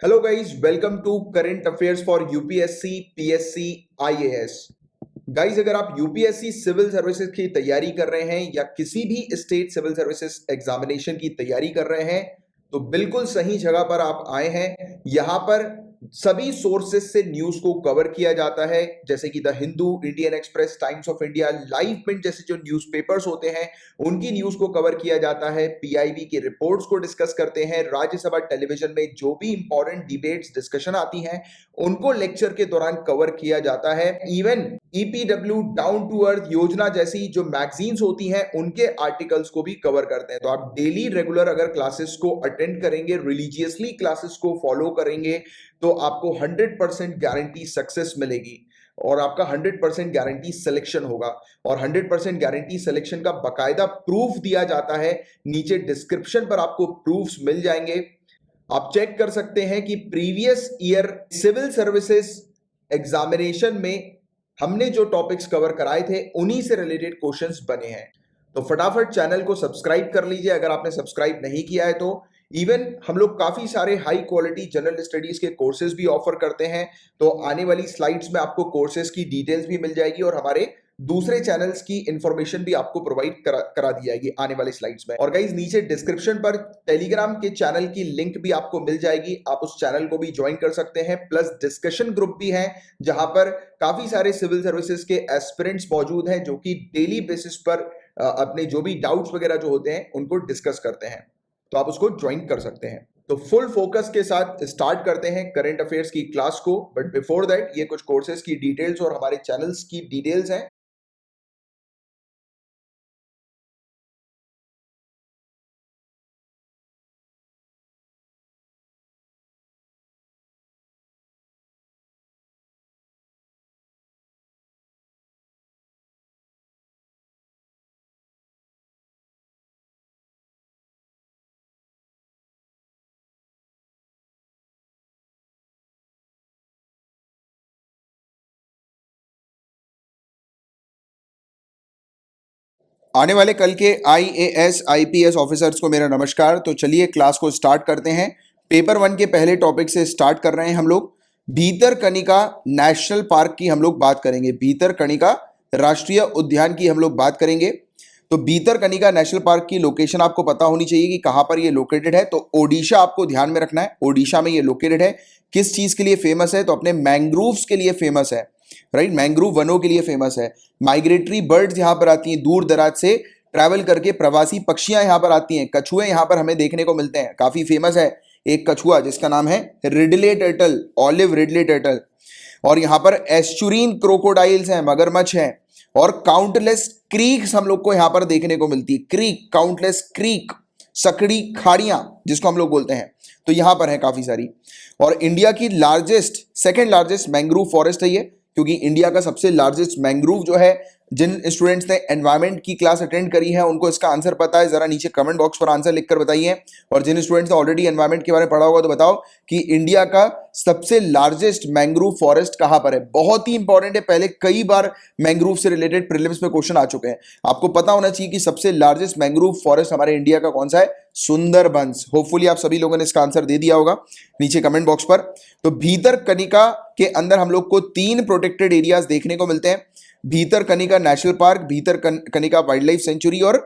Hello guys, welcome to current affairs for UPSC PSC IAS. Guys, अगर आप UPSC civil services की तैयारी कर रहे हैं या किसी भी स्टेट सिविल सर्विसेज एग्जामिनेशन की तैयारी कर रहे हैं तो बिल्कुल सही जगह पर आप आए हैं। यहां पर सभी सोर्सेज से न्यूज को कवर किया जाता है, जैसे कि the Hindu, Indian Express, Times of India, Live Mint जैसे जो न्यूज़पेपर्स होते हैं उनकी न्यूज को कवर किया जाता है। पीआईबी की रिपोर्ट्स को डिस्कस करते हैं। राज्यसभा टेलीविजन में जो भी इंपॉर्टेंट डिबेट्स डिस्कशन आती हैं उनको लेक्चर के दौरान कवर किया जाता है। Even EPW, down to earth Yojana जैसी जो मैगजीन्स होती हैं उनके आर्टिकल्स को भी कवर करते हैं। तो आप डेली रेगुलर अगर क्लासेस को अटेंड करेंगे, रिलीजियसली क्लासेस को फॉलो करेंगे तो आपको 100% गारंटी सक्सेस मिलेगी और आपका 100% गारंटी सिलेक्शन होगा। और 100% गारंटी सिलेक्शन का बकायदा प्रूफ दिया जाता है। नीचे डिस्क्रिप्शन पर आपको प्रूफ्स मिल जाएंगे, आप चेक कर सकते हैं कि previous year civil services examination में हमने जो टॉपिक्स कवर कराए थे उन्हीं से रिलेटेड क्वेश्चंस बने हैं। तो फटाफट चैनल को सब्सक्राइब कर लीजिए अगर आपने सब्सक्राइब नहीं किया है तो। इवन हम लोग काफी सारे हाई क्वालिटी जनरल स्टडीज के कोर्सेज भी ऑफर करते हैं। तो आने वाली स्लाइड्स में आपको कोर्सेज की डिटेल्स भी मिल जाएगी और हमारे दूसरे चैनल्स की इंफॉर्मेशन भी आपको प्रोवाइड करा दी जाएगी आने वाली स्लाइड्स में। और गाइस, नीचे डिस्क्रिप्शन पर टेलीग्राम के चैनल की लिंक भी आपको मिल जाएगी, आप उस चैनल को भी ज्वाइन कर सकते हैं। प्लस डिस्कशन ग्रुप भी है जहां पर काफी सारे सिविल सर्विसेज के एस्पिरेंट्स मौजूद हैं जो कि डेली बेसिस पर अपने जो भी डाउट्स वगैरह जो होते हैं उनको डिस्कस करते हैं, तो आप उसको ज्वाइन कर सकते हैं। तो फुल फोकस के साथ स्टार्ट करते हैं करंट अफेयर्स की क्लास को। बट बिफोर दैट ये कुछ कोर्सेज की डिटेल्स और हमारे चैनल्स की डिटेल्स हैं। आने वाले कल के आईएएस आईपीएस ऑफिसर्स को मेरा नमस्कार। तो चलिए क्लास को स्टार्ट करते हैं। पेपर 1 के पहले टॉपिक से स्टार्ट कर रहे हैं हम लोग। भीतरकनिका नेशनल पार्क की हम लोग बात करेंगे, भीतरकनिका राष्ट्रीय उद्यान की हम लोग बात करेंगे। तो भीतरकनिका नेशनल पार्क की लोकेशन आपको पता होनी चाहिए कि कहां पर ये लोकेटेड है। तो ओडिशा आपको ध्यान में रखना है, ओडिशा में ये लोकेटेड है। किस चीज के लिए फेमस है? तो अपने मैंग्रोव्स के लिए फेमस है, राइट, मैंग्रोव वनों के लिए फेमस है। माइग्रेटरी बर्ड्स यहां पर आती हैं, दूर दराज से ट्रैवल करके प्रवासी पक्षियां यहां पर आती हैं। कछुए यहां पर हमें देखने को मिलते हैं, काफी फेमस है एक कछुआ जिसका नाम है Ridley turtle, olive Ridley turtle. और यहां पर एस्चुरीन क्रोकोडाइल्स हैं, मगरमच्छ हैं। और काउंटलेस क्रीक्स हम लोग को यहां पर देखने को मिलती है, क्रीक, काउंटलेस क्रीक, सकड़ी खाड़ियां जिसको हम लोग बोलते हैं, तो यहां पर है काफी सारी। और इंडिया की largest, second largest mangrove forest है ये, क्योंकि इंडिया का सबसे लार्जेस्ट मैंग्रोव जो है, जिन स्टूडेंट्स ने एनवायरमेंट की क्लास अटेंड करी है उनको इसका आंसर पता है, जरा नीचे कमेंट बॉक्स पर आंसर लिखकर बताइए। और जिन स्टूडेंट्स ने ऑलरेडी एनवायरमेंट के बारे में पढ़ा होगा तो बताओ कि इंडिया का सबसे लार्जेस्ट मैंग्रोव फॉरेस्ट कहां पर है। बहुत ही इंपॉर्टेंट है, पहले कई बार मैंग्रोव से रिलेटेड प्रीलिम्स में क्वेश्चन आ चुके हैं। आपको पता होना चाहिए कि सबसे लार्जेस्ट मैंग्रोव फॉरेस्ट हमारे इंडिया का कौन सा है? सुंदरबंस। होपफुली आप सभी लोगों ने इसका आंसर दे दिया होगा नीचे कमेंट बॉक्स पर। तो भीतरकनिका के अंदर हम लोग को 3 प्रोटेक्टेड एरियाज देखने को मिलते हैं, Bhitarkanika national park, Bhitarkanika wild life sanctuary और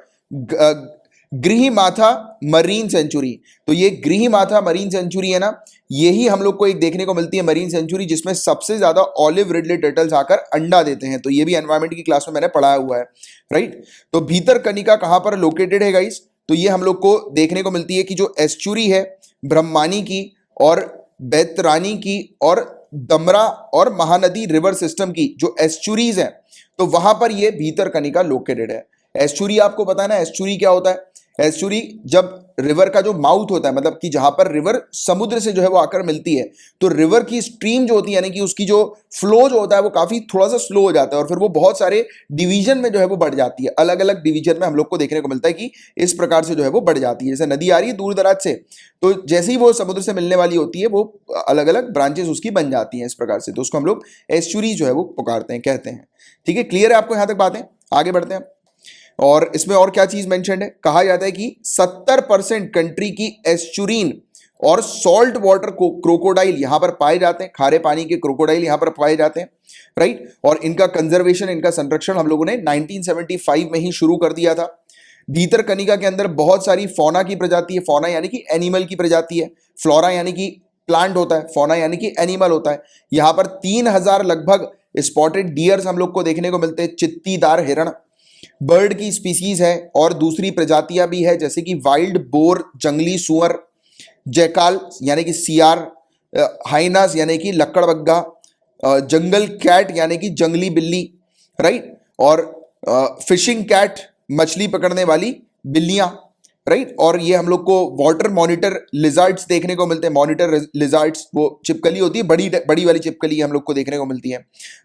गृहमाथा मरीन सेंचुरी। तो ये गृहमाथा मरीन सेंचुरी है ना, यही हम लोग को एक देखने को मिलती है मरीन सेंचुरी जिसमें सबसे ज्यादा ऑलिव रिडले टर्टल्स आकर अंडा देते हैं। तो ये भी एनवायरमेंट की क्लास में मैंने पढ़ाया हुआ है, राइट। तो भीतरकनिका कहां पर लोकेटेड है गाइस? तो ये हम लोग को देखने को मिलती है कि जो एस्चुरी है ब्रह्मानी की और बैतरानी की और दमरा और महानदी रिवर सिस्टम की जो एस्चुरीज हैं, तो वहां पर ये भीतरकनिका लोकेटेड है। एस्चुरी आपको पता है ना, एस्चुरी क्या होता है? एस्चुरी जब रिवर का जो माउथ होता है, मतलब कि जहां पर रिवर समुद्र से जो है वो आकर मिलती है, तो रिवर की स्ट्रीम जो होती है, यानी कि उसकी जो फ्लो जो होता है वो काफी थोड़ा सा स्लो हो जाता है और फिर वो बहुत सारे डिवीजन में जो है वो बढ़ जाती है। अलग अलग डिवीजन में हम लोग को देखने को मिलता है कि इस प्रकार से जो है वो बढ़ जाती है। जैसे नदी आ रही है दूर दराज से, तो जैसे ही वो समुद्र से मिलने वाली होती है वो अलग अलग ब्रांचेस उसकी बन जाती हैं इस प्रकार से। तो उसको हम लोग एस्चुरी जो है वो पुकारते हैं, कहते हैं। ठीक है, क्लियर है आपको यहां तक बातें? आगे बढ़ते हैं। और इसमें और क्या चीज मेंशन है? कहा जाता है कि 70% कंट्री की एस्चुरीन और सॉल्ट वाटर क्रोकोडाइल यहां पर पाए जाते हैं, खारे पानी के क्रोकोडाइल यहां पर पाए जाते हैं, राइट। और इनका कंजर्वेशन, इनका संरक्षण हम लोगों ने 1975 में ही शुरू कर दिया था। भीतरकनिका के अंदर बहुत सारी फौना की प्रजाति है, फौना यानी कि एनिमल की प्रजाति है, फ्लोरा यानी कि प्लांट होता है, फौना यानी कि एनिमल होता है। यहां पर 3000 लगभग स्पॉटेड डियर्स हम लोग को देखने को मिलते हैं, चित्तीदार हिरण बर्ड की स्पीसीज है, और दूसरी प्रजातियां भी है जैसे कि वाइल्ड बोर, जंगली सुअर, जैकाल यानी कि सियार, हाइनास यानी कि लक्कड़बग्गा, जंगल कैट यानी कि जंगली बिल्ली, राइट, और फिशिंग कैट मछली पकड़ने वाली बिल्लियां, राइट। और ये हम लोग को वाटर मॉनिटर लिजर्ड्स देखने को मिलते हैं, मॉनिटर लिजर्ड्स, वो छिपकली होती है, बड़ी बड़ी वाली छिपकली हम लोग को देखने को मिलती है,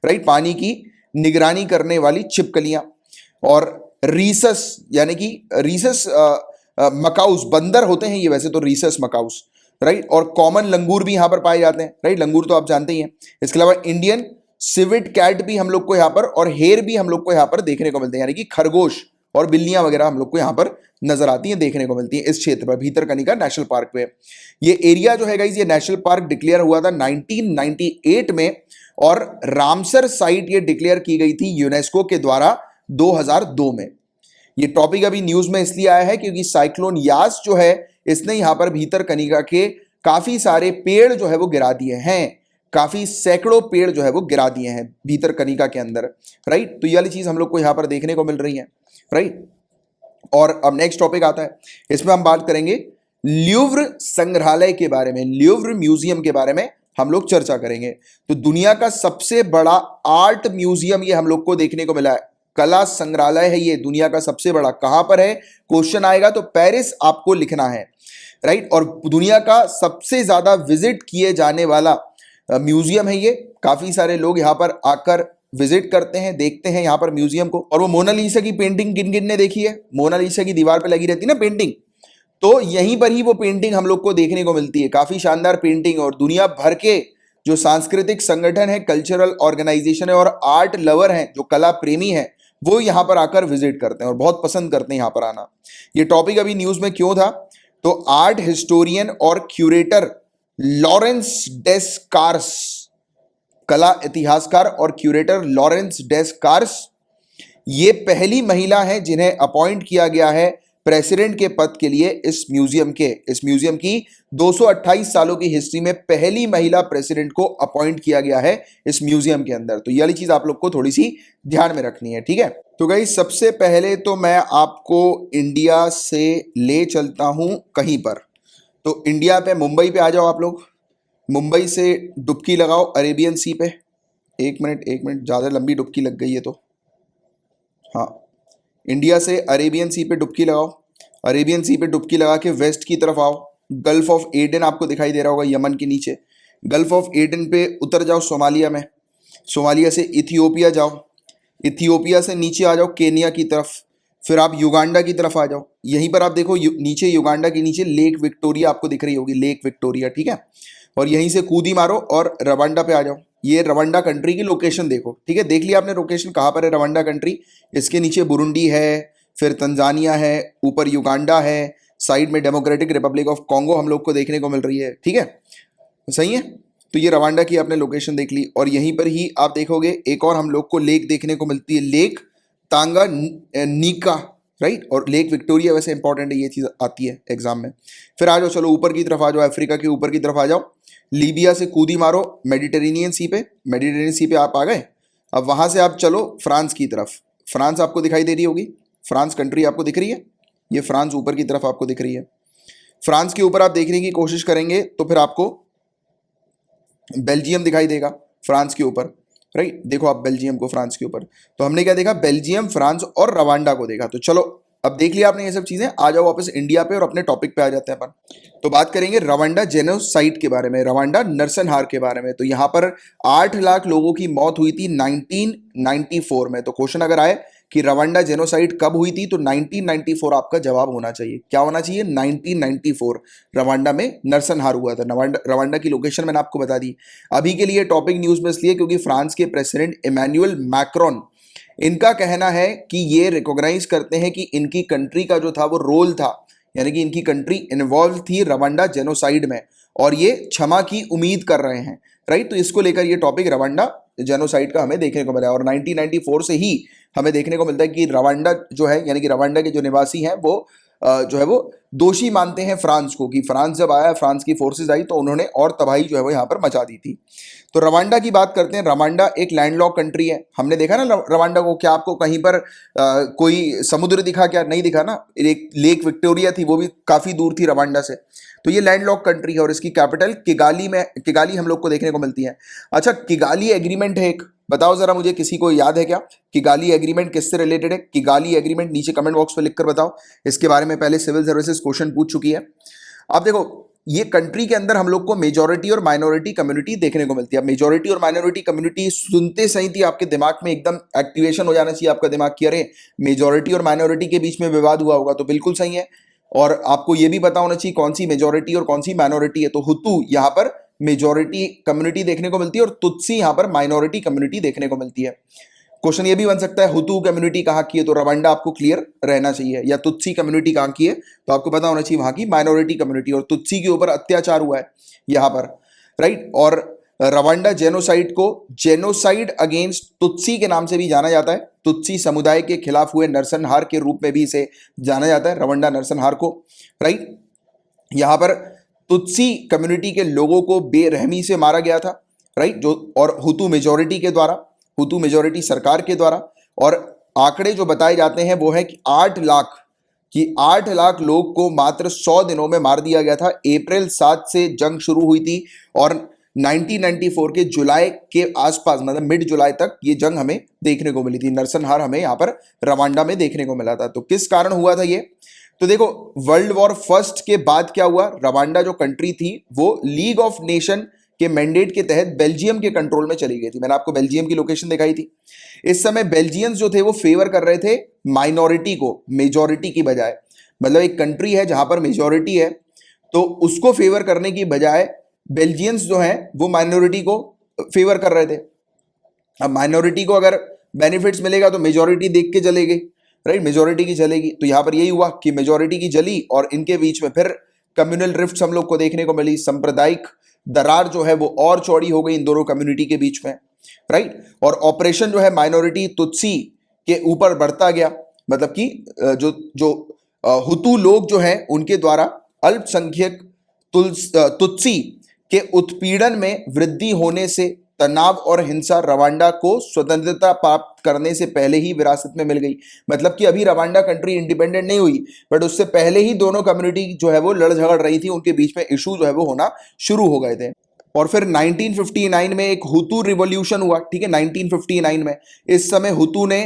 राइट, पानी की निगरानी करने वाली छिपकलियां। और रीसस यानी कि रीसस मकाउस, बंदर होते हैं ये वैसे तो रीसस मकाउस, राइट। और कॉमन लंगूर भी यहां पर पाए जाते हैं, राइट, लंगूर तो आप जानते ही हैं। इसके अलावा इंडियन सिविट कैट भी हम लोग को यहां पर, और हेर भी हम लोग को यहां पर देखने को मिलते हैं, यानी कि खरगोश और बिल्लियां वगैरह हम लोग को यहां पर नजर आती हैं, देखने को मिलती हैं इस क्षेत्र पर, भीतरकनिका नेशनल पार्क में। ये एरिया जो है गाइस, ये नेशनल पार्क डिक्लेयर हुआ था 1998 में, और रामसर साइट ये डिक्लेयर की गई थी यूनेस्को के द्वारा 2002 में। ये टॉपिक अभी न्यूज में इसलिए आया है क्योंकि साइक्लोन यास जो है, इसने यहां पर भीतरकनिका के काफी सारे पेड़ जो है वो गिरा दिए हैं, काफी सैकड़ों पेड़ जो है वो गिरा दिए हैं भीतरकनिका के अंदर, राइट। तो ये वाली चीज हम लोग को यहां पर देखने को मिल रही है, राइट। और अब नेक्स्ट टॉपिक आता है, इसमें हम बात करेंगे ल्यूव्र संग्रहालय के बारे में, ल्यूव्र म्यूजियम के बारे में हम लोग चर्चा करेंगे। तो दुनिया का सबसे बड़ा आर्ट म्यूजियम ये हम लोग को देखने को मिला है, कला संग्रहालय है ये, दुनिया का सबसे बड़ा। कहां पर है, क्वेश्चन आएगा तो पेरिस आपको लिखना है, राइट। और दुनिया का सबसे ज्यादा विजिट किए जाने वाला म्यूजियम है ये, काफी सारे लोग यहां पर आकर विजिट करते हैं, देखते हैं यहां पर म्यूजियम को। और वो मोनालिसा की पेंटिंग किन किन ने देखी है, मोनालिसा की दीवार पे लगी रहती है ना पेंटिंग, तो यहीं पर ही वो पेंटिंग हम लोग को देखने को मिलती है, काफी शानदार पेंटिंग। और दुनिया भर के जो सांस्कृतिक संगठन है, कल्चरल ऑर्गेनाइजेशन है, और आर्ट लवर हैं, जो कला प्रेमी हैं, वो यहां पर आकर विजिट करते हैं और बहुत पसंद करते हैं यहां पर आना। ये टॉपिक अभी न्यूज में क्यों था, तो आर्ट हिस्टोरियन और क्यूरेटर लॉरेंस डेस्कार्स, कला इतिहासकार और क्यूरेटर लॉरेंस डेस्कार्स, ये पहली महिला है जिन्हें अपॉइंट किया गया है प्रेसिडेंट के पद के लिए इस म्यूजियम की 228 सालों की हिस्ट्री में पहली महिला प्रेसिडेंट को अपॉइंट किया गया है इस म्यूजियम के अंदर। तो ये वाली चीज आप लोग को थोड़ी सी ध्यान में रखनी है, ठीक है। तो गाइस, सबसे पहले तो मैं आपको इंडिया से ले चलता हूं कहीं पर, तो इंडिया पे मुंबई पे आ जाओ आप लोग, मुंबई से डुबकी लगाओ अरेबियन सी पे। एक मिनट, ज़्यादा लंबी डुबकी लग गई है तो, हाँ, इंडिया से अरेबियन सी पे डुबकी लगाओ, अरेबियन सी पे डुबकी लगा के वेस्ट की तरफ आओ, गल्फ ऑफ एडन आपको दिखाई दे रहा होगा यमन के नीचे, गल्फ ऑफ एडन पे उतर जाओ सोमालिया में, सोमालिया से इथियोपिया जाओ, इथियोपिया से नीचे आ जाओ केनिया की तरफ, फिर आप युगांडा की तरफ आ जाओ। यहीं पर आप देखो नीचे युगांडा के नीचे लेक विक्टोरिया आपको दिख रही होगी, लेक विक्टोरिया, ठीक है। और यहीं से कूदी मारो और रवांडा पे आ जाओ। ये रवांडा कंट्री की लोकेशन देखो, ठीक है, देख लिया आपने लोकेशन कहाँ पर है रवांडा कंट्री। इसके नीचे बुरुंडी है, फिर तंजानिया है, ऊपर युगांडा है, साइड में डेमोक्रेटिक रिपब्लिक ऑफ कॉन्गो हम लोग को देखने को मिल रही है, ठीक है, सही है। तो ये रवांडा की आपने लोकेशन देख ली, और यहीं पर ही आप देखोगे एक और हम लोग को लेक देखने को मिलती है, लेक तांगा नीका, राइट। और लेक विक्टोरिया वैसे इंपॉर्टेंट है, ये चीज़ आती है एग्जाम में। फिर आ जाओ, चलो ऊपर की तरफ आ जाओ, अफ्रीका के ऊपर की तरफ आ जाओ, लीबिया से कूदी मारो मेडिटेरेनियन सी पे, मेडिटेरेनियन सी पे आप आ गए। अब वहाँ से आप चलो फ्रांस की तरफ, फ्रांस आपको दिखाई दे रही होगी, फ्रांस कंट्री आपको दिख रही है, ये फ्रांस ऊपर की तरफ आपको दिख रही है। फ्रांस के ऊपर आप देखने की कोशिश करेंगे तो फिर आपको बेल्जियम दिखाई देगा फ्रांस के ऊपर, राइट। देखो आप बेल्जियम को फ्रांस के ऊपर, तो हमने क्या देखा, बेल्जियम, फ्रांस और रवांडा को देखा। तो चलो अब देख लिया आपने ये सब चीजें, आ जाओ वापस इंडिया पे और अपने टॉपिक पे आ जाते हैं अपन। तो बात करेंगे रवांडा जेनोसाइड के बारे में, रवांडा नरसंहार के बारे में। तो यहाँ पर 8 लाख लोगों की मौत हुई थी 1994 में। तो क्वेश्चन अगर आए कि रवांडा जेनोसाइड कब हुई थी, तो 1994 आपका जवाब होना चाहिए। क्या होना चाहिए, 1994 रवांडा में नरसंहार हुआ था। रवांडा की लोकेशन मैंने आपको बता दी। अभी के लिए टॉपिक न्यूज में इसलिए क्योंकि फ्रांस के प्रेसिडेंट इमैनुअल मैक्रोन, इनका कहना है कि ये रिकॉग्नाइज करते हैं कि इनकी कंट्री का जो था वो रोल था यानी कि इनकी कंट्री इन्वॉल्व थी रवांडा जेनोसाइड में और ये क्षमा की उम्मीद कर रहे हैं, राइट। तो इसको लेकर ये टॉपिक रवांडा जेनोसाइड का हमें देखने को मिला है और 1994 से ही हमें देखने को मिलता है कि रवांडा जो है यानी कि रवांडा के जो निवासी हैं वो जो है वो दोषी मानते हैं फ्रांस को, कि फ्रांस जब आया, फ्रांस की फोर्सेज आई तो उन्होंने और तबाही जो है वो यहाँ पर मचा दी थी। तो रवांडा की बात करते हैं। रवांडा एक लैंडलॉक कंट्री है। हमने देखा ना रवांडा को, क्या आपको कहीं पर कोई समुद्र दिखा? क्या नहीं दिखा ना। एक लेक विक्टोरिया थी, वो भी काफी दूर थी रवांडा से। तो ये लैंडलॉक कंट्री है और इसकी कैपिटल किगाली में, किगाली हम लोग को देखने को मिलती है। अच्छा, किगाली एग्रीमेंट है एक, बताओ जरा मुझे, किसी को याद है क्या? किगाली एग्रीमेंट किससे रिलेटेड है? किगाली एग्रीमेंट नीचे कमेंट बॉक्स में लिखकर बताओ। इसके बारे में पहले सिविल सर्विसेज क्वेश्चन पूछ चुकी है। अब देखो, ये कंट्री के अंदर हम लोग को मेजॉरिटी और माइनॉरिटी कम्युनिटी देखने को मिलती है। मेजॉरिटी और माइनॉरिटी कम्युनिटी सुनते सही थी आपके दिमाग में एकदम एक्टिवेशन हो जाना चाहिए आपका दिमाग की, अरे मेजॉरिटी और माइनॉरिटी के बीच में विवाद हुआ होगा, तो बिल्कुल सही है। और आपको यह भी पता होना चाहिए कौन सी मेजॉरिटी और कौन सी माइनॉरिटी है। तो हुतू यहां पर मेजॉरिटी कम्युनिटी देखने को मिलती है और तुत्सी यहां पर माइनॉरिटी कम्युनिटी देखने को मिलती है। क्वेश्चन ये भी बन सकता है हुतू कम्युनिटी कहां की है, तो रवांडा आपको क्लियर रहना चाहिए। या तुत्सी कम्युनिटी कहां की है, तो आपको पता होना चाहिए वहां की माइनॉरिटी कम्युनिटी। और तुत्सी के ऊपर अत्याचार हुआ है यहां पर, राइट। और रवांडा जेनोसाइड को जेनोसाइड अगेंस्ट तुत्सी के नाम से भी जाना जाता है। तुत्सी समुदाय के खिलाफ हुए नरसंहार के रूप में भी इसे जाना जाता है, रवांडा नरसंहार को, राइट। यहां पर तुत्सी कम्युनिटी के लोगों को बेरहमी से मारा गया था, राइट, जो और हुतू मेजॉरिटी के द्वारा, हुतू मेजॉरिटी सरकार के द्वारा। और आंकड़े जो बताए जाते हैं वो है कि 8 लाख लोग को मात्र 100 दिनों में मार दिया गया था। अप्रैल 7 से जंग शुरू हुई थी और 1994 के जुलाई के आसपास, मतलब मिड जुलाई तक ये जंग हमें देखने को मिली थी। नरसंहार हमें यहाँ पर रवांडा में देखने को मिला था। तो किस कारण हुआ था ये? तो देखो, वर्ल्ड वॉर फर्स्ट के बाद क्या हुआ, रवांडा जो कंट्री थी वो लीग ऑफ नेशन के मैंडेट के तहत बेल्जियम के कंट्रोल में चली गई थी। मैंने आपको बेल्जियम की लोकेशन दिखाई थी। इस समय बेल्जियंस जो थे वो फेवर कर रहे थे माइनॉरिटी को मेजॉरिटी की बजाय। मतलब एक कंट्री है जहां पर मेजॉरिटी है, तो उसको फेवर करने की बजाय बेल्जियंस जो है वो माइनॉरिटी को फेवर कर रहे थे। अब माइनॉरिटी को अगर बेनिफिट्स मिलेगा तो मेजॉरिटी देख के चलेगी, राइट, मेजॉरिटी की चलेगी। तो यहां पर यही हुआ कि मेजॉरिटी की जली और इनके बीच में फिर कम्युनल रिफ्ट्स हम लोग को देखने को मिली। सांप्रदायिक दरार जो है वो और चौड़ी हो गई इन दोनों कम्युनिटी के बीच में, राइट। और ऑपरेशन जो है माइनॉरिटी तुत्सी के ऊपर बढ़ता गया। मतलब कि जो जो हुतू लोग जो हैं उनके द्वारा अल्पसंख्यक तुत्सी के उत्पीड़न में वृद्धि होने से तनाव और हिंसा रवांडा को स्वतंत्रता प्राप्त करने से पहले ही विरासत में मिल गई। मतलब कि अभी रवांडा कंट्री इंडिपेंडेंट नहीं हुई, बट उससे पहले ही दोनों कम्युनिटी जो है वो लड़ झगड़ रही थी, उनके बीच में इशू जो है वो होना शुरू हो गए थे। और फिर 1959 में एक हुतू रिवॉल्यूशन हुआ, ठीक है, 1959 में। इस समय हुतू ने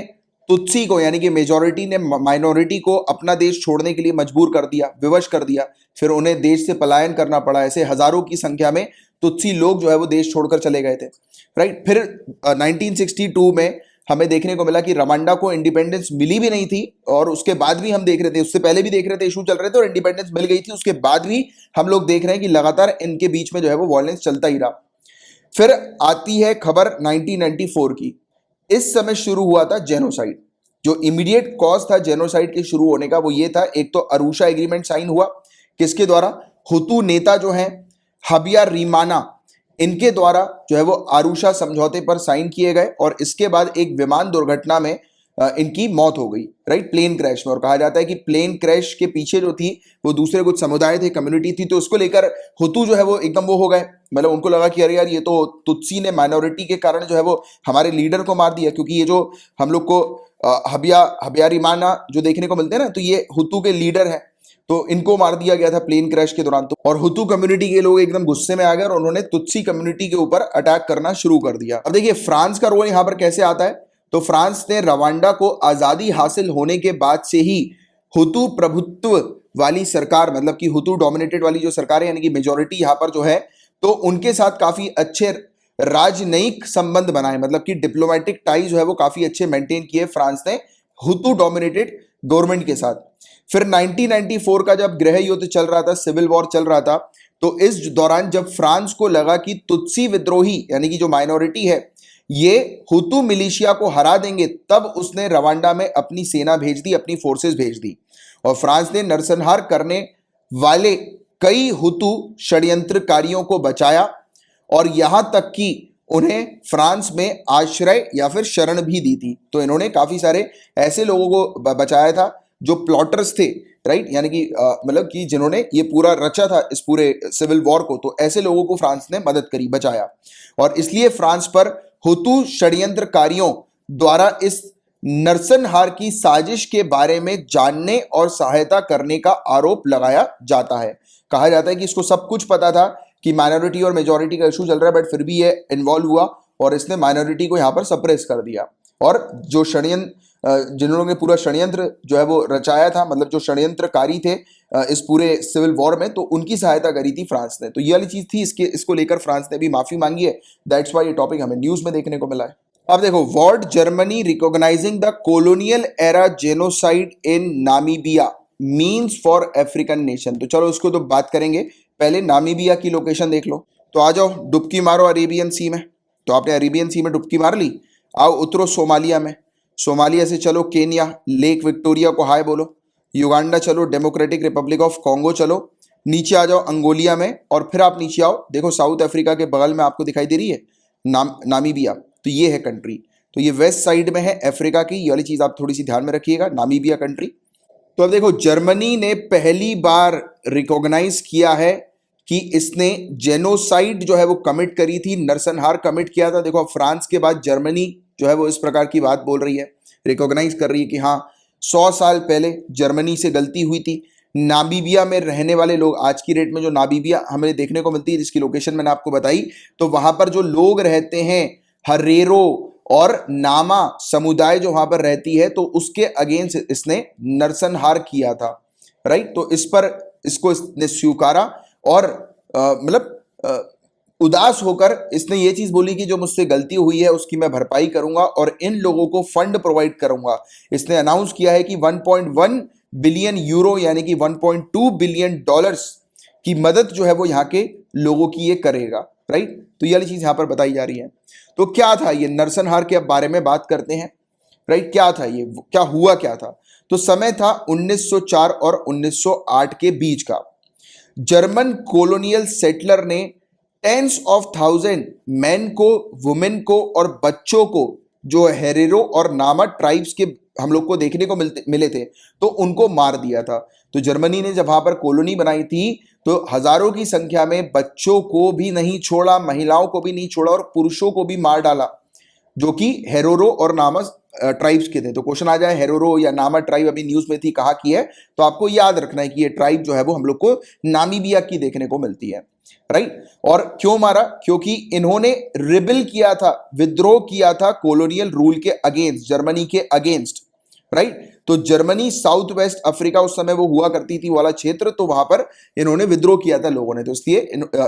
तुत्सी को, यानी कि मेजॉरिटी ने माइनॉरिटी को अपना देश छोड़ने के लिए मजबूर कर दिया, विवश कर दिया। फिर उन्हें देश से पलायन करना पड़ा। ऐसे हजारों की संख्या में तुत्सी लोग जो है वो देश छोड़कर चले गए थे, राइट। फिर 1962 में हमें देखने को मिला कि रवांडा को इंडिपेंडेंस मिली भी नहीं थी और उसके बाद भी हम देख रहे थे, उससे पहले भी देख रहे थे इशू चल रहे थे और इंडिपेंडेंस मिल गई थी, उसके बाद भी हम लोग देख रहे हैं कि लगातार इनके बीच में जो है वो वॉयलेंस चलता ही रहा। फिर आती है खबर 1994 की। इस समय शुरू हुआ था जेनोसाइड। जो इमीडिएट कॉज था जेनोसाइड के शुरू होने का वो ये था, एक तो अरूषा एग्रीमेंट साइन हुआ, किसके द्वारा? हुतू नेता जो हैं हबियारीमाना, इनके द्वारा जो है वो आरूषा समझौते पर साइन किए गए। और इसके बाद एक विमान दुर्घटना में इनकी मौत हो गई, राइट, प्लेन क्रैश में। और कहा जाता है कि प्लेन क्रैश के पीछे जो थी वो दूसरे कुछ समुदाय थे, कम्युनिटी थी, तो उसको लेकर हुतू जो है वो एकदम वो हो गए। मतलब उनको लगा कि अरे यार, ये तो तुत्सी ने माइनॉरिटी के कारण जो है वो हमारे लीडर को मार दिया। क्योंकि ये जो हम लोग को हबियारीमाना जो देखने को मिलते हैं ना, तो ये हुतू के लीडर है, तो इनको मार दिया गया था प्लेन क्रैश के दौरान। तो और हुतू कम्युनिटी के लोग एकदम गुस्से में आ गए और उन्होंने तुत्सी कम्युनिटी के ऊपर अटैक करना शुरू कर दिया। अब देखिए फ्रांस का रोल यहां पर कैसे आता है। तो फ्रांस ने रवांडा को आजादी हासिल होने के बाद से ही हुतू प्रभुत्व वाली सरकार, मतलब कि हुतू डोमिनेटेड वाली जो सरकार है, यानी कि मेजॉरिटी यहां पर जो है, तो उनके साथ काफी अच्छे राजनयिक संबंध बनाए। मतलब कि डिप्लोमेटिक टाई जो है वो काफी अच्छे मेंटेन किए फ्रांस ने हुतू डोमिनेटेड गवर्नमेंट के साथ। फिर 1994 का जब गृह युद्ध चल रहा था, सिविल वॉर चल रहा था, तो इस दौरान जब फ्रांस को लगा कि तुत्सी विद्रोही, यानी कि जो माइनॉरिटी है, ये हुतू मिलिशिया को हरा देंगे, तब उसने रवांडा में अपनी सेना भेज दी, अपनी फोर्सेस भेज दी। और फ्रांस ने नरसंहार करने वाले कई हुतू षड्यंत्रकारियों को बचाया और यहां तक कि उन्हें फ्रांस में आश्रय या फिर शरण भी दी थी। तो इन्होंने काफी सारे ऐसे लोगों को बचाया था जो प्लॉटर्स थे, राइट, यानी कि मतलब कि जिन्होंने ये पूरा रचा था इस पूरे सिविल वॉर को। तो ऐसे लोगों को फ्रांस ने मदद करी, बचाया, और इसलिए फ्रांस पर हुतू षड्यंत्रकारियों द्वारा इस नरसंहार की साजिश के बारे में जानने और सहायता करने का आरोप लगाया जाता है। कहा जाता है कि इसको सब कुछ पता था कि माइनॉरिटी और मेजॉरिटी का इशू चल रहा है, बट फिर भी ये इन्वॉल्व हुआ और इसने माइनॉरिटी को यहां पर सप्रेस कर दिया। और जो जिन लोगों ने पूरा षड्यंत्र जो है वो रचाया था, मतलब जो षड्यंत्रकारी थे इस पूरे सिविल वॉर में, तो उनकी सहायता करी थी फ्रांस ने। तो ये वाली चीज थी, इसको लेकर फ्रांस ने भी माफी मांगी है। दैट्स व्हाई ये टॉपिक हमें न्यूज में देखने को मिला है। अब देखो, word Germany recognising the colonial era genocide in Namibia means for African nation. तो चलो उसको तो बात करेंगे, पहले नामीबिया की लोकेशन देख लो। तो आ जाओ, डुबकी मारो अरेबियन सी में। तो आपने अरेबियन सी में डुबकी मार ली, आओ उतरो सोमालिया में, सोमालिया से चलो केन्या, लेक विक्टोरिया को हाय बोलो, युगांडा चलो, डेमोक्रेटिक रिपब्लिक ऑफ कॉन्गो चलो, नीचे आ जाओ अंगोलिया में, और फिर आप नीचे आओ, देखो साउथ अफ्रीका के बगल में आपको दिखाई दे रही है नामीबिया। तो ये है कंट्री, तो ये वेस्ट साइड में है अफ्रीका की। ये वाली चीज आप थोड़ी सी ध्यान में रखिएगा, नामीबिया कंट्री। तो अब देखो, जर्मनी ने पहली बार रिकॉग्नाइज किया है कि इसने जेनोसाइड जो है वो कमिट करी थी, नरसंहार कमिट किया था। देखो, फ्रांस के बाद जर्मनी जो है वो इस प्रकार की बात बोल रही है, रिकॉग्नाइज कर रही है कि हाँ 100 साल पहले जर्मनी से गलती हुई थी। नामीबिया में रहने वाले लोग, आज की डेट में जो नामीबिया हमें देखने को मिलती है, जिसकी लोकेशन मैंने आपको बताई, तो वहां पर जो लोग रहते हैं, हरेरो और नामा समुदाय जो वहां पर रहती है, तो उसके अगेंस्ट इसने नरसंहार किया था, राइट। तो इस पर इसको इसने स्वीकारा और मतलब उदास होकर इसने ये चीज बोली कि जो मुझसे गलती हुई है उसकी मैं भरपाई करूंगा और इन लोगों को फंड प्रोवाइड करूंगा। इसने अनाउंस किया है कि 1.1 बिलियन यूरो यानी कि 1.2 बिलियन डॉलर्स की मदद जो है वो यहाँ के लोगों की ये करेगा, राइट। तो ये वाली चीज यहां पर बताई जा रही है। तो क्या था ये नरसंहार के बारे में बात करते हैं, राइट। क्या था ये, क्या हुआ, क्या था? तो समय था 1904 और 1908 के बीच का। जर्मन कॉलोनियल सेटलर ने टेंस ऑफ थाउजेंड मैन को, वुमेन को और बच्चों को, जो हेरेरो और नामा ट्राइब्स के हम लोग को देखने को मिले थे, तो उनको मार दिया था। तो जर्मनी ने जब वहां पर कॉलोनी बनाई थी तो हजारों की संख्या में बच्चों को भी नहीं छोड़ा, महिलाओं को भी नहीं छोड़ा और पुरुषों को भी मार डाला, जो कि हेरोरो और नामा ट्राइब्स के थे। तो क्वेश्चन आ जाए हेरोरो या नामा ट्राइब अभी न्यूज में थी, कहाँ की है, तो आपको याद रखना है कि ये ट्राइब जो है वो हम लोग को नामीबिया की देखने को मिलती है, राइट। और क्यों मारा? क्योंकि इन्होंने रिबेल किया था, विद्रोह किया था कॉलोनियल रूल के अगेंस्ट, जर्मनी के अगेंस्ट, राइट। तो जर्मनी साउथ वेस्ट अफ्रीका उस समय वो हुआ करती थी वाला क्षेत्र, तो वहां पर इन्होंने विद्रोह किया था लोगों ने, तो इसलिए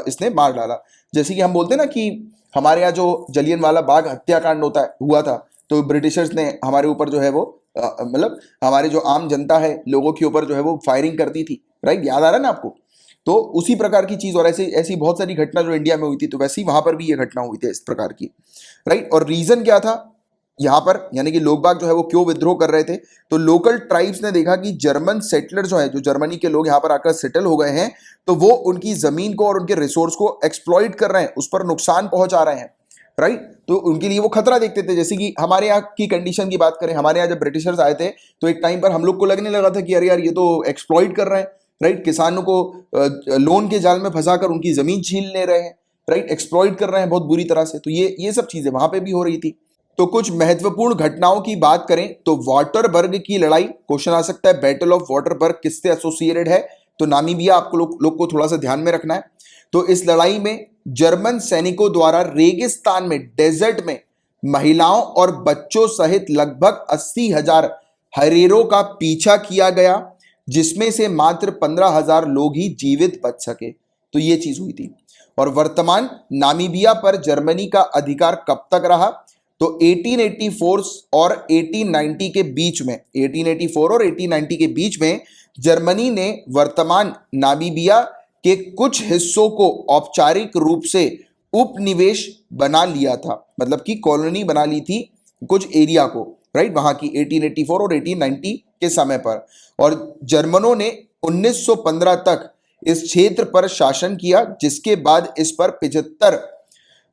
इसने मार डाला। जैसे कि हम बोलते हैं ना कि हमारे यहाँ जो जलियनवाला बाग हत्याकांड हुआ था, तो ब्रिटिशर्स ने हमारे ऊपर जो है वो मतलब हमारे जो आम जनता है लोगों के ऊपर जो है वो फायरिंग करती थी, राइट, याद आ रहा है ना आपको? तो उसी प्रकार की चीज, और ऐसी ऐसी बहुत सारी घटना जो इंडिया में हुई थी, तो वैसे ही वहां पर भी ये घटना हुई थी इस प्रकार की, राइट। और रीजन क्या था यहां पर, यानी कि लोग बाग जो है वो क्यों विद्रोह कर रहे थे? तो लोकल ट्राइब्स ने देखा कि जर्मन सेटलर जो है, जो जर्मनी के लोग यहां पर आकर सेटल हो गए हैं, तो वो उनकी जमीन को और उनके रिसोर्स को एक्सप्लॉइट कर रहे हैं, उस पर नुकसान पहुंचा रहे हैं, राइट। तो उनके लिए वो खतरा देखते थे। जैसे कि हमारे यहाँ की कंडीशन की बात करें, हमारे यहाँ जब ब्रिटिशर्स आए थे तो एक टाइम पर हम लोग को लगने लगा था कि अरे यार ये तो एक्सप्लॉइट कर रहे हैं, राइट, किसानों को लोन के जाल में फंसाकर उनकी जमीन छीन ले रहे हैं, राइट, एक्सप्लॉइट कर रहे हैं बहुत बुरी तरह से। तो ये सब चीजें वहां पे भी हो रही थी। तो कुछ महत्वपूर्ण घटनाओं की बात करें तो वाटरबर्ग की लड़ाई, क्वेश्चन आ सकता है बैटल ऑफ वाटरबर्ग किससे एसोसिएटेड है? तो नामीबिया आपको लोग को थोड़ा सा ध्यान में रखना है। तो इस लड़ाई में जर्मन सैनिकों द्वारा रेगिस्तान में, डेजर्ट में महिलाओं और बच्चों सहित लगभग 80,000 हरेरों का पीछा किया गया, जिसमें से मात्र 15,000 लोग ही जीवित बच सके। तो ये चीज हुई थी। और वर्तमान नामीबिया पर जर्मनी का अधिकार कब तक रहा? तो 1884 और 1890 के बीच में, 1884 और 1890 के बीच में जर्मनी ने वर्तमान नामीबिया के कुछ हिस्सों को औपचारिक रूप से उपनिवेश बना लिया था, मतलब कि कॉलोनी बना ली थी कुछ एरिया को, राइट, वहां की 1884 और 1890 के समय पर। और जर्मनों ने 1915 तक इस क्षेत्र पर शासन किया, जिसके बाद इस पर 75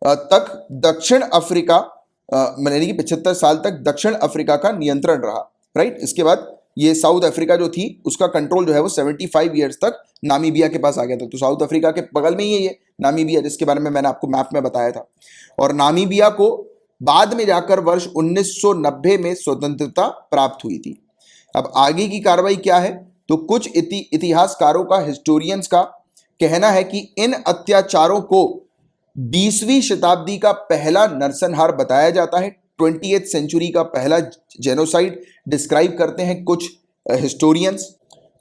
तक दक्षिण अफ्रीका यानी कि 75 साल तक दक्षिण अफ्रीका का नियंत्रण रहा, राइट। इसके बाद ये साउथ अफ्रीका जो थी उसका कंट्रोल जो है वो 75 ईयर्स तक नामीबिया के पास आ गया था। तो साउथ अफ्रीका के बगल में ही है ये नामीबिया, जिसके बारे में मैंने आपको मैप में बताया था। और नामीबिया को बाद में जाकर वर्ष 1990 में स्वतंत्रता प्राप्त हुई थी। अब आगे की कार्रवाई क्या है, तो कुछ इतिहासकारों का, हिस्टोरियंस का कहना है कि इन अत्याचारों को 20वीं शताब्दी का पहला नरसंहार बताया जाता है। 20th सेंचुरी का पहला जेनोसाइड डिस्क्राइब करते हैं कुछ हिस्टोरियंस।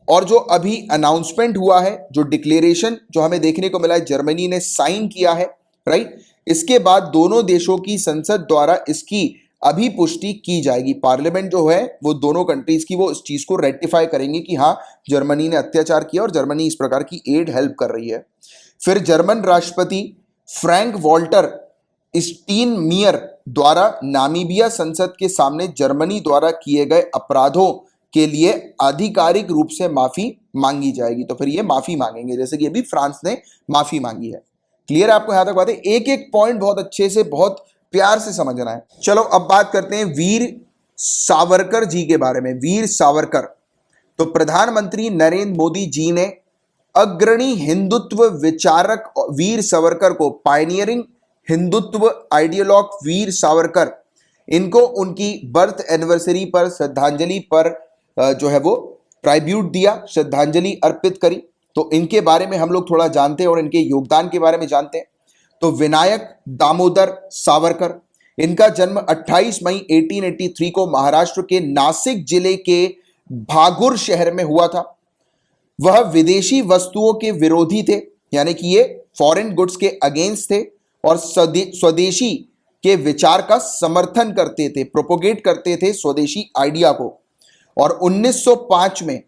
और जो अभी अनाउंसमेंट हुआ है, जो डिक्लेरेशन जो हमें देखने को मिला है, जर्मनी ने साइन किया है, राइट। इसके बाद दोनों देशों की संसद द्वारा इसकी अभी पुष्टि की जाएगी। पार्लियामेंट जो है वो दोनों कंट्रीज की, वो इस चीज को रेटिफाई करेंगे कि हाँ, जर्मनी ने अत्याचार किया और जर्मनी इस प्रकार की एड हेल्प कर रही है। फिर जर्मन राष्ट्रपति फ्रैंक वॉल्टर स्टीनमियर द्वारा नामीबिया संसद के सामने जर्मनी द्वारा किए गए अपराधों के लिए आधिकारिक रूप से माफी मांगी जाएगी। तो फिर ये माफी मांगेंगे, जैसे कि अभी फ्रांस ने माफी मांगी है। क्लियर है आपको यहां तक बातें? एक एक पॉइंट बहुत अच्छे से, बहुत प्यार से समझना है। चलो अब बात करते हैं वीर सावरकर जी के बारे में। वीर सावरकर, तो प्रधानमंत्री नरेंद्र मोदी जी ने अग्रणी हिंदुत्व विचारक वीर सावरकर को, पायनियरिंग हिंदुत्व आइडियोलॉग वीर सावरकर, इनको उनकी बर्थ एनिवर्सरी पर श्रद्धांजलि पर जो है वो ट्राइब्यूट दिया, श्रद्धांजलि अर्पित करी। तो इनके बारे में हम लोग थोड़ा जानते हैं और इनके योगदान के बारे में जानते हैं। तो विनायक दामोदर सावरकर, इनका जन्म 28 मई 1883 को महाराष्ट्र के नासिक जिले के भागुर शहर में हुआ था। वह विदेशी वस्तुओं के विरोधी थे, यानी कि ये फॉरेन गुड्स के अगेंस्ट थे और स्वदेशी के विचार का समर्थन करते थे, प्रोपोगेट करते थे स्वदेशी आइडिया को। और 1905 में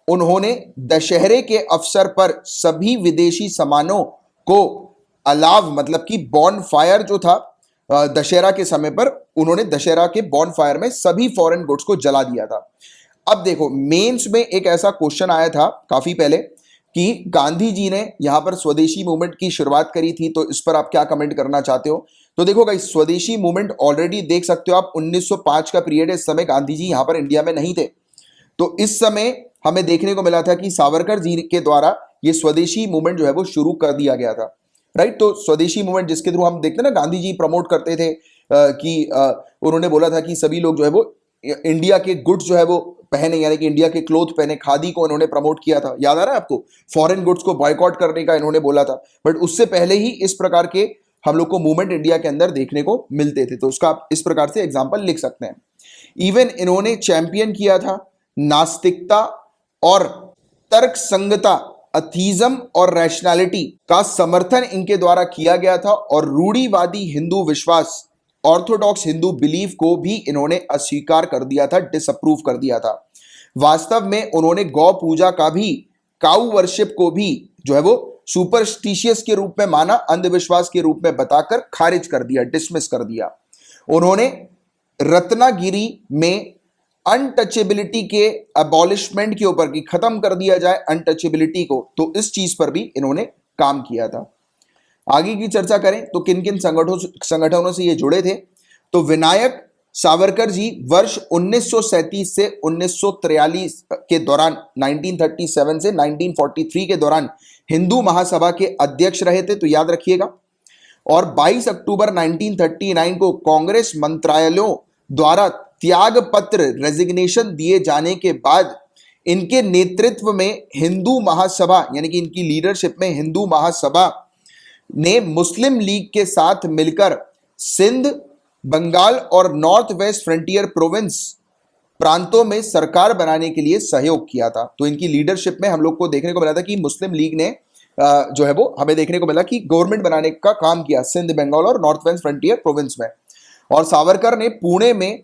उन्होंने दशहरे के अवसर पर सभी विदेशी सामानों को अलाव, मतलब कि बॉन फायर जो था दशहरा के समय पर, उन्होंने दशहरा के बॉन फायर में सभी फॉरेन गुड्स को जला दिया था। अब देखो, मेंस में एक ऐसा क्वेश्चन आया था काफी पहले कि गांधी जी ने यहां पर स्वदेशी मूवमेंट की शुरुआत करी थी, तो इस पर आप क्या कमेंट करना चाहते हो? तो देखो गाइस, स्वदेशी मूवमेंट ऑलरेडी देख सकते हो आप, 1905 का पीरियड है। इस समय गांधी जी यहां पर इंडिया में नहीं थे। तो इस समय हमें देखने को मिला था कि सावरकर जी के द्वारा ये स्वदेशी मूवमेंट जो है वो शुरू कर दिया गया था, राइट। तो स्वदेशी मूवमेंट जिसके थ्रू हम देखते हैं ना, गांधी जी प्रमोट करते थे कि उन्होंने बोला था कि सभी लोग जो है वो इंडिया के गुड्स जो है वो पहने, यानी कि इंडिया के क्लोथ पहने। खादी को इन्होंने प्रमोट किया था, याद आ रहा है आपको? फॉरेन गुड्स को बॉयकॉट करने का इन्होंने बोला था। बट उससे पहले ही इस प्रकार के हम लोग को मूवमेंट इंडिया के अंदर देखने को मिलते थे। तो उसका आप इस प्रकार से एग्जाम्पल लिख सकते हैं। इवन इन्होंने चैंपियन किया था नास्तिकता और तर्क संगता, अथीज्म और रैशनैलिटी का समर्थन इनके द्वारा किया गया था। और रूढ़िवादी हिंदू विश्वास, ऑर्थोडॉक्स हिंदू बिलीफ को भी इन्होंने अस्वीकार कर दिया था, डिसअप्रूव कर दिया था। वास्तव में उन्होंने गौ पूजा का भी, काउ वर्शिप को भी जो है वो सुपरस्टिशियस के रूप में माना, अंधविश्वास के रूप में बताकर खारिज कर दिया, डिसमिस कर दिया। उन्होंने रत्नागिरी में अनटचेबिलिटी के अबॉलिशमेंट के ऊपर, कि खत्म कर दिया जाए अनटचेबिलिटी को, तो इस चीज पर भी इन्होंने काम किया था। आगे की चर्चा करें तो किन किन संगठनों से ये जुड़े थे। तो विनायक सावरकर जी वर्ष 1937 से 1943 के दौरान, 1937 से 1943 के दौरान हिंदू महासभा के अध्यक्ष रहे थे, तो याद रखिएगा। और 22 अक्टूबर 1939 को कांग्रेस मंत्रालयों द्वारा त्याग पत्र, रेजिग्नेशन दिए जाने के बाद इनके नेतृत्व में हिंदू महासभा, यानी कि इनकी लीडरशिप में हिंदू महासभा ने मुस्लिम लीग के साथ मिलकर सिंध, बंगाल और नॉर्थ वेस्ट फ्रंटियर प्रोविंस प्रांतों में सरकार बनाने के लिए सहयोग किया था। तो इनकी लीडरशिप में हम लोग को देखने को मिला था कि मुस्लिम लीग ने जो है वो हमें देखने को मिला कि गवर्नमेंट बनाने का काम किया सिंध, बंगाल और नॉर्थ वेस्ट फ्रंटियर प्रोविंस में। और सावरकर ने पुणे में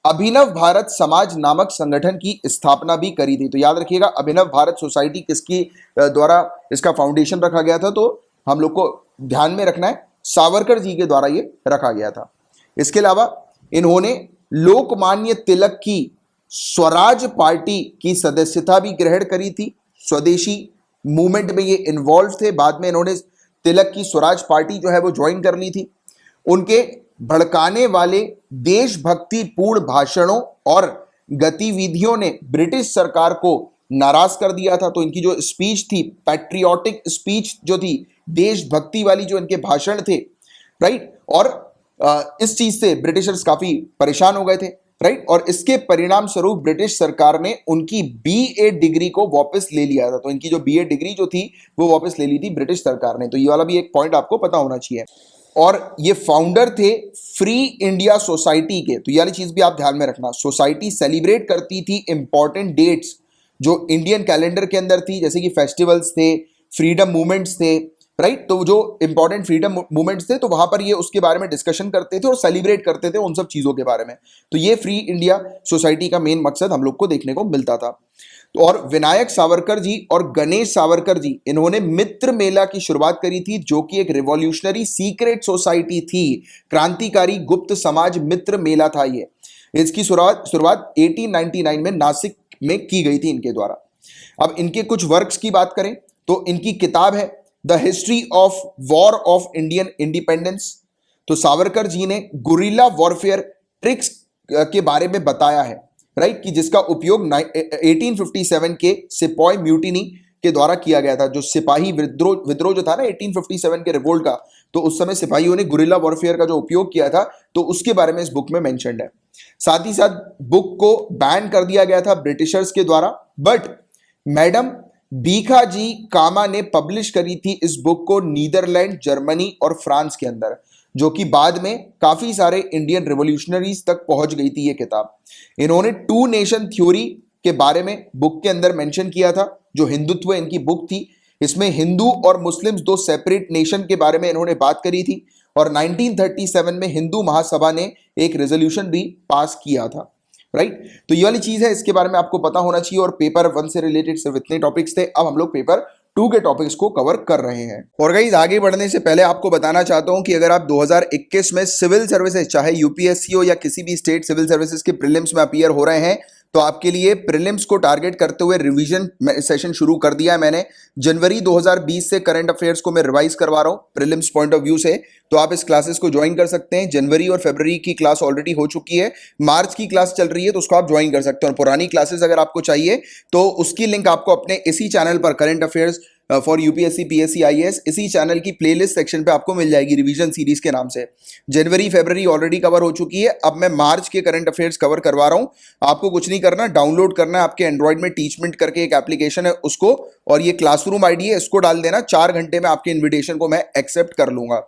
अभिनव भारत समाज नामक संगठन की स्थापना भी करी थी। तो याद रखिएगा, अभिनव भारत सोसाइटी किसकी द्वारा इसका फाउंडेशन रखा गया था, तो हम लोग को ध्यान में रखना है सावरकर जी के द्वारा ये रखा गया था। इसके अलावा इन्होंने लोकमान्य तिलक की स्वराज पार्टी की सदस्यता भी ग्रहण करी थी। स्वदेशी मूवमेंट में ये इन्वॉल्व थे। बाद में इन्होंने तिलक की स्वराज पार्टी जो है वो ज्वाइन कर ली थी। उनके भड़काने वाले देशभक्तिपूर्ण भाषणों और गतिविधियों ने ब्रिटिश सरकार को नाराज कर दिया था। तो इनकी जो स्पीच थी, पैट्रियोटिक स्पीच जो थी, देशभक्ति वाली जो इनके भाषण थे, राइट, और इस चीज से ब्रिटिशर्स काफी परेशान हो गए थे, राइट, और इसके परिणाम स्वरूप ब्रिटिश सरकार ने उनकी बीए डिग्री को वापस ले लिया था। तो इनकी जो बीए डिग्री जो थी वो वापस ले ली थी ब्रिटिश सरकार ने। तो ये वाला भी एक पॉइंट आपको पता होना चाहिए। और ये फाउंडर थे फ्री इंडिया सोसाइटी के। तो ये वाली चीज भी आप ध्यान में रखना। सोसाइटी सेलिब्रेट करती थी इंपॉर्टेंट डेट्स जो इंडियन कैलेंडर के अंदर थी, जैसे कि फेस्टिवल्स थे, फ्रीडम मूवमेंट्स थे, राइट। तो जो इंपॉर्टेंट फ्रीडम मूवमेंट्स थे तो वहां पर ये उसके बारे में डिस्कशन करते थे और सेलिब्रेट करते थे उन सब चीजों के बारे में। तो ये फ्री इंडिया सोसाइटी का मेन मकसद हम लोग को देखने को मिलता था। तो और विनायक सावरकर जी और गणेश सावरकर जी, इन्होंने मित्र मेला की शुरुआत करी थी, जो कि एक रिवॉल्यूशनरी सीक्रेट सोसाइटी थी। क्रांतिकारी गुप्त समाज मित्र मेला था ये। इसकी शुरुआत 1899 में नासिक में की गई थी इनके द्वारा। अब इनके कुछ वर्क्स की बात करें तो इनकी किताब है the history of war of Indian independence. तो सावरकर जी ने गुरिल्ला वॉरफेयर ट्रिक्स के बारे में बताया है, राइट, कि जिसका उपयोग 1857 के सिपाही म्यूटिनी के द्वारा किया गया था। जो सिपाही विद्रोह जो था ना 1857 के रिवोल्ट का, तो उस समय सिपाहियों ने गुरिल्ला वॉरफेयर का जो उपयोग किया था, तो उसके बारे में इस बुक में मेंशन्ड है। साथ ही साथ बुक को बैन कर दिया गया था ब्रिटिशर्स के द्वारा, बट मैडम बीखा जी कामा ने पब्लिश करी थी इस बुक को नीदरलैंड, जर्मनी और फ्रांस के अंदर, जो कि बाद में काफी सारे इंडियन रिवॉल्यूशनरीज तक पहुंच गई थी ये किताब। इन्होंने टू नेशन थ्योरी के बारे में बुक के अंदर मेंशन किया था, जो हिंदुत्व इनकी बुक थी। इसमें हिंदू और मुस्लिम्स दो सेपरेट नेशन के बारे में इन्होंने बात करी थी। और 1937 में हिंदू महासभा ने एक रेजोल्यूशन भी पास किया था, राइट। तो ये वाली चीज है, इसके बारे में आपको पता होना चाहिए। और पेपर 1 से रिलेटेड सिर्फ इतने टॉपिक्स थे। अब हम लोग पेपर 2 के टॉपिक्स को कवर कर रहे हैं। और गाइस, आगे बढ़ने से पहले आपको बताना चाहता हूं कि अगर आप 2021 में सिविल सर्विसेज, चाहे यूपीएससी हो या किसी भी स्टेट सिविल सर्विसेज के प्रीलिम्स में अपीयर हो रहे हैं, तो आपके लिए प्रीलिम्स को टारगेट करते हुए रिवीजन सेशन शुरू कर दिया है मैंने। जनवरी 2020 से करंट अफेयर्स को मैं रिवाइज करवा रहा हूं प्रीलिम्स पॉइंट ऑफ व्यू से। तो आप इस क्लासेस को ज्वाइन कर सकते हैं। जनवरी और फरवरी की क्लास ऑलरेडी हो चुकी है, मार्च की क्लास चल रही है, तो उसको आप ज्वाइन कर सकते हैं। और पुरानी क्लासेस अगर आपको चाहिए तो उसकी लिंक आपको अपने इसी चैनल पर, current affairs for UPSC PSC IAS, इसी चैनल की प्लेलिस्ट सेक्शन पे आपको मिल जाएगी रिवीजन सीरीज के नाम से। जनवरी फरवरी ऑलरेडी कवर हो चुकी है, अब मैं मार्च के करंट अफेयर्स कवर करवा रहा हूं। आपको कुछ नहीं करना, डाउनलोड करना है आपके एंड्रॉइड में टीचमेंट करके एक एप्लीकेशन है उसको, और ये क्लासरूम आईडी है, इसको डाल देना। 4 घंटे में आपके इन्विटेशन को मैं एक्सेप्ट कर लूंगा।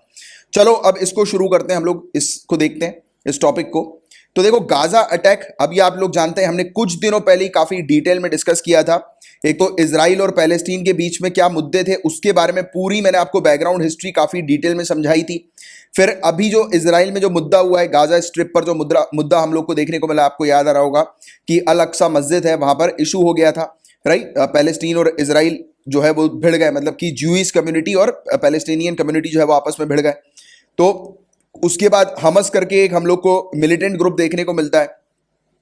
चलो अब इसको शुरू करते हैं, हम लोग इसको देखते हैं इस टॉपिक को। तो देखो, गाजा अटैक, अभी आप लोग जानते हैं, हमने कुछ दिनों पहले ही काफी डिटेल में डिस्कस किया था। एक तो इजराइल और पैलेस्टीन के बीच में क्या मुद्दे थे, उसके बारे में पूरी मैंने आपको बैकग्राउंड हिस्ट्री काफी डिटेल में समझाई थी। फिर अभी जो इजराइल में जो मुद्दा हुआ है, गाजा स्ट्रिप पर जो मुद्दा हम लोग को देखने को मिला, आपको याद आ रहा होगा कि अल अक्सा मस्जिद है, वहां पर इशू हो गया था, राइट। पैलेस्टीन और इजराइल जो है वो भिड़ गए, मतलब कि ज्यूइश कम्युनिटी और पैलेस्टीनियन कम्युनिटी जो है वो आपस में भिड़ गए। तो उसके बाद हमस करके एक हम लोग को मिलिटेंट ग्रुप देखने को मिलता है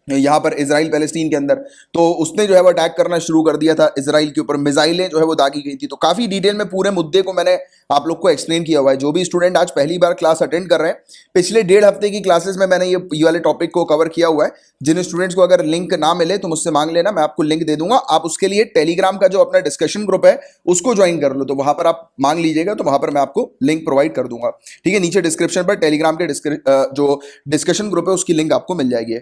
यहाँ पर इजराइल पैलेस्टीन के अंदर। तो उसने जो है वो अटैक करना शुरू कर दिया था इजराइल के ऊपर, मिसाइलें जो है वो दागी गई थी। तो काफी डिटेल में पूरे मुद्दे को मैंने आप लोग को एक्सप्लेन किया हुआ है। जो भी स्टूडेंट आज पहली बार क्लास अटेंड कर रहे हैं, पिछले 1.5 हफ्ते की क्लासेस में मैंने ये वाले टॉपिक को कवर किया हुआ है। जिन स्टूडेंट्स को अगर लिंक ना मिले तो मुझसे मांग लेना, मैं आपको लिंक दे दूंगा। आप उसके लिए टेलीग्राम का जो अपना डिस्कशन ग्रुप है उसको ज्वाइन कर लो, तो वहां पर आप मांग लीजिएगा, तो वहां पर मैं आपको लिंक प्रोवाइड कर दूंगा, ठीक है। नीचे डिस्क्रिप्शन पर टेलीग्राम के जो डिस्कशन ग्रुप है उसकी लिंक आपको मिल जाएगी।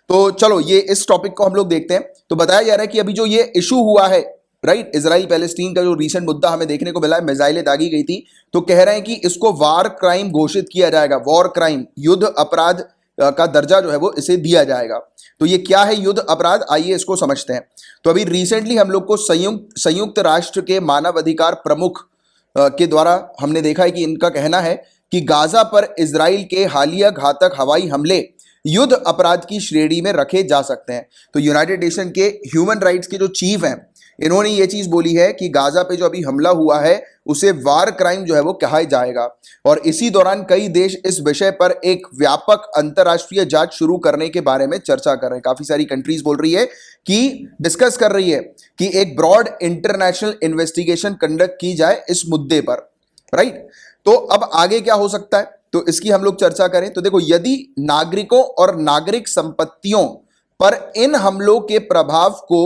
तो चलो ये इस टॉपिक को हम लोग देखते हैं। तो बताया जा रहा है कि अभी जो ये इशू हुआ है, राइट, इजराइल पैलेस्टीन का जो रीसेंट मुद्दा हमें देखने को मिला है, मिसाइलें दागी गई थी, तो कह रहे हैं कि इसको वार क्राइम घोषित किया जाएगा। वॉर क्राइम, युद्ध अपराध का दर्जा जो है वो इसे दिया जाएगा। तो ये क्या है युद्ध अपराध, आइए इसको समझते हैं। तो अभी रिसेंटली हम लोग को संयुक्त राष्ट्र के मानव अधिकार प्रमुख के द्वारा हमने देखा है कि इनका कहना है कि गाजा पर इजराइल के हालिया घातक हवाई हमले युद्ध अपराध की श्रेणी में रखे जा सकते हैं। तो यूनाइटेड नेशन के ह्यूमन राइट्स के जो चीफ हैं, इन्होंने ये चीज बोली है कि गाजा पे जो अभी हमला हुआ है उसे वार क्राइम जो है वो कहा जाएगा। और इसी दौरान कई देश इस विषय पर एक व्यापक अंतरराष्ट्रीय जांच शुरू करने के बारे में चर्चा कर रहे हैं। काफी सारी कंट्रीज बोल रही है कि डिस्कस कर रही है कि एक ब्रॉड इंटरनेशनल इन्वेस्टिगेशन कंडक्ट की जाए इस मुद्दे पर, राइट। तो अब आगे क्या हो सकता है, तो इसकी हम लोग चर्चा करें। तो देखो, यदि नागरिकों और नागरिक संपत्तियों पर इन हमलों के प्रभाव को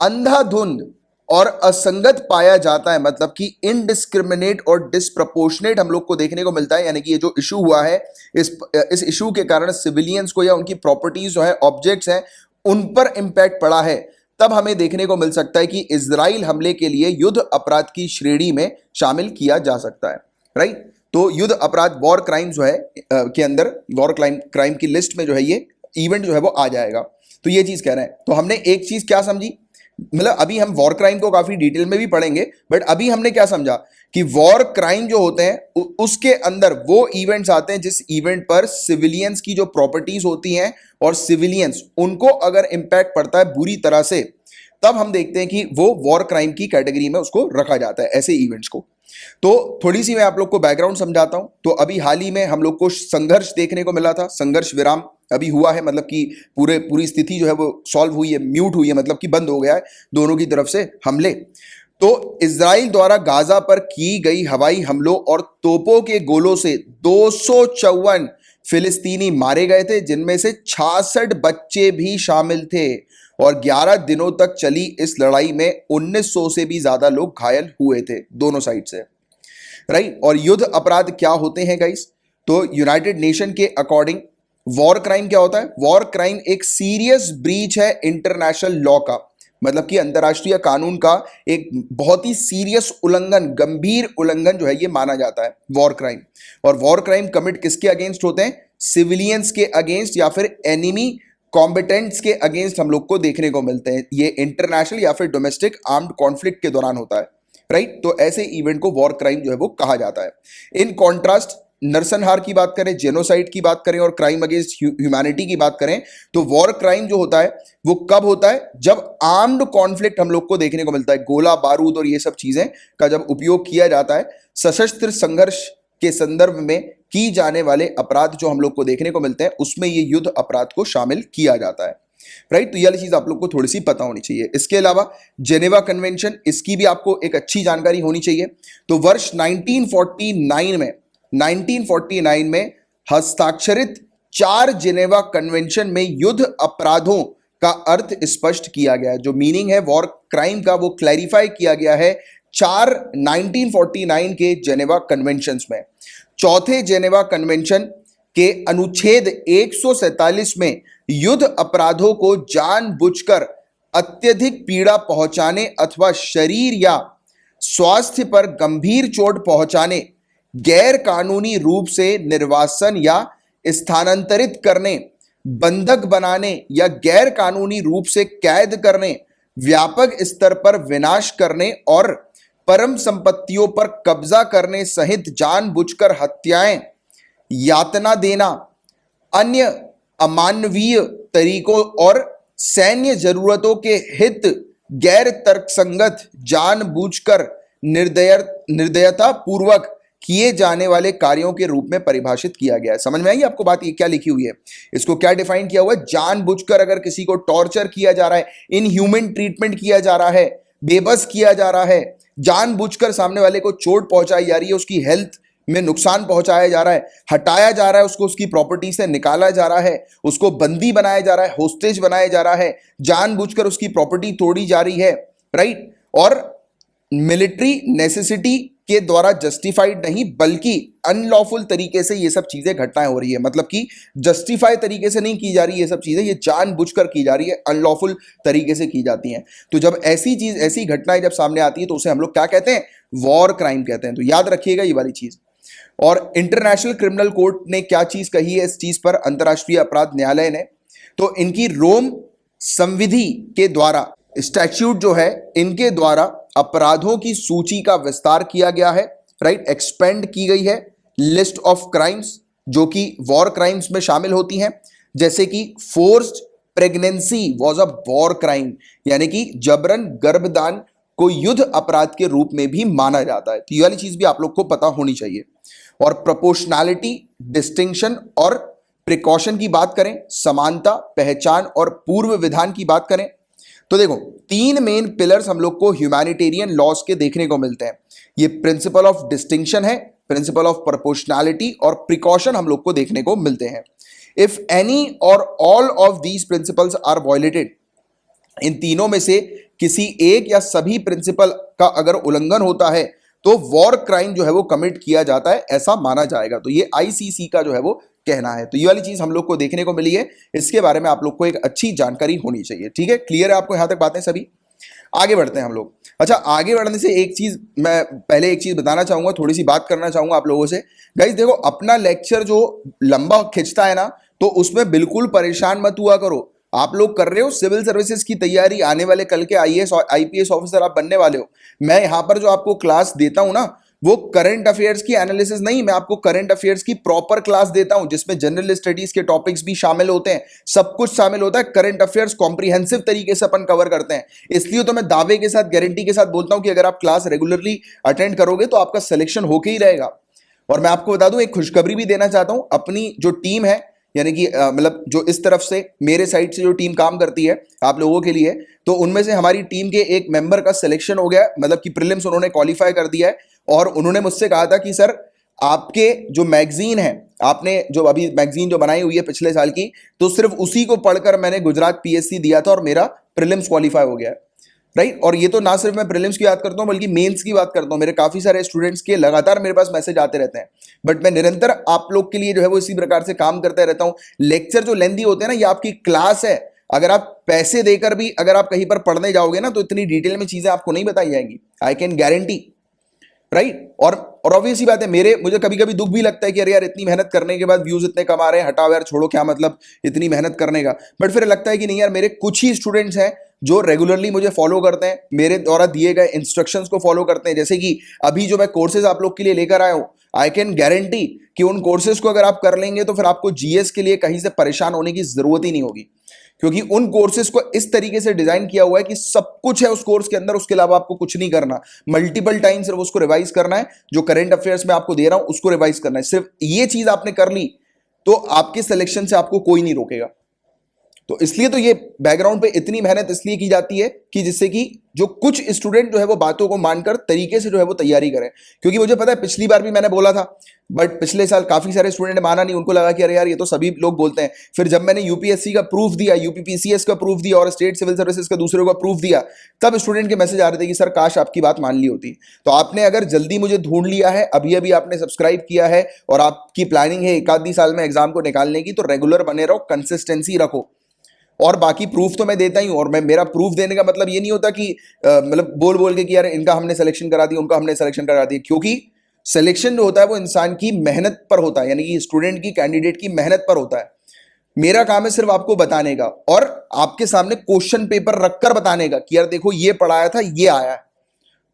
अंधाधुंध और असंगत पाया जाता है, मतलब कि इनडिस्क्रिमिनेट और डिस्प्रपोर्शनेट हम लोग को देखने को मिलता है, यानी कि ये जो इशू हुआ है, इस इशू के कारण सिविलियंस को या उनकी प्रॉपर्टीज जो है, ऑब्जेक्ट्स हैं, उन पर इंपैक्ट पड़ा है, तब हमें देखने को मिल सकता है कि इजराइल हमले के लिए युद्ध अपराध की श्रेणी में शामिल किया जा सकता है, राइट। तो युद्ध अपराध, वॉर क्राइम जो है के अंदर, वॉर क्राइम की लिस्ट में जो है ये इवेंट जो है वो आ जाएगा। तो ये चीज कह रहे हैं। तो हमने एक चीज क्या समझी, मतलब अभी हम वॉर क्राइम को काफी डिटेल में भी पढ़ेंगे, बट अभी हमने क्या समझा कि वॉर क्राइम जो होते हैं उसके अंदर वो इवेंट्स आते हैं जिस इवेंट पर सिविलियंस की जो प्रॉपर्टीज होती हैं और सिविलियंस, उनको अगर इंपैक्ट पड़ता है बुरी तरह से, तब हम देखते हैं कि वो वॉर क्राइम की कैटेगरी में उसको रखा जाता है, ऐसे इवेंट्स को। तो थोड़ी सी मैं आप लोग को बैकग्राउंड समझाता हूं। तो अभी हाल ही में हम लोग को संघर्ष देखने को मिला था, संघर्ष विराम अभी हुआ है, मतलब कि पूरी स्थिति जो है वो सॉल्व हुई है, म्यूट हुई है, मतलब कि बंद हो गया है दोनों की तरफ से हमले। तो इजराइल द्वारा गाजा पर की गई हवाई हमलों और तोपों के गोलों से 254 फिलिस्तीनी मारे गए थे, जिनमें से 66 बच्चे भी शामिल थे। और 11 दिनों तक चली इस लड़ाई में 1900 से भी ज्यादा लोग घायल हुए थे दोनों साइड से, राइट। और युद्ध अपराध क्या होते हैं गाइस? तो यूनाइटेड नेशन के अकॉर्डिंग वॉर क्राइम क्या होता है? वॉर क्राइम एक सीरियस ब्रीच है इंटरनेशनल लॉ का, मतलब कि अंतरराष्ट्रीय कानून का एक बहुत ही सीरियस उल्लंघन, गंभीर उल्लंघन जो है ये माना जाता है वॉर क्राइम। और वॉर क्राइम कमिट किसके अगेंस्ट होते हैं? सिविलियंस के अगेंस्ट या फिर एनिमी कॉम्बेटेंट्स के अगेंस्ट हम लोग को देखने को मिलते हैं। ये इंटरनेशनल या फिर डोमेस्टिक आर्म्ड कॉन्फ्लिक्ट के दौरान होता है, राइट। तो ऐसे इवेंट को वॉर क्राइम जो है वो कहा जाता है। इन कॉन्ट्रास्ट नरसंहार की बात करें, जेनोसाइड की बात करें और क्राइम अगेंस्ट ह्यूमैनिटी की बात करें, तो वॉर क्राइम जो होता है वो कब होता है? जब आर्म्ड कॉन्फ्लिक्ट हम लोग को देखने को मिलता है, गोला बारूद और ये सब चीजें का जब उपयोग किया जाता है, सशस्त्र संघर्ष के संदर्भ में की जाने वाले अपराध जो हम लोग को देखने को मिलते हैं, उसमें ये युद्ध अपराध को शामिल किया जाता है, राइट। तो ये वाली चीज आप लोग को थोड़ी सी पता होनी चाहिए। इसके अलावा जेनेवा कन्वेंशन, इसकी भी आपको एक अच्छी जानकारी होनी चाहिए। तो वर्ष 1949 में हस्ताक्षरित 4 जेनेवा कन्वेंशन में युद्ध अपराधों का अर्थ स्पष्ट किया गया है। जो मीनिंग है वॉर क्राइम का वो क्लैरिफाई किया गया है 1949 के जेनेवा कन्वेंशंस में। चौथे जेनेवा कन्वेंशन के अनुच्छेद 147 में युद्ध अपराधों को जानबूझकर अत्यधिक पीड़ा पहुंचाने अथवा शरीर या स्वास्थ्य पर गंभीर चोट पहुंचाने, गैर कानूनी रूप से निर्वासन या स्थानांतरित करने, बंधक बनाने या गैर कानूनी रूप से कैद करने, व्यापक स्तर पर विनाश करने और परम संपत्तियों पर कब्जा करने सहित जानबूझकर हत्याएं, यातना देना, अन्य अमानवीय तरीकों और सैन्य जरूरतों के हित गैर तर्कसंगत, जानबूझकर निर्दयता पूर्वक किए जाने वाले कार्यों के रूप में परिभाषित किया गया है। समझ में आई आपको बात? ये क्या लिखी हुई है, इसको क्या डिफाइन किया हुआ है? जानबूझकर अगर किसी को टॉर्चर किया जा रहा है, इनह्यूमन ट्रीटमेंट किया जा रहा है, बेबस किया जा रहा है, जानबूझकर सामने वाले को चोट पहुंचाई जा रही है, उसकी हेल्थ में नुकसान पहुंचाया जा रहा है, हटाया जा रहा है, उसको उसकी प्रॉपर्टी से निकाला जा रहा है, उसको बंदी बनाया जा रहा है, होस्टेज बनाया जा रहा है, जानबूझकर उसकी प्रॉपर्टी तोड़ी जा रही है, राइट। और मिलिट्री नेसेसिटी के द्वारा जस्टिफाइड नहीं बल्कि अनलॉफुल तरीके से ये सब चीजें घटनाएं हो रही है, मतलब कि जस्टिफाई तरीके से नहीं की जा रही है ये सब चीजें, ये जानबूझकर की जा रही है, अनलॉफुल तरीके से की जाती हैं। तो जब ऐसी घटनाएं जब सामने आती है तो उसे हम लोग क्या कहते हैं? वॉर क्राइम कहते हैं। तो याद रखिएगा ये वाली चीज। और इंटरनेशनल क्रिमिनल कोर्ट ने क्या चीज कही है इस चीज पर, अंतरराष्ट्रीय अपराध न्यायालय ने? तो इनकी रोम संविधि के द्वारा, स्टैट्यूट जो है, इनके द्वारा अपराधों की सूची का विस्तार किया गया है, राइट, एक्सपेंड की गई है लिस्ट ऑफ क्राइम्स जो कि वॉर क्राइम्स में शामिल होती हैं, जैसे कि forced pregnancy was a war crime, यानी कि जबरन गर्भदान को युद्ध अपराध के रूप में भी माना जाता है। तो ये वाली चीज भी आप लोग को पता होनी चाहिए। और प्रोपोर्शनैलिटी, डिस्टिंक्शन और प्रिकॉशन की बात करें, समानता, पहचान और पूर्व विधान की बात करें, तो देखो तीन मेन पिलर्स हम लोग को ह्यूमैनिटेरियन लॉज के देखने को मिलते हैं। ये प्रिंसिपल ऑफ डिस्टिंक्शन है, प्रिंसिपल ऑफ प्रोपोर्शनैलिटी और प्रिकॉशन हम लोग को देखने को मिलते हैं। If any or all of these principles are violated, इन तीनों में से किसी एक या सभी प्रिंसिपल का अगर उल्लंघन होता है तो वॉर क्राइम जो है वो कमिट किया जाता है, ऐसा माना जाएगा। तो ये आईसीसी का जो है वो कहना है। तो ये वाली चीज हम लोग को देखने को मिली है, इसके बारे में आप लोग को एक अच्छी जानकारी होनी चाहिए। ठीक है, क्लियर है आपको यहां तक बातें सभी? आगे बढ़ते हैं हम लोग। अच्छा, आगे बढ़ने से एक चीज मैं पहले एक चीज बताना चाहूंगा, थोड़ी सी बात करना चाहूंगा आप लोगों से। गाइस देखो, अपना लेक्चर जो लंबा खिंचता है ना, तो उसमें बिल्कुल परेशान मत हुआ करो। आप लोग कर रहे हो सिविल सर्विसेज की तैयारी, आने वाले कल के आईएएस और आईपीएस ऑफिसर आप बनने वाले हो। मैं यहां पर जो आपको क्लास देता हूं ना, वो करंट अफेयर्स की एनालिसिस नहीं, मैं आपको करंट अफेयर्स की प्रॉपर क्लास देता हूं, जिसमें जनरल स्टडीज के टॉपिक्स भी शामिल होते हैं, सब कुछ शामिल होता है। करंट अफेयर्स कॉम्प्रिहेंसिव तरीके से अपन कवर करते हैं। इसलिए तो मैं दावे के साथ, गारंटी के साथ बोलता हूं कि अगर आप क्लास रेगुलरली अटेंड करोगे तो आपका सिलेक्शन होके ही रहेगा। और मैं आपको बता दूं, एक खुशखबरी भी देना चाहता हूं। अपनी जो टीम है, यानी कि मतलब जो इस तरफ से मेरे साइड से जो टीम काम करती है आप लोगों के लिए, तो उनमें से हमारी टीम के एक मेंबर का सिलेक्शन हो गया, मतलब कि प्रीलिम्स उन्होंने क्वालिफाई कर दिया है। और उन्होंने मुझसे कहा था कि सर, आपके जो मैगजीन है, आपने जो अभी मैगजीन जो बनाई हुई है पिछले साल की, तो सिर्फ उसी को पढ़कर मैंने गुजरात पीएससी दिया था और मेरा प्रीलिम्स क्वालिफाई हो गया है। राइट, और ये तो ना सिर्फ मैं प्रीलिम्स की बात करता हूं, बल्कि मेंस की बात करता हूं। मेरे काफी सारे स्टूडेंट्स के लगातार मेरे पास मैसेज आते रहते हैं, बट मैं निरंतर आप लोग के लिए जो है वो इसी प्रकार से काम करते रहता हूं। लेक्चर जो लेंदी होते हैं ना, ये आपकी क्लास है। अगर आप पैसे देकर भी अगर आप कहीं पर पढ़ने जाओगे ना, तो इतनी डिटेल में चीजें आपको नहीं बताई जाएंगी, आई कैन गारंटी। राइट, और ऑब्वियस ही बात है, मुझे कभी कभी दुख भी लगता है कि अरे यार, इतनी मेहनत करने के बाद व्यूज इतने कम आ रहे हैं, हटाओ यार, छोड़ो, क्या मतलब इतनी मेहनत करने का। बट फिर लगता है कि नहीं यार, मेरे कुछ ही स्टूडेंट्स हैं जो रेगुलरली मुझे फॉलो करते हैं, मेरे द्वारा दिए गए इंस्ट्रक्शंस को फॉलो करते हैं। जैसे कि अभी जो मैं कोर्सेज आप लोग के लिए लेकर आया हूं, आई कैन गारंटी कि उन कोर्सेज को अगर आप कर लेंगे तो फिर आपको जीएस के लिए कहीं से परेशान होने की जरूरत ही नहीं होगी, क्योंकि उन कोर्सेज को इस तरीके से डिजाइन किया हुआ है कि सब कुछ है उस कोर्स के अंदर, उसके अलावा आपको कुछ नहीं करना। मल्टीपल टाइम सिर्फ उसको रिवाइज करना है, जो करंट अफेयर्स में आपको दे रहा हूं उसको रिवाइज करना है। सिर्फ ये चीज आपने कर ली तो आपके सिलेक्शन से आपको कोई नहीं रोकेगा। तो इसलिए तो ये बैकग्राउंड पे इतनी मेहनत इसलिए की जाती है कि जिससे कि जो कुछ स्टूडेंट जो है वो बातों को मानकर तरीके से जो है वो तैयारी करें। क्योंकि मुझे पता है, पिछली बार भी मैंने बोला था, बट पिछले साल काफी सारे स्टूडेंट ने माना नहीं, उनको लगा कि अरे यार, ये तो सभी लोग बोलते हैं। फिर जब मैंने यूपीएससी का प्रूफ दिया, यूपीपीसीएस का प्रूफ दिया और स्टेट सिविल सर्विसेज का दूसरे का प्रूफ दिया, तब स्टूडेंट के मैसेज आ रहे थे कि सर काश आपकी बात मान ली होती। तो आपने अगर जल्दी मुझे ढूंढ लिया है, अभी अभी आपने सब्सक्राइब किया है और आपकी प्लानिंग है एक आधी साल में एग्जाम को निकालने की, तो रेगुलर बने रहो, कंसिस्टेंसी रखो। और बाकी प्रूफ तो मैं देता ही हूं। और मैं, मेरा प्रूफ देने का मतलब ये नहीं होता कि मतलब बोल बोल के कि यार इनका हमने सिलेक्शन करा दिया, उनका हमने सिलेक्शन करा दिया, क्योंकि सिलेक्शन जो होता है वो इंसान की मेहनत पर होता है, यानी कि स्टूडेंट की, कैंडिडेट की मेहनत पर होता है। मेरा काम है सिर्फ आपको बताने का और आपके सामने क्वेश्चन पेपर रखकर बताने का कि यार देखो, ये पढ़ाया था, ये आया है।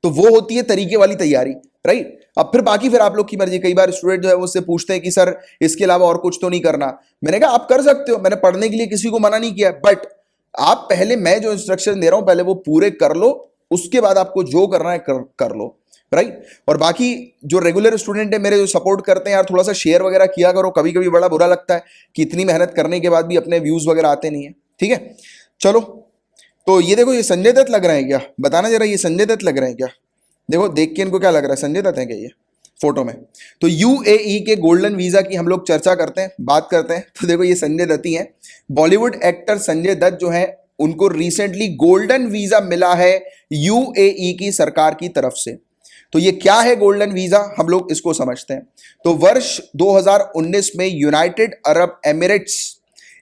तो वो होती है तरीके वाली तैयारी। राइट, अब फिर बाकी फिर आप लोग की मर्जी। कई बार स्टूडेंट जो है उससे पूछते हैं कि सर इसके अलावा और कुछ तो नहीं करना। मैंने कहा आप कर सकते हो, मैंने पढ़ने के लिए किसी को मना नहीं किया, बट आप पहले, मैं जो इंस्ट्रक्शन दे रहा हूं पहले वो पूरे कर लो, उसके बाद आपको जो करना है कर लो। राइट, और बाकी जो रेगुलर स्टूडेंट है मेरे, जो सपोर्ट करते हैं यार, थोड़ा सा शेयर वगैरह किया करो। कभी कभी बड़ा बुरा लगता है कि इतनी मेहनत करने के बाद भी अपने व्यूज वगैरह आते नहीं है। ठीक है, चलो। तो ये देखो, ये संजय दत्त लग रहे हैं क्या? बताना जरा, ये संजय दत्त लग रहे हैं क्या? देखो, देख के इनको क्या लग रहा है, संजय दत्त है क्या ये फोटो में? तो यूएई के गोल्डन वीजा की हम लोग चर्चा करते हैं, बात करते हैं। तो देखो, ये संजय दत्त ही हैं। बॉलीवुड एक्टर संजय दत्त जो है, उनको रिसेंटली गोल्डन वीजा मिला है यूएई की सरकार की तरफ से। तो ये क्या है गोल्डन वीजा, हम लोग इसको समझते हैं। तो वर्ष 2019 में यूनाइटेड अरब एमिरेट्स,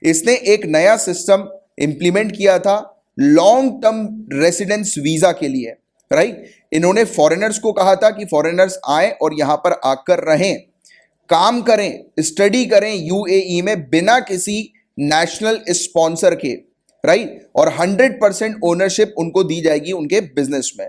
इसने एक नया सिस्टम इंप्लीमेंट किया था लॉन्ग टर्म रेसिडेंस वीजा के लिए। राइट, इन्होंने फॉरेनर्स को कहा था कि फॉरेनर्स आए और यहां पर आकर रहें, काम करें, स्टडी करें यूएई में बिना किसी नेशनल स्पॉन्सर के। राइट, और 100% ओनरशिप उनको दी जाएगी उनके बिजनेस में।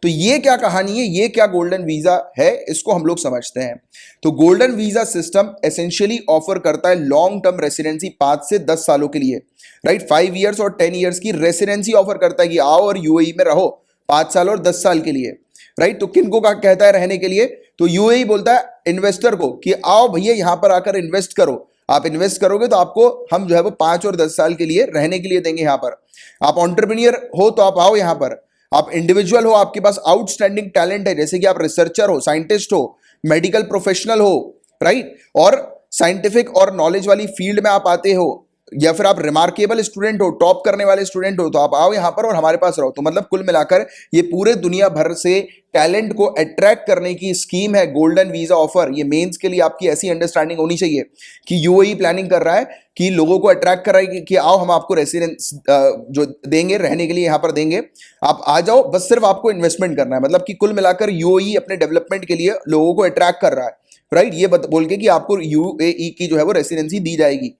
तो ये क्या कहानी है, ये क्या गोल्डन वीजा है, इसको हम लोग समझते हैं। तो golden visa system essentially offer करता है लॉन्ग टर्म रेसिडेंसी 5 से 10 सालों के लिए। राइट, 5 इयर्स और 10 इयर्स की रेसिडेंसी ऑफर करता है कि आओ और यूएई में रहो, 5 साल और 10 साल के लिए, राइट। तो किनको का कहता है रहने के लिए? तो यूएई बोलता है इन्वेस्टर को कि आओ भैया यहां पर आकर इन्वेस्ट करो, आप इन्वेस्ट करोगे तो आपको हम जो है वो 5 और 10 साल के लिए रहने के लिए देंगे यहां पर। आप एंटरप्रेन्योर हो तो आप आओ यहां पर, आप इंडिविजुअल हो, आपके पास आउटस्टैंडिंग टैलेंट है, जैसे कि आप रिसर्चर हो, साइंटिस्ट हो, मेडिकल प्रोफेशनल हो, राइट, और साइंटिफिक और नॉलेज वाली फील्ड में आप आते हो, या फिर आप रिमार्केबल स्टूडेंट हो, टॉप करने वाले स्टूडेंट हो, तो आप आओ यहां पर और हमारे पास रहो। तो मतलब कुल मिलाकर ये पूरे दुनिया भर से टैलेंट को अट्रैक्ट करने की स्कीम है गोल्डन वीजा ऑफर। ये मेंस के लिए आपकी ऐसी अंडरस्टैंडिंग होनी चाहिए कि यूएई प्लानिंग कर रहा है कि लोगों को अट्रैक्ट कर रहा है कि आओ हम आपको रेसिडेंस जो देंगे रहने के लिए यहां पर देंगे, आप आ जाओ, बस सिर्फ आपको इन्वेस्टमेंट करना है। मतलब कि कुल मिलाकर यूएई अपने डेवलपमेंट के लिए लोगों को अट्रैक्ट कर रहा है, राइट, ये बोल के कि आपको यूएई की जो है वो रेसिडेंसी दी जाएगी।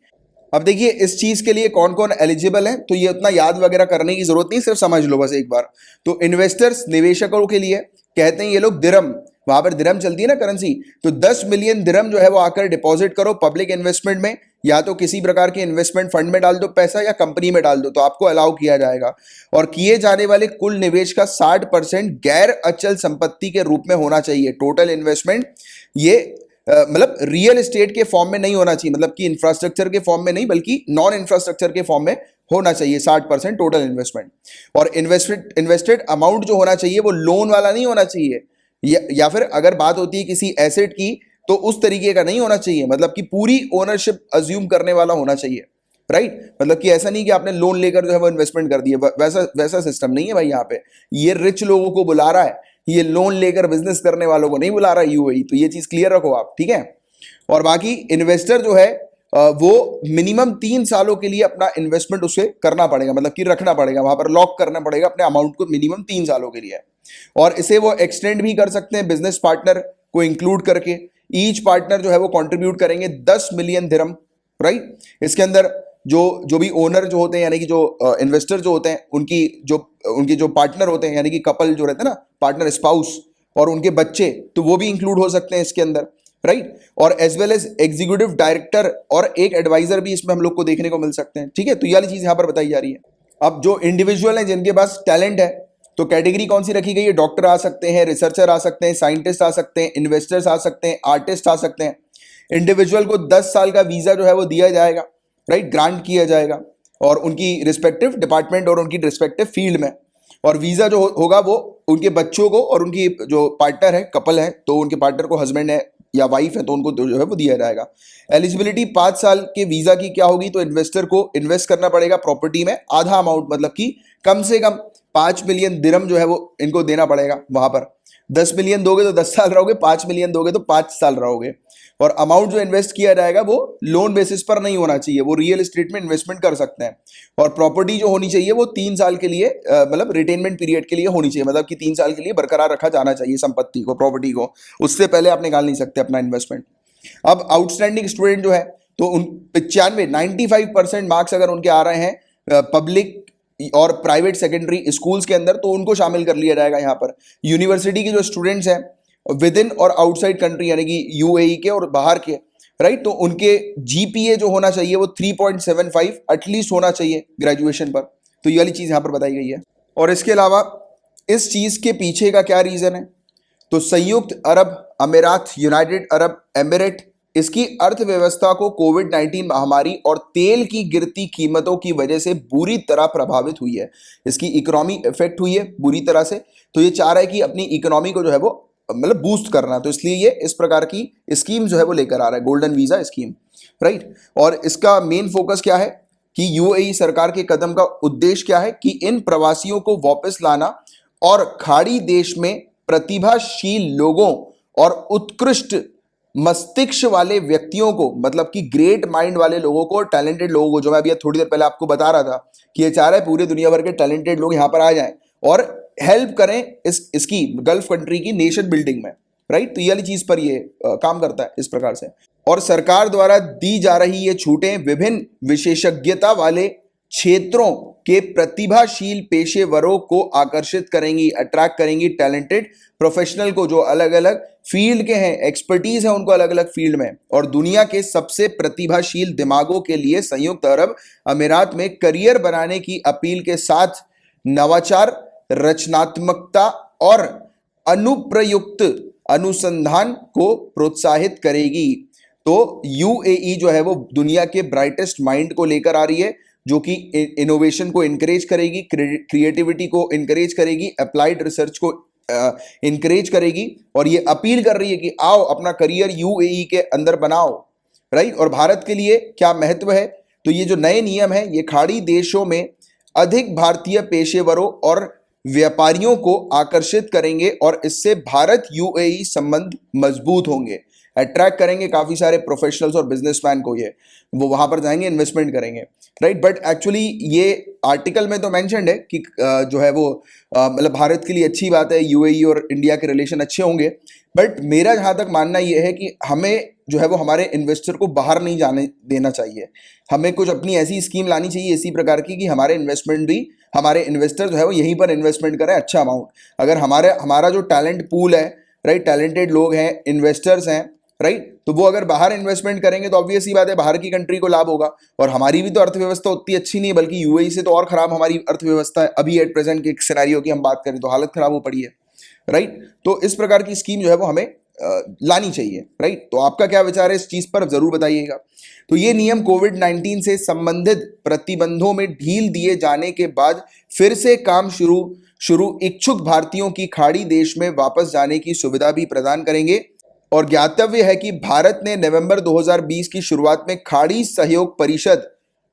अब देखिए इस चीज के लिए कौन कौन एलिजिबल है, तो ये उतना याद वगैरह करने की जरूरत नहीं, सिर्फ समझ लो बस एक बार। तो इन्वेस्टर्स, निवेशकों के लिए कहते हैं ये लोग दिरम, वहां पर दिरम चलती है ना करेंसी, तो 10 मिलियन दिरम जो है वो आकर डिपॉजिट करो पब्लिक इन्वेस्टमेंट में, या तो किसी प्रकार के इन्वेस्टमेंट फंड में डाल दो पैसा, या कंपनी में डाल दो, तो आपको अलाउ किया जाएगा। और किए जाने वाले कुल निवेश का 60% गैर अचल संपत्ति के रूप में होना चाहिए। टोटल इन्वेस्टमेंट ये मतलब रियल एस्टेट के फॉर्म में नहीं होना चाहिए, मतलब कि इंफ्रास्ट्रक्चर के फॉर्म में नहीं, बल्कि नॉन इंफ्रास्ट्रक्चर के फॉर्म में होना चाहिए 60% टोटल इन्वेस्टमेंट। और इन्वेस्टेड अमाउंट जो होना चाहिए वो लोन वाला नहीं होना चाहिए, या फिर अगर बात होती है किसी एसेट की तो उस तरीके का नहीं होना चाहिए, मतलब कि पूरी ओनरशिप अज्यूम करने वाला होना चाहिए, राइट। मतलब कि ऐसा नहीं कि आपने लोन लेकर जो है वो इन्वेस्टमेंट कर दिया, वैसा सिस्टम नहीं है भाई यहाँ पे। ये रिच लोगों को बुला रहा है, ये लोन लेकर बिजनेस करने वालों को नहीं बुला रहा यूएई, तो ये चीज क्लियर रखो आप, ठीक है। और बाकी इन्वेस्टर जो है वो मिनिमम 3 सालों के लिए अपना इन्वेस्टमेंट उसे करना पड़ेगा, मतलब कि रखना पड़ेगा वहां पर, लॉक करना पड़ेगा अपने अमाउंट को मिनिमम 3 सालों के लिए। और इसे वो एक्सटेंड भी कर सकते हैं बिजनेस पार्टनर को इंक्लूड करके। ईच पार्टनर जो है वो कंट्रीब्यूट करेंगे 10 मिलियन दिरहम, राइट। इसके अंदर जो भी ओनर जो होते हैं, यानी कि जो इन्वेस्टर जो होते हैं, उनके जो पार्टनर होते हैं, यानी कि कपल जो रहते हैं ना, पार्टनर स्पाउस, और उनके बच्चे, तो वो भी इंक्लूड हो सकते हैं इसके अंदर, राइट। और as well as executive director और एक एडवाइजर भी इसमें हम लोग को देखने को मिल सकते हैं, ठीक है। तो ये वाली चीज यहां पर बताई जा रही है। अब जो इंडिविजुअल है जिनके पास टैलेंट है, तो कैटेगरी कौन सी रखी गई है? डॉक्टर आ सकते हैं, रिसर्चर आ सकते हैं, साइंटिस्ट आ सकते हैं, इन्वेस्टर्स आ सकते हैं, आर्टिस्ट आ सकते हैं। इंडिविजुअल को 10 साल का वीजा जो है वो दिया जाएगा, राइट, ग्रांट किया जाएगा, और उनकी रिस्पेक्टिव डिपार्टमेंट और उनकी रिस्पेक्टिव फील्ड में। और वीजा जो होगा वो उनके बच्चों को, और उनकी जो पार्टनर है, कपल है, तो उनके पार्टनर को, हस्बैंड है या वाइफ है, तो उनको जो है वो दिया जाएगा। एलिजिबिलिटी 5 साल के वीजा की क्या होगी? तो इन्वेस्टर को इन्वेस्ट करना पड़ेगा प्रॉपर्टी में आधा अमाउंट, मतलब कि कम से कम 5 मिलियन दिरहम जो है वो इनको देना पड़ेगा वहां पर। 10 मिलियन दोगे तो 10 साल रहोगे, 5 मिलियन दोगे तो 5 साल रहोगे। और अमाउंट जो इन्वेस्ट किया जाएगा वो लोन बेसिस पर नहीं होना चाहिए, वो रियल एस्टेट में इन्वेस्टमेंट कर सकते हैं। और प्रॉपर्टी जो होनी चाहिए वो 3 साल के लिए मतलब रिटेनमेंट पीरियड के लिए होनी चाहिए, मतलब कि 3 साल के लिए बरकरार रखा जाना चाहिए संपत्ति को, प्रॉपर्टी को, उससे पहले आप निकाल नहीं सकते अपना इन्वेस्टमेंट। अब आउटस्टैंडिंग स्टूडेंट जो है, तो उन 95% मार्क्स अगर उनके आ रहे हैं पब्लिक और प्राइवेट सेकेंडरी स्कूल्स के अंदर, तो उनको शामिल कर लिया जाएगा यहाँ पर। यूनिवर्सिटी के जो स्टूडेंट्स हैं विद इन और आउटसाइड कंट्री, यानी कि यूएई के और बाहर के, राइट, तो उनके जीपीए जो होना चाहिए वो 3.75 एटलीस्ट होना चाहिए ग्रेजुएशन पर। तो ये वाली चीज यहां पर बताई गई है। और इसके अलावा इस चीज के पीछे का क्या रीजन है? तो संयुक्त अरब अमीरात, यूनाइटेड अरब एमिरेट, इसकी अर्थव्यवस्था को कोविड-19 महामारी और तेल की गिरती कीमतों की वजह से बुरी तरह प्रभावित हुई है। इसकी इकोनॉमी इफेक्ट हुई है बुरी तरह से, तो ये चाह रहा है कि अपनी इकोनॉमी को जो है वो मतलब बूस्ट करना, तो इसलिए ये इस प्रकार की स्कीम जो है वो लेकर आ रहा है, गोल्डन वीजा स्कीम, राइट। और इसका मेन फोकस क्या है कि यूएई सरकार के कदम का उद्देश्य क्या है कि इन प्रवासियों को वापस लाना और खाड़ी देश में प्रतिभाशील लोगों और उत्कृष्ट मस्तिष्क वाले व्यक्तियों को, मतलब कि ग्रेट माइंड वाले लोगों को, टैलेंटेड लोगों को, जो मैं अभी थोड़ी देर पहले आपको बता रहा था कि ये चाह रहा है पूरे दुनिया भर के टैलेंटेड लोग यहां पर आ जाएं और हेल्प करें इसकी गल्फ कंट्री की नेशन बिल्डिंग में, राइट। तो ये वाली चीज पर ये काम करता है इस प्रकार से। और सरकार द्वारा दी जा रही ये छूटें विभिन्न विशेषज्ञता वाले क्षेत्रों के प्रतिभाशील पेशेवरों को आकर्षित करेंगी, अट्रैक्ट करेंगी, टैलेंटेड प्रोफेशनल को जो अलग अलग फील्ड के हैं, एक्सपर्टीज है उनको अलग अलग फील्ड में। और दुनिया के सबसे प्रतिभाशील दिमागों के लिए संयुक्त अरब अमीरात में करियर बनाने की अपील के साथ नवाचार रचनात्मकता और अनुप्रयुक्त अनुसंधान को प्रोत्साहित करेगी। तो यूएई जो है वो दुनिया के ब्राइटेस्ट माइंड को लेकर आ रही है, जो कि इनोवेशन को इनकरेज करेगी, क्रिएटिविटी को इनकरेज करेगी, अप्लाइड रिसर्च को इनकरेज करेगी, और ये अपील कर रही है कि आओ अपना करियर यूएई के अंदर बनाओ, राइट। और भारत के लिए क्या महत्व है, तो ये जो नए नियम है ये खाड़ी देशों में अधिक भारतीय पेशेवरों और व्यापारियों को आकर्षित करेंगे और इससे भारत यूएई संबंध मजबूत होंगे, अट्रैक्ट करेंगे काफी सारे प्रोफेशनल्स और बिजनेसमैन को, ये वो वहां पर जाएंगे, इन्वेस्टमेंट करेंगे, राइट। बट एक्चुअली ये आर्टिकल में तो मेंशन्ड है कि जो है वो मतलब भारत के लिए अच्छी बात है, यूएई और इंडिया के रिलेशन अच्छे होंगे, बट मेरा जहां तक मानना ये है कि हमें जो है वो हमारे इन्वेस्टर को बाहर नहीं जाने देना चाहिए। हमें कुछ अपनी ऐसी स्कीम लानी चाहिए इसी प्रकार की कि हमारे इन्वेस्टमेंट भी, हमारे इन्वेस्टर जो है वो यहीं पर इन्वेस्टमेंट करें अच्छा अमाउंट। अगर हमारा जो टैलेंट पूल है, राइट, टैलेंटेड लोग हैं, इन्वेस्टर्स हैं, राइट, तो वो अगर बाहर इन्वेस्टमेंट करेंगे तो ऑब्वियस ही बात है बाहर की कंट्री को लाभ होगा। और हमारी भी तो अर्थव्यवस्था उतनी अच्छी नहीं है, बल्कि यूएई से तो और खराब हमारी अर्थव्यवस्था है। अभी एट प्रेजेंट के सिनेरियो की हम बात करें तो हालत खराब हो पड़ी है, राइट। तो इस प्रकार की स्कीम जो है वो हमें लानी चाहिए, राइट। तो आपका क्या विचार है इस चीज पर, जरूर बताइएगा। तो ये नियम कोविड-19 से संबंधित प्रतिबंधों में ढील दिए जाने के बाद फिर से काम शुरू इच्छुक भारतीयों की खाड़ी देश में वापस जाने की सुविधा भी प्रदान करेंगे। और ज्ञातव्य है कि भारत ने नवंबर 2020 की शुरुआत में खाड़ी सहयोग परिषद,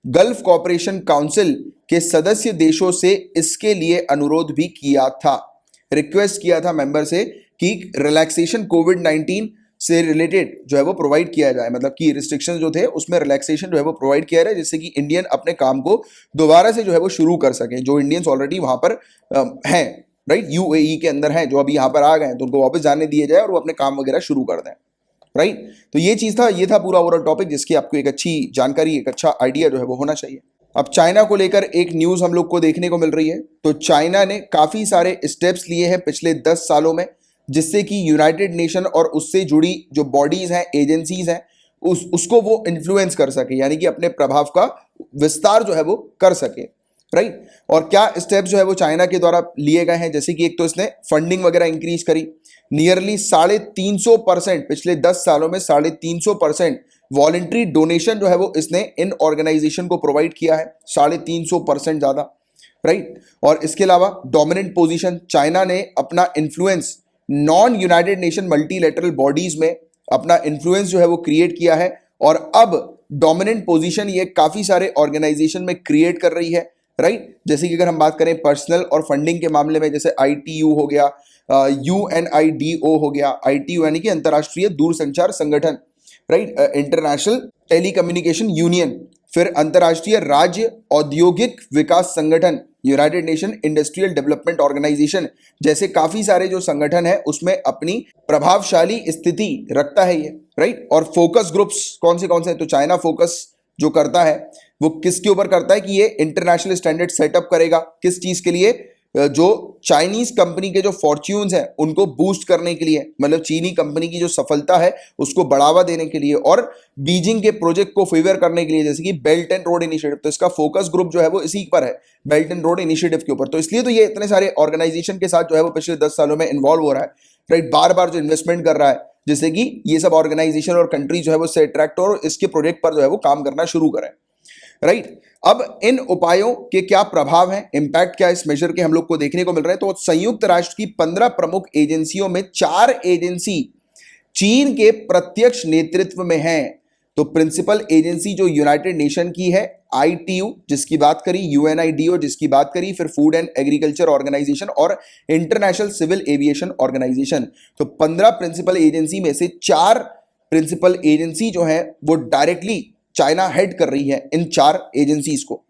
गल्फ कॉपरेशन काउंसिल के सदस्य देशों से इसके लिए अनुरोध भी किया था, रिक्वेस्ट किया था मेंबर से कि रिलैक्सेशन कोविड-19 से रिलेटेड जो है वो प्रोवाइड किया जाए, मतलब कि रिस्ट्रिक्शन जो थे उसमें रिलैक्सेशन जो है वो प्रोवाइड किया जाए, जिससे कि इंडियन अपने काम को दोबारा से जो है वो शुरू कर सकें। जो इंडियंस ऑलरेडी वहां पर हैं, राइट, यूएई के अंदर हैं, जो अभी यहाँ पर आ गए हैं, तो उनको वापस जाने दिए जाए और वो अपने काम वगैरह शुरू कर दें, राइट। तो ये चीज था, ये था पूरा ओवरऑल टॉपिक, जिसकी आपको एक अच्छी जानकारी, एक अच्छा आइडिया जो है वो होना चाहिए। अब चाइना को लेकर एक न्यूज हम लोग को देखने को मिल रही है। तो चाइना ने काफी सारे स्टेप्स लिए हैं पिछले 10 सालों में, जिससे कि यूनाइटेड नेशन और उससे जुड़ी जो बॉडीज हैं, एजेंसीज हैं, उसको वो इन्फ्लुएंस कर सके, यानी कि अपने प्रभाव का विस्तार जो है वो कर सके, राइट। और क्या स्टेप्स जो है वो चाइना के द्वारा लिए गए हैं, जैसे कि एक तो इसने फंडिंग वगैरह इंक्रीज करी, नियरली 350%, पिछले 10 सालों में 350% वॉलंटरी डोनेशन जो है वो इसने इन ऑर्गेनाइजेशन को प्रोवाइड किया है, 350% ज्यादा, राइट। और इसके अलावा डोमिनेंट पोजीशन, चाइना ने अपना influence non United nation multilateral bodies में अपना इन्फ्लुएंस जो है वो क्रिएट किया है, और अब डोमिनेंट पोजीशन ये काफी सारे ऑर्गेनाइजेशन में क्रिएट कर रही है, राइट। जैसे कि अगर हम बात करें पर्सनल और फंडिंग के मामले में, जैसे आईटीयू हो गया, यूएनआईडीओ हो गया, आईटीयू यानी कि अंतर्राष्ट्रीय दूरसंचार संगठन, राइट, इंटरनेशनल टेलीकम्युनिकेशन यूनियन, फिर अंतर्राष्ट्रीय राज्य औद्योगिक विकास संगठन, United Nation Industrial Development Organisation, जैसे काफी सारे जो संगठन है उसमें अपनी प्रभावशाली स्थिति रखता है ये, राइट। और फोकस ग्रुप्स कौन से हैं, तो चाइना फोकस जो करता है वो किसके ऊपर करता है कि ये इंटरनेशनल स्टैंडर्ड सेटअप करेगा, किस चीज के लिए, जो चाइनीज कंपनी के जो फॉर्च्यून्स हैं उनको बूस्ट करने के लिए, मतलब चीनी कंपनी की जो सफलता है उसको बढ़ावा देने के लिए, और बीजिंग के प्रोजेक्ट को फेवर करने के लिए, जैसे कि बेल्ट एंड रोड इनिशिएटिव। तो इसका फोकस ग्रुप जो है वो इसी पर है, बेल्ट एंड रोड इनिशिएटिव के ऊपर। तो इसलिए तो ये इतने सारे ऑर्गेनाइजेशन के साथ जो है वो पिछले 10 सालों में इन्वॉल्व हो रहा है, राइट, बार बार जो इन्वेस्टमेंट कर रहा है, जिससे कि ये सब ऑर्गेनाइजेशन और कंट्री जो है वो से अट्रैक्ट और इसके प्रोजेक्ट पर जो है वो काम करना शुरू करें, राइट। अब इन उपायों के क्या प्रभाव हैं, इंपैक्ट क्या इस मेजर के हम लोग को देखने को मिल रहे हैं। तो संयुक्त राष्ट्र की 15 प्रमुख एजेंसियों में 4 एजेंसी चीन के प्रत्यक्ष नेतृत्व में हैं। तो प्रिंसिपल एजेंसी जो यूनाइटेड नेशन की है, आईटीयू जिसकी बात करी, यूएनआईडीओ जिसकी बात करी, फिर फूड एंड एग्रीकल्चर ऑर्गेनाइजेशन और इंटरनेशनल सिविल एविएशन ऑर्गेनाइजेशन। तो 15 प्रिंसिपल एजेंसी में से 4 प्रिंसिपल एजेंसी जो है वो डायरेक्टली चाइना हेड कर रही है इन 4 एजेंसीज को,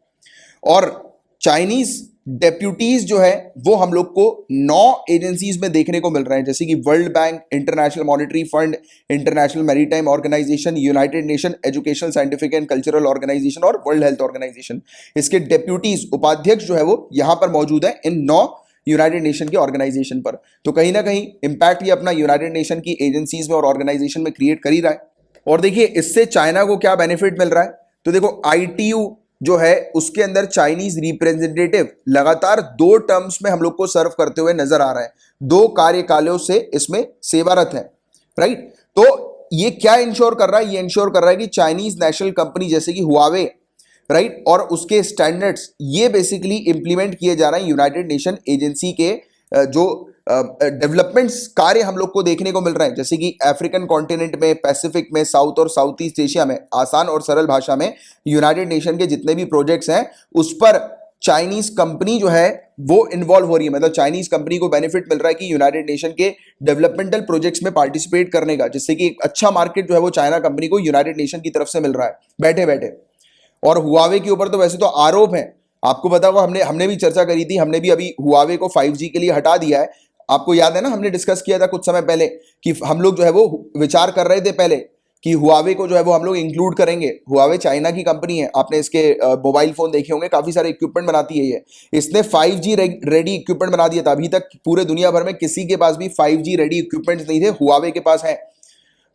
और चाइनीज डेप्यूटीज जो है वो हम लोग को 9 एजेंसीज में देखने को मिल रहे हैं, जैसे कि World Bank, International Monetary Fund, International Maritime Organisation, United Nation Educational Scientific and Cultural Organisation और वर्ल्ड हेल्थ ऑर्गेनाइजेशन। इसके डेप्यूटीज, उपाध्यक्ष जो है वो यहां पर मौजूद है इन 9 यूनाइटेड नेशन के ऑर्गेनाइजेशन पर। तो कहीं ना कहीं इंपैक्ट ये अपना यूनाइटेड नेशन की एजेंसीज में और ऑर्गेनाइजेशन में क्रिएट कर ही रहा है। और देखिए इससे चाइना को क्या बेनिफिट मिल रहा है, तो देखो आईटीयू जो है उसके अंदर चाइनीज रिप्रेजेंटेटिव लगातार 2 टर्म्स में हम लोग को सर्व करते हुए नजर आ रहा है, 2 कार्यकालों से इसमें सेवारत है, राइट। तो ये क्या इंश्योर कर रहा है? ये इंश्योर कर रहा है कि चाइनीज नेशनल कंपनी जैसे कि हुआवे, राइट, और उसके स्टैंडर्ड्स ये बेसिकली इंप्लीमेंट किए जा रहे हैं यूनाइटेड नेशन एजेंसी के जो डेवलपमेंट्स कार्य हम लोग को देखने को मिल रहे हैं, जैसे कि अफ्रीकन कॉन्टिनेंट में, पैसिफिक में, साउथ और साउथ ईस्ट एशिया में, आसान और सरल भाषा में यूनाइटेड नेशन के जितने भी प्रोजेक्ट्स हैं उस पर चाइनीज कंपनी जो है वो इन्वॉल्व हो रही है। मतलब चाइनीज कंपनी को बेनिफिट मिल रहा है कि यूनाइटेड नेशन के डेवलपमेंटल प्रोजेक्ट्स में पार्टिसिपेट करने का, जिससे कि एक अच्छा मार्केट जो है वो चाइना कंपनी को यूनाइटेड नेशन की तरफ से मिल रहा है बैठे बैठे। और हुआवे के ऊपर तो वैसे तो आरोप है, आपको पता होगा, हमने भी चर्चा करी थी, हमने भी अभी हुआवे को 5G के लिए हटा दिया है। आपको याद है ना, हमने डिस्कस किया था कुछ समय पहले कि हम लोग जो है वो विचार कर रहे थे पहले कि हुआवे को जो है वो हम लोग इंक्लूड करेंगे। हुआवे चाइना की कंपनी है, आपने इसके मोबाइल फोन देखे होंगे, काफी सारे इक्विपमेंट बनाती है ये। इसने 5G रेडी इक्विपमेंट बना दिया था। अभी तक पूरे दुनिया भर में किसी के पास भी 5G रेडी इक्विपमेंट नहीं थे, हुआवे के पास है।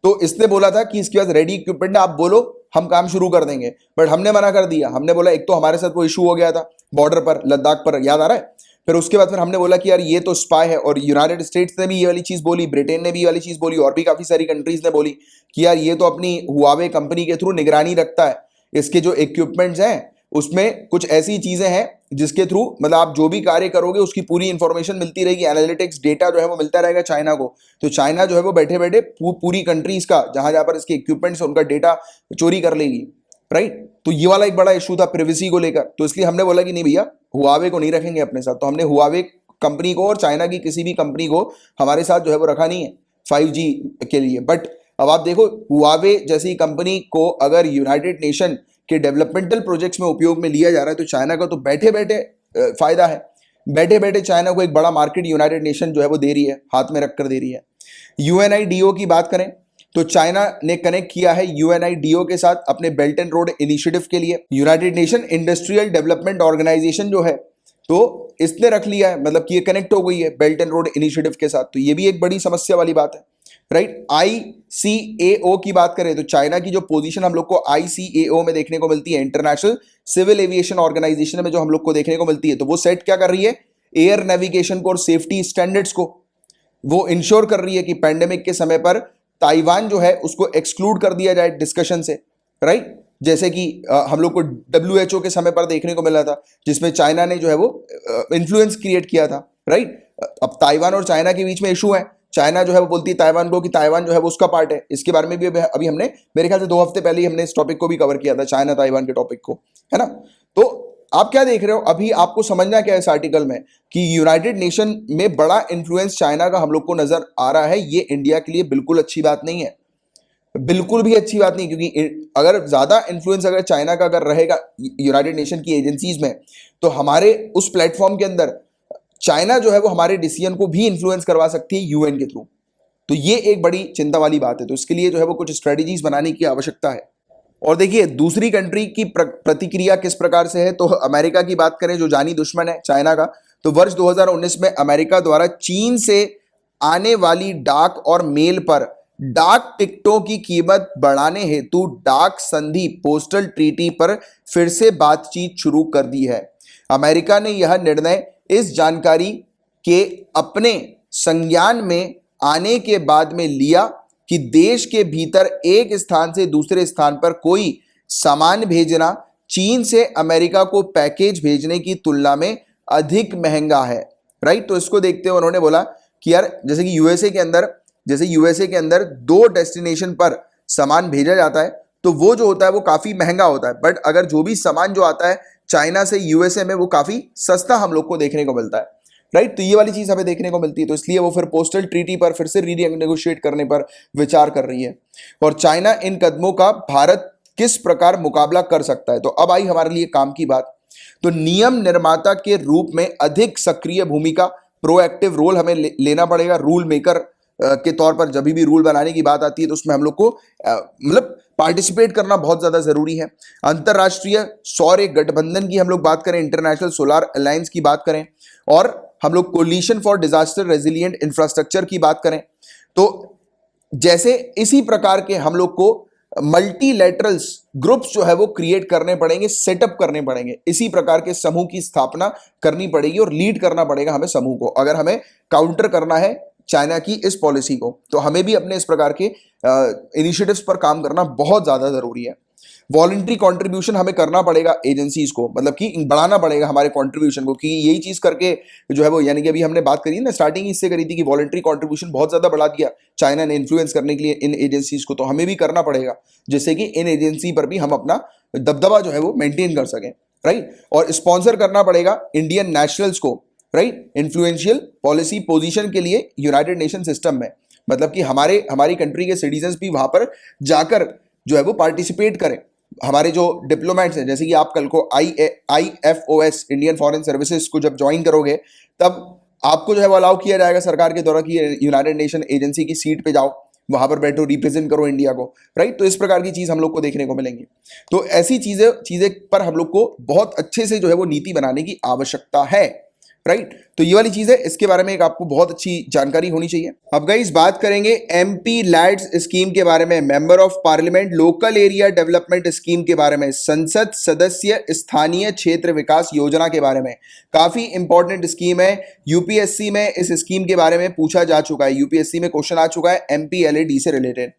तो इसने बोला था कि इसके पास रेडी इक्विपमेंट है, आप बोलो हम काम शुरू कर देंगे, बट हमने मना कर दिया। हमने बोला, एक तो हमारे साथ वो इशू हो गया था बॉर्डर पर, लद्दाख पर, याद आ रहा है। फिर उसके बाद फिर हमने बोला कि यार ये तो स्पाई है, और यूनाइटेड स्टेट्स ने भी ये वाली चीज बोली, ब्रिटेन ने भी ये वाली चीज बोली, और भी काफी सारी कंट्रीज ने बोली कि यार ये तो अपनी हुआवे कंपनी के थ्रू निगरानी रखता है, इसके जो इक्विपमेंट्स हैं उसमें कुछ ऐसी चीजें हैं जिसके थ्रू मतलब आप जो भी कार्य करोगे उसकी पूरी इंफॉर्मेशन मिलती रहेगी, एनालिटिक्स डेटा जो है वो मिलता रहेगा चाइना को। तो चाइना जो है वो बैठे बैठे पूरी कंट्रीज का जहां जहां पर इसके इक्विपमेंट्स उनका डेटा चोरी कर लेगी, राइट। तो ये वाला एक बड़ा इशू था प्रिवेसी को लेकर। तो इसलिए हमने बोला कि नहीं भैया, हुआवे को नहीं रखेंगे अपने साथ। तो हमने हुआवे कंपनी को और चाइना की किसी भी कंपनी को हमारे साथ जो है वो रखा नहीं है 5G के लिए। बट अब आप देखो, हुआवे जैसी कंपनी को अगर यूनाइटेड नेशन के डेवलपमेंटल प्रोजेक्ट्स में उपयोग में लिया जा रहा है तो चाइना का तो बैठे बैठे फायदा है। बैठे बैठे चाइना को एक बड़ा मार्केट यूनाइटेड नेशन जो है वो दे रही है, हाथ में रखकर दे रही है। UNIDO की बात करें तो चाइना ने कनेक्ट किया है UNIDO के साथ अपने बेल्ट एंड रोड इनिशिएटिव के लिए। United Nation Industrial Development Organisation जो है तो इसने रख लिया है, मतलब कि ये कनेक्ट हो गई है बेल्ट एंड रोड इनिशिएटिव के साथ। तो ये भी एक बड़ी समस्या वाली बात है, राइट। ICAO की बात करें तो चाइना की जो पोजीशन हम लोग को ICAO में देखने को मिलती है, इंटरनेशनल सिविल एविएशन ऑर्गेनाइजेशन में जो हम लोग को देखने को मिलती है, तो वो सेट क्या कर रही है, एयर नेविगेशन को और सेफ्टी स्टैंडर्ड्स को वो इंश्योर कर रही है कि पैंडेमिक के समय पर ताइवान जो है उसको एक्सक्लूड कर दिया जाए डिस्कशन से, राइट। जैसे कि हम लोग को WHO के समय पर देखने को मिला था, जिसमें चाइना ने जो है वो इन्फ्लुएंस क्रिएट किया था, राइट। अब ताइवान और चाइना के बीच में इशू है। चाइना जो है वो बोलती है ताइवान को कि ताइवान जो है वो उसका पार्ट है। इसके बारे में भी अभी हमने, मेरे ख्याल से 2 हफ्ते पहले ही हमने इस टॉपिक को भी कवर किया था, चाइना ताइवान के टॉपिक को, है ना। तो आप क्या देख रहे हो, अभी आपको समझना क्या है इस आर्टिकल में कि यूनाइटेड नेशन में बड़ा इन्फ्लुएंस चाइना का हम लोग को नजर आ रहा है। ये इंडिया के लिए बिल्कुल अच्छी बात नहीं है, बिल्कुल भी अच्छी बात नहीं, क्योंकि अगर ज्यादा इन्फ्लुएंस अगर चाइना का अगर रहेगा यूनाइटेड नेशन की एजेंसीज में, तो हमारे उस प्लेटफॉर्म के अंदर चाइना जो है वो हमारे डिसीजन को भी इन्फ्लुएंस करवा सकती है UN के थ्रू। तो ये एक बड़ी चिंता वाली बात है। तो इसके लिए जो है वो कुछ स्ट्रेटेजीज बनाने की आवश्यकता है। और देखिए दूसरी कंट्री की प्रतिक्रिया किस प्रकार से है, तो अमेरिका की बात करें जो जानी दुश्मन है चाइना का, तो वर्ष 2019 में अमेरिका द्वारा चीन से आने वाली डाक और मेल पर डाक टिकटों की कीमत बढ़ाने हेतु डाक संधि पोस्टल ट्रीटी पर फिर से बातचीत शुरू कर दी है। अमेरिका ने यह निर्णय इस जानकारी के अपने संज्ञान में आने के बाद में लिया कि देश के भीतर एक स्थान से दूसरे स्थान पर कोई सामान भेजना चीन से अमेरिका को पैकेज भेजने की तुलना में अधिक महंगा है, राइट। तो इसको देखते हुए उन्होंने बोला कि यार जैसे कि यूएसए के अंदर 2 डेस्टिनेशन पर सामान भेजा जाता है तो वो जो होता है वो काफी महंगा होता है, बट अगर जो भी सामान जो आता है चाइना से यूएसए में वो काफी सस्ता हम लोग को देखने को मिलता है, राइट। तो ये वाली चीज हमें देखने को मिलती है। तो इसलिए वो फिर पोस्टल ट्रीटी पर फिर से रीनेगोशिएट करने पर विचार कर रही है। और चाइना इन कदमों का भारत किस प्रकार मुकाबला कर सकता है, तो अब आई हमारे लिए काम की बात। तो नियम निर्माता के रूप में अधिक सक्रिय भूमिका, प्रोएक्टिव रोल हमें लेना पड़ेगा। रूल मेकर के तौर पर जब भी रूल बनाने की बात आती है तो उसमें हम लोग को मतलब पार्टिसिपेट करना बहुत ज्यादा जरूरी है। अंतरराष्ट्रीय सौर गठबंधन की हम लोग बात करें, इंटरनेशनल सोलर अलायंस की बात करें, और हम लोग coalition for disaster resilient infrastructure की बात करें, तो जैसे इसी प्रकार के हम लोग को मल्टीलैटरल्स ग्रुप्स जो है वो क्रिएट करने पड़ेंगे, सेटअप करने पड़ेंगे, इसी प्रकार के समूह की स्थापना करनी पड़ेगी और लीड करना पड़ेगा हमें समूह को, अगर हमें काउंटर करना है चाइना की इस पॉलिसी को। तो हमें भी अपने इस प्रकार के इनिशिएटिव्स पर काम करना बहुत ज्यादा जरूरी है। वॉलंटरी कंट्रीब्यूशन हमें करना पड़ेगा एजेंसीज को, मतलब कि बढ़ाना पड़ेगा हमारे कंट्रीब्यूशन को, कि यही चीज करके जो है वो, यानी कि अभी हमने बात करी ना, स्टार्टिंग इससे करी थी कि वॉलंटरी कंट्रीब्यूशन बहुत ज्यादा बढ़ा दिया चाइना ने इन्फ्लुएंस करने के लिए इन एजेंसीज को, तो हमें भी करना पड़ेगा जिससे कि इन एजेंसी पर भी हम अपना दबदबा जो है वो मेंटेन कर सकें, राइट। और स्पॉन्सर करना पड़ेगा इंडियन नेशनल्स को, राइट, इन्फ्लुएंशियल पॉलिसी पोजीशन के लिए यूनाइटेड नेशन सिस्टम में, मतलब कि हमारी कंट्री के सिटीजन्स भी वहां पर जाकर जो है वो पार्टिसिपेट करें। हमारे जो डिप्लोमेट्स हैं, जैसे कि आप कल को IFOS इंडियन फॉरेन सर्विसेज को जब ज्वाइन करोगे, तब आपको जो है वो अलाउ किया जाएगा सरकार के द्वारा कि यूनाइटेड नेशन एजेंसी की सीट पे जाओ, वहां पर बैठो, रिप्रेजेंट करो इंडिया को, राइट। तो इस प्रकार की चीज हम लोग को देखने को मिलेंगी। तो ऐसी चीजें पर हम लोग को बहुत अच्छे से जो है वो नीति बनाने की आवश्यकता है, राइट। तो ये वाली चीज है, इसके बारे में एक आपको बहुत अच्छी जानकारी होनी चाहिए। अब गाइस बात करेंगे MP लैड्स स्कीम के बारे में, member of parliament local area development scheme के बारे में, संसद सदस्य स्थानीय क्षेत्र विकास योजना के बारे में। काफी इंपॉर्टेंट स्कीम है, यूपीएससी में इस स्कीम के बारे में पूछा जा चुका है, यूपीएससी में क्वेश्चन आ चुका है MPLAD से रिलेटेड।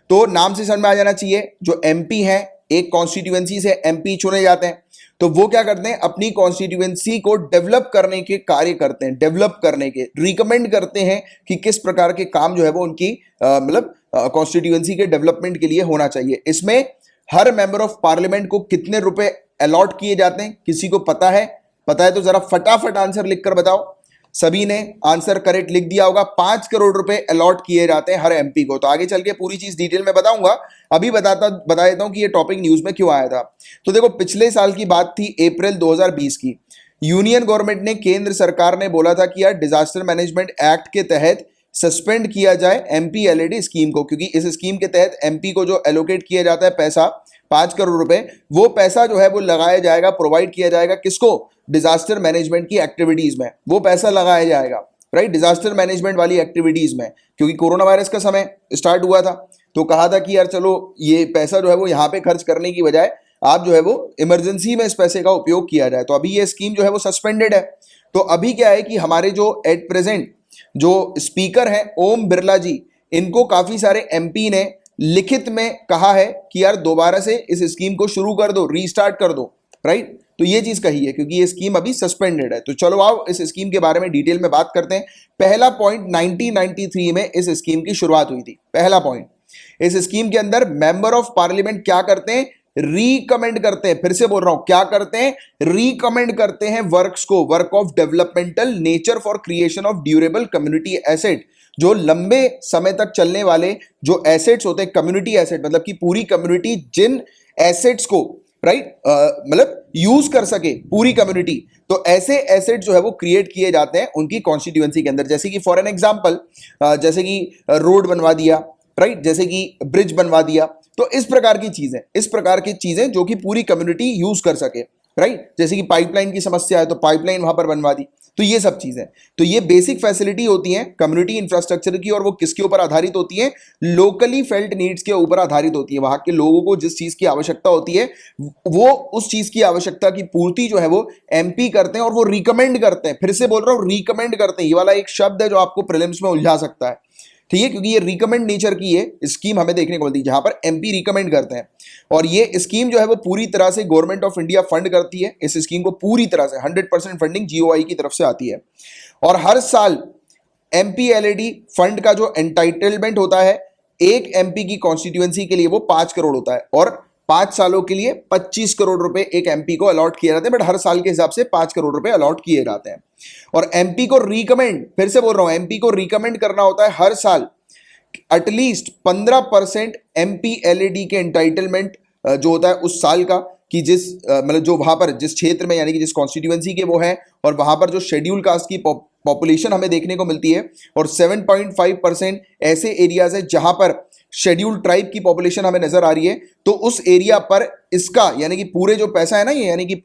तो नाम से समझ में आ जाना चाहिए, जो MP है, एक कॉन्स्टिट्यूएंसी से MP चुने जाते हैं, तो वो क्या करते हैं, अपनी कॉन्स्टिट्यूएंसी को डेवलप करने के कार्य करते हैं, डेवलप करने के रिकमेंड करते हैं कि किस प्रकार के काम जो है वो उनकी मतलब कॉन्स्टिट्यूएंसी के डेवलपमेंट के लिए होना चाहिए। इसमें हर मेंबर ऑफ पार्लियामेंट को कितने रुपए अलॉट किए जाते हैं, किसी को पता है? पता है तो जरा फटाफट आंसर लिखकर बताओ। सभी ने आंसर करेक्ट लिख दिया होगा। 5 करोड़ रुपए अलॉट किए जाते हैं हर MP को। तो आगे चल के पूरी चीज डिटेल में बताऊंगा, अभी बता देता हूं कि ये टॉपिक न्यूज में क्यों आया था। तो देखो, पिछले साल की बात थी, अप्रैल 2020 की। यूनियन गवर्नमेंट ने, केंद्र सरकार ने बोला था कि यार डिजास्टर मैनेजमेंट एक्ट के तहत सस्पेंड किया जाए MPLAD स्कीम को, क्योंकि इस स्कीम के तहत MP को जो एलोकेट किया जाता है पैसा, 5 करोड़ रुपए, वो पैसा जो है वो लगाया जाएगा, प्रोवाइड किया जाएगा किसको? डिजास्टर मैनेजमेंट की एक्टिविटीज में वो पैसा लगाया जाएगा, राइट, डिजास्टर मैनेजमेंट वाली एक्टिविटीज में। क्योंकि कोरोना वायरस का समय स्टार्ट हुआ था, तो कहा था कि यार चलो ये पैसा जो है वो यहाँ पे खर्च करने की बजाय आप जो है वो इमरजेंसी में इस पैसे का उपयोग किया जाए। तो अभी ये स्कीम जो है वो सस्पेंडेड है। तो अभी क्या है कि हमारे जो एट प्रेजेंट जो स्पीकर हैं ओम बिरला जी, इनको काफी सारे MP ने लिखित में कहा है कि यार दोबारा से इस स्कीम को शुरू कर दो, रीस्टार्ट कर दो, राइट। तो ये चीज कही है, क्योंकि ये स्कीम अभी सस्पेंडेड है। तो चलो आओ इस स्कीम के बारे में डिटेल में बात करते हैं। पहला पॉइंट, 1993 में इस स्कीम की शुरुआत हुई थी। पहला पॉइंट, इस स्कीम के अंदर मेंबर ऑफ पार्लियामेंट क्या करते हैं? रिकमेंड करते हैं। फिर से बोल रहा हूं, क्या करते हैं? रिकमेंड करते हैं वर्क्स को, work of developmental nature for creation of durable community asset. जो लंबे समय तक चलने वाले जो एसेट्स होते हैं, कम्युनिटी एसेट, मतलब कि पूरी कम्युनिटी जिन एसेट्स को, राइट, मतलब यूज कर सके पूरी कम्युनिटी, तो ऐसे एसेट जो है वो क्रिएट किए जाते हैं उनकी कॉन्स्टिट्यूएंसी के अंदर। जैसे कि फॉर एन एग्जांपल, जैसे कि रोड बनवा दिया, राइट, जैसे कि ब्रिज बनवा दिया। तो इस प्रकार की चीजें जो कि पूरी कम्युनिटी यूज कर सके, राइट। जैसे कि पाइपलाइन की समस्या है तो पाइपलाइन वहां पर बनवा दी। तो ये सब चीजें, तो ये बेसिक फैसिलिटी होती हैं कम्युनिटी इंफ्रास्ट्रक्चर की, और वो किसके ऊपर आधारित होती हैं? लोकली फेल्ट नीड्स के ऊपर आधारित होती है। वहां के लोगों को जिस चीज की आवश्यकता होती है, वो उस चीज की आवश्यकता की पूर्ति जो है वो MP करते हैं, और वो रिकमेंड करते हैं। फिर से बोल रहा हूं, रिकमेंड करते हैं। ये वाला एक शब्द है जो आपको प्रीलिम्स में उलझा सकता है, ठीक है, क्योंकि ये रिकमेंड नेचर की ये स्कीम हमें देखने को मिलती है, जहां पर MP रिकमेंड करते हैं। और ये स्कीम जो है वो पूरी तरह से गवर्नमेंट ऑफ इंडिया फंड करती है। इस स्कीम को पूरी तरह से 100% फंडिंग GOI की तरफ से आती है। और हर साल MPLAD फंड का जो एंटाइटलमेंट होता है, एक MP की कॉन्स्टिट्यूएंसी के लिए वो 5 करोड़ होता है, और 5 सालों के लिए 25 करोड़ रुपए एक MP को अलॉट किए जाते हैं। बट हर साल के हिसाब से 5 करोड़ रुपए अलॉट किए जाते हैं। और MP को रिकमेंड, फिर से बोल रहा हूं, MP को रिकमेंड करना होता है हर साल एटलीस्ट 15% MPLAD के एंटाइटलमेंट जो होता है उस साल का, कि जिस मतलब जो वहां पर जिस क्षेत्र में, यानी कि जिस कॉन्स्टिट्यूएंसी के वो है, और वहां पर जो शेड्यूल कास्ट की पॉपुलेशन हमें देखने को मिलती है, और 7.5% ऐसे एरियाज है जहां पर शेड्यूल ट्राइब की पॉपुलेशन हमें नजर आ रही है। तो उस एरिया पर इसका, यानी कि पूरे जो पैसा है ना ये, यानी कि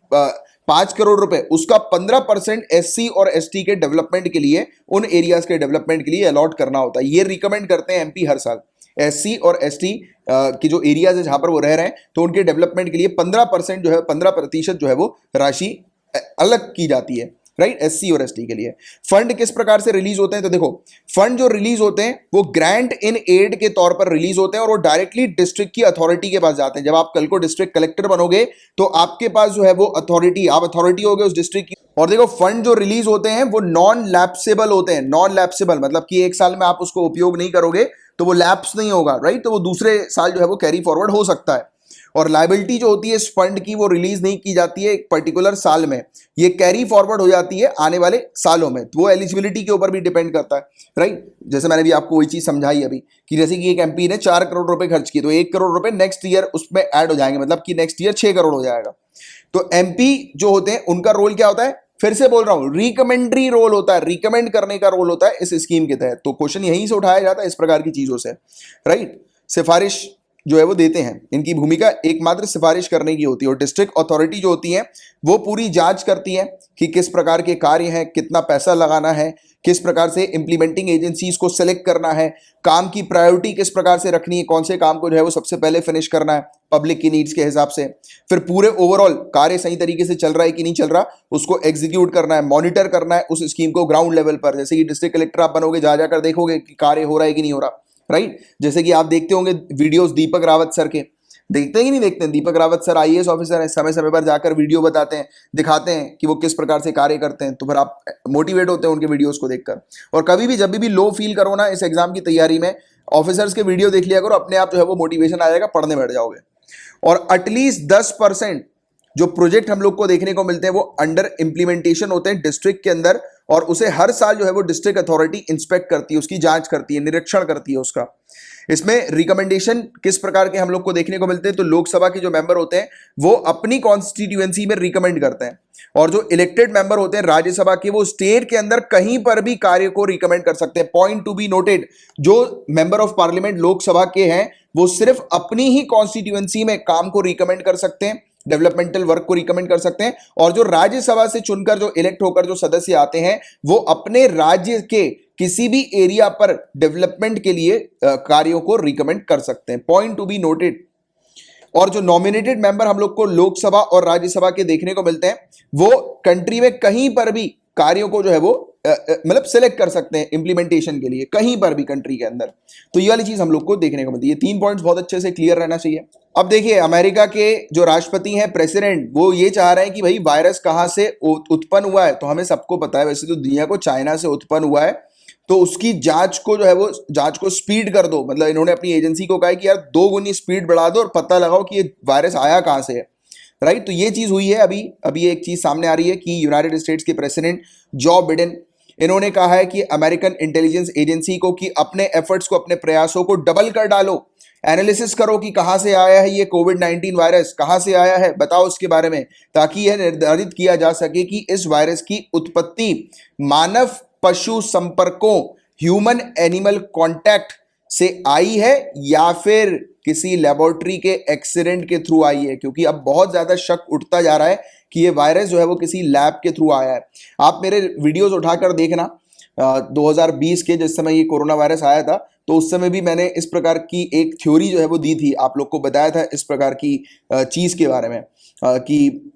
5 करोड़ रुपए, उसका 15% SC और ST के डेवलपमेंट के लिए, उन एरियाज के डेवलपमेंट के लिए अलॉट करना होता है। ये रिकमेंड करते हैं MP हर साल। SC और ST की जो एरियाज है जहां पर वो रह रहे हैं, तो उनके डेवलपमेंट के लिए 15% जो है 15% जो है वो राशि अलग की जाती है, राइट, एससी और एसटी के लिए। फंड किस प्रकार से रिलीज होते हैं, तो देखो फंड जो रिलीज होते हैं वो ग्रांट इन एड के तौर पर रिलीज होते हैं और वो डायरेक्टली डिस्ट्रिक्ट की अथॉरिटी के पास जाते हैं। जब आप कल को डिस्ट्रिक्ट कलेक्टर बनोगे तो आपके पास जो है वो अथॉरिटी, आप अथॉरिटी होगे उस डिस्ट्रिक्ट की। और देखो फंड जो रिलीज होते हैं वो नॉन लैप्सेबल होते हैं। नॉन लैप्सेबल मतलब कि एक साल में आप उसको उपयोग नहीं करोगे तो वो लैप्स नहीं होगा, राइट, तो वो दूसरे साल जो है वो कैरी फॉरवर्ड हो सकता है। और लायबिलिटी जो होती है इस फंड की वो रिलीज नहीं की जाती है एक पर्टिकुलर साल में, ये कैरी फॉरवर्ड हो जाती है आने वाले सालों में। तो वो एलिजिबिलिटी के ऊपर भी डिपेंड करता है, राइट। जैसे मैंने भी आपको वही चीज समझाई अभी कि जैसे कि एक एमपी ने 4 करोड़ रुपए खर्च किए तो 1 करोड़ रुपए नेक्स्ट ईयर उसमें ऐड हो जाएंगे, मतलब कि नेक्स्ट ईयर 6 करोड़ हो जाएगा। तो एमपी जो होते हैं उनका रोल क्या होता है, फिर से बोल रहा हूं, रिकमेंडरी रोल होता है, रिकमेंड करने का रोल होता है इस स्कीम के तहत। तो क्वेश्चन यहीं से उठाया जाता है इस प्रकार की चीजों से, राइट। सिफारिश जो है वो देते हैं, इनकी भूमिका एकमात्र सिफारिश करने की होती है। और डिस्ट्रिक्ट अथॉरिटी जो होती है वो पूरी जांच करती है कि किस प्रकार के कार्य हैं, कितना पैसा लगाना है, किस प्रकार से इंप्लीमेंटिंग एजेंसीज को सेलेक्ट करना है, काम की प्रायोरिटी किस प्रकार से रखनी है, कौन से काम को जो है वो सबसे पहले फिनिश करना है पब्लिक की नीड्स के हिसाब से। फिर पूरे ओवरऑल कार्य सही तरीके से चल रहा है कि नहीं चल रहा उसको एग्जीक्यूट करना है, मॉनिटर करना है उस स्कीम को ग्राउंड लेवल पर। जैसे कि डिस्ट्रिक्ट कलेक्टर आप बनोगे, जा जाकर देखोगे कि कार्य हो रहा है कि नहीं हो रहा, राइट। जैसे कि आप देखते होंगे वीडियोस दीपक रावत सर के, देखते हैं कि नहीं देखते हैं, Deepak Rawat sir IAS officer है, समय समय पर जाकर वीडियो बताते हैं, दिखाते हैं कि वो किस प्रकार से कार्य करते हैं। तो फिर आप मोटिवेट होते हैं उनके वीडियोस को देखकर। और कभी भी जब भी लो फील करो ना इस एग्जाम की तैयारी में, ऑफिसर्स के वीडियो देख लिया करो, अपने आप जो है वो मोटिवेशन आ जाएगा, पढ़ने बैठ जाओगे। और एटलीस्ट 10% जो प्रोजेक्ट हम लोग को देखने को मिलते हैं वो अंडर इंप्लीमेंटेशन होते हैं डिस्ट्रिक्ट के अंदर, और उसे हर साल जो है वो डिस्ट्रिक्ट अथॉरिटी इंस्पेक्ट करती है, उसकी जांच करती है, निरीक्षण करती है उसका। इसमें रिकमेंडेशन किस प्रकार के हम लोग को देखने को मिलते हैं, तो लोकसभा के जो मेंबर होते हैं वो अपनी कॉन्स्टिट्यूएंसी में रिकमेंड करते हैं, और जो इलेक्टेड मेंबर होते हैं राज्यसभा के वो स्टेट के अंदर कहीं पर भी कार्य को रिकमेंड कर सकते हैं। पॉइंट टू बी नोटेड, जो मेंबर ऑफ पार्लियामेंट लोकसभा के हैं वो सिर्फ अपनी ही कॉन्स्टिट्यूएंसी में काम को रिकमेंड कर सकते हैं, डेवलपमेंटल वर्क को रिकमेंड कर सकते हैं। और जो राज्यसभा से चुनकर जो इलेक्ट होकर जो सदस्य आते हैं वो अपने राज्य के किसी भी एरिया पर डेवलपमेंट के लिए कार्यों को रिकमेंड कर सकते हैं। Point to be noted. और जो नॉमिनेटेड मेंबर हम लोग को लोकसभा और राज्यसभा के देखने को मिलते हैं वो कंट्री में कहीं पर भी कार्यों को जो है वो मतलब सिलेक्ट कर सकते हैं इंप्लीमेंटेशन के लिए, कहीं पर भी कंट्री के अंदर। तो ये वाली चीज हम लोग को देखने को मिलती है। 3 पॉइंट्स बहुत अच्छे से क्लियर रहना चाहिए। अब देखिए अमेरिका के जो राष्ट्रपति हैं, प्रेसिडेंट, वो ये चाह रहे हैं कि भाई वायरस कहां से उत्पन्न हुआ है। तो हमें सबको पता है वैसे तो दुनिया को चाइना से उत्पन्न हुआ है, तो उसकी जांच को जो है वो जांच को स्पीड कर दो। मतलब इन्होंने अपनी एजेंसी को कहा है कि यार 2 गुनी स्पीड बढ़ा दो और पता लगाओ कि ये वायरस आया कहां से है, राइट। तो ये चीज हुई है। अभी एक चीज सामने आ रही है कि यूनाइटेड स्टेट्स के प्रेसिडेंट जो बिडेन, इन्होंने कहा है कि अमेरिकन इंटेलिजेंस एजेंसी को कि अपने एफर्ट्स को, अपने प्रयासों को डबल कर डालो, एनालिसिस करो कि कहां से आया है ये कोविड-19 वायरस, कहां से आया है बताओ उसके बारे में, ताकि यह निर्धारित किया जा सके कि इस वायरस की उत्पत्ति मानव पशु संपर्कों, ह्यूमन एनिमल कांटेक्ट से आई है या फिर किसी लेबोरेटरी के एक्सीडेंट के थ्रू आई है। क्योंकि अब बहुत ज्यादा शक उठता जा रहा है कि ये वायरस जो है वो किसी लैब के थ्रू आया है। आप मेरे वीडियोस उठाकर देखना 2020 के जिस समय ये कोरोना वायरस आया था, तो उस समय भी मैंने इस प्रकार की एक थ्योरी जो है वो दी थी, आप लोग को बताया था इस प्रकार की चीज के बारे में कि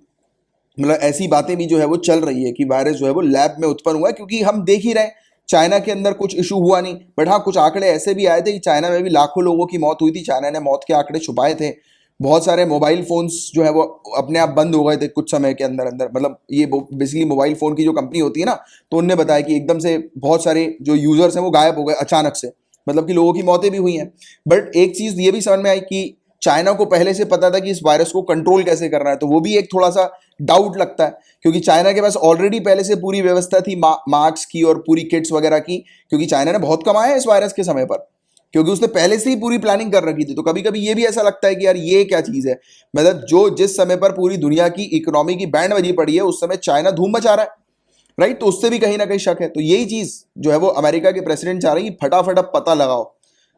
मतलब ऐसी बातें भी जो है वो चल रही है कि वायरस जो है वो लैब में उत्पन्न हुआ है। क्योंकि हम देख ही रहे हैं चाइना के अंदर कुछ इशू हुआ नहीं, बट हाँ कुछ आंकड़े ऐसे भी आए थे कि चाइना में भी लाखों लोगों की मौत हुई थी। चाइना ने मौत के आंकड़े छुपाए थे। बहुत सारे मोबाइल फोन्स जो है वो अपने आप बंद हो गए थे कुछ समय के अंदर अंदर। मतलब ये बेसिकली मोबाइल फोन की जो कंपनी होती है ना, तो उनने बताया कि एकदम से बहुत सारे जो यूजर्स हैं वो गायब हो गए अचानक से, मतलब कि लोगों की मौतें भी हुई हैं। बट एक चीज ये भी समझ में आई कि चाइना को पहले से पता था कि इस वायरस को कंट्रोल कैसे करना है। तो वो भी एक थोड़ा सा डाउट लगता है, क्योंकि चाइना के पास ऑलरेडी पहले से पूरी व्यवस्था थी मास्क की और पूरी किट्स वगैरह की, क्योंकि चाइना ने बहुत कमाया है इस वायरस के समय पर, क्योंकि उसने पहले से ही पूरी प्लानिंग कर रखी थी। तो कभी कभी ये भी ऐसा लगता है कि यार ये क्या चीज है, मतलब जो जिस समय पर पूरी दुनिया की इकोनॉमी की बैंड बजी पड़ी है उस समय चाइना धूम मचा रहा है, राइट। तो उससे भी कहीं ना कहीं शक है। तो यही चीज जो है वो अमेरिका के प्रेसिडेंट चाह रहे हैं कि फटाफट अब पता लगाओ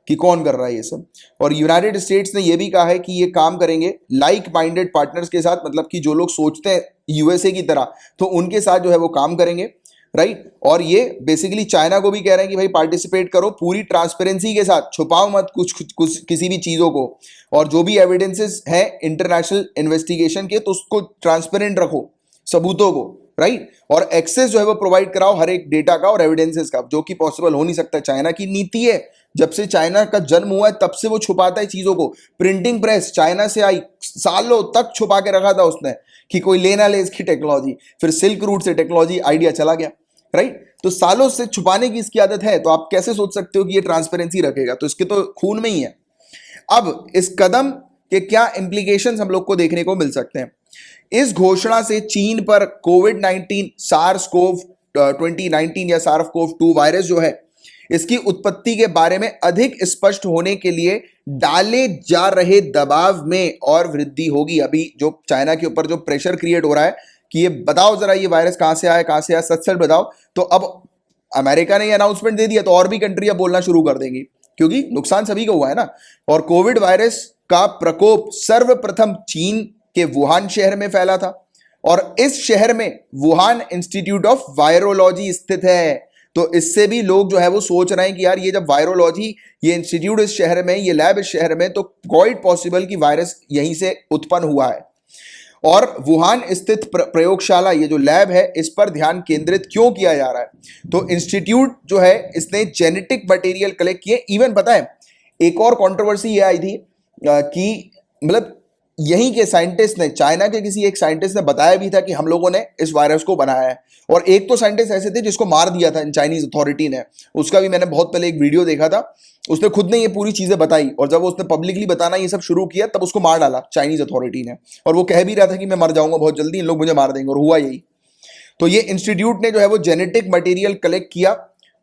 कि कौन कर रहा है ये सब। और यूनाइटेड स्टेट्स ने ये भी कहा है कि ये काम करेंगे लाइक माइंडेड पार्टनर्स के साथ, मतलब कि जो लोग सोचते हैं यूएसए की तरह, तो उनके साथ जो है वो काम करेंगे। राइट। और ये बेसिकली चाइना को भी कह रहे हैं कि भाई पार्टिसिपेट करो पूरी ट्रांसपेरेंसी के साथ, छुपाओ मत कुछ किसी भी चीजों को, और जो भी एविडेंसेस है इंटरनेशनल इन्वेस्टिगेशन के तो उसको ट्रांसपेरेंट रखो, सबूतों को, राइट। और एक्सेस जो है वो प्रोवाइड कराओ हर एक डेटा का और एविडेंसेस का, जो कि पॉसिबल हो नहीं सकता। चाइना की नीति है, जब से चाइना का जन्म हुआ है तब से वो छुपाता है चीजों को। प्रिंटिंग प्रेस चाइना से आई, सालों तक छुपा के रखा था उसने कि कोई लेना ले इसकी टेक्नोलॉजी, फिर सिल्क रूट से टेक्नोलॉजी आइडिया चला गया, राइट। तो सालों से छुपाने की इसकी आदत है, तो आप कैसे सोच सकते हो कि ये ट्रांसपेरेंसी रखेगा? तो इसके तो खून में ही है। अब इस कदम के क्या इंप्लीकेशंस हम लोग को देखने को मिल सकते हैं? इस घोषणा से चीन पर कोविड-19 सार्स कोव 2019 या सार्स कोव 2 वायरस जो है इसकी उत्पत्ति के बारे में अधिक स्पष्ट होने के लिए डाले जा रहे दबाव में और वृद्धि होगी। अभी जो चाइना के ऊपर जो प्रेशर क्रिएट हो रहा है कि ये बताओ जरा ये वायरस कहां से आया, सच सच बताओ, तो अब अमेरिका ने ये अनाउंसमेंट दे दिया तो और भी कंट्रियां बोलना शुरू कर देंगी, क्योंकि नुकसान सभी को हुआ है ना। और कोविड वायरस का प्रकोप सर्वप्रथम चीन के वुहान शहर में फैला था, और इस शहर में वुहान इंस्टीट्यूट ऑफ वायरोलॉजी स्थित है। तो इससे भी लोग जो है वो सोच रहे हैं कि यार ये जब वायरोलॉजी, ये इंस्टीट्यूट इस शहर में, ये लैब इस शहर में, तो क्वाइट पॉसिबल कि वायरस यहीं से उत्पन्न हुआ है। और वुहान स्थित प्रयोगशाला, ये जो लैब है, इस पर ध्यान केंद्रित क्यों किया जा रहा है? तो इंस्टीट्यूट जो है इसने जेनेटिक मटेरियल कलेक्ट किए। इवन पता है एक और कंट्रोवर्सी ये आई थी कि मतलब यहीं के साइंटिस्ट ने, चाइना के किसी एक साइंटिस्ट ने बताया भी था कि हम लोगों ने इस वायरस को बनाया है। और एक तो साइंटिस्ट ऐसे थे जिसको मार दिया था चाइनीज अथॉरिटी ने, उसका भी मैंने बहुत पहले एक वीडियो देखा था। उसने खुद ने ये पूरी चीजें बताई, और जब उसने पब्लिकली बताना ये सब शुरू किया तब उसको मार डाला चाइनीज अथॉरिटी ने। और वो कह भी रहा था कि मैं मर जाऊंगा बहुत जल्दी, इन लोग मुझे मार देंगे, और हुआ यही। तो ये इंस्टीट्यूट ने जो है वो जेनेटिक मटेरियल कलेक्ट किया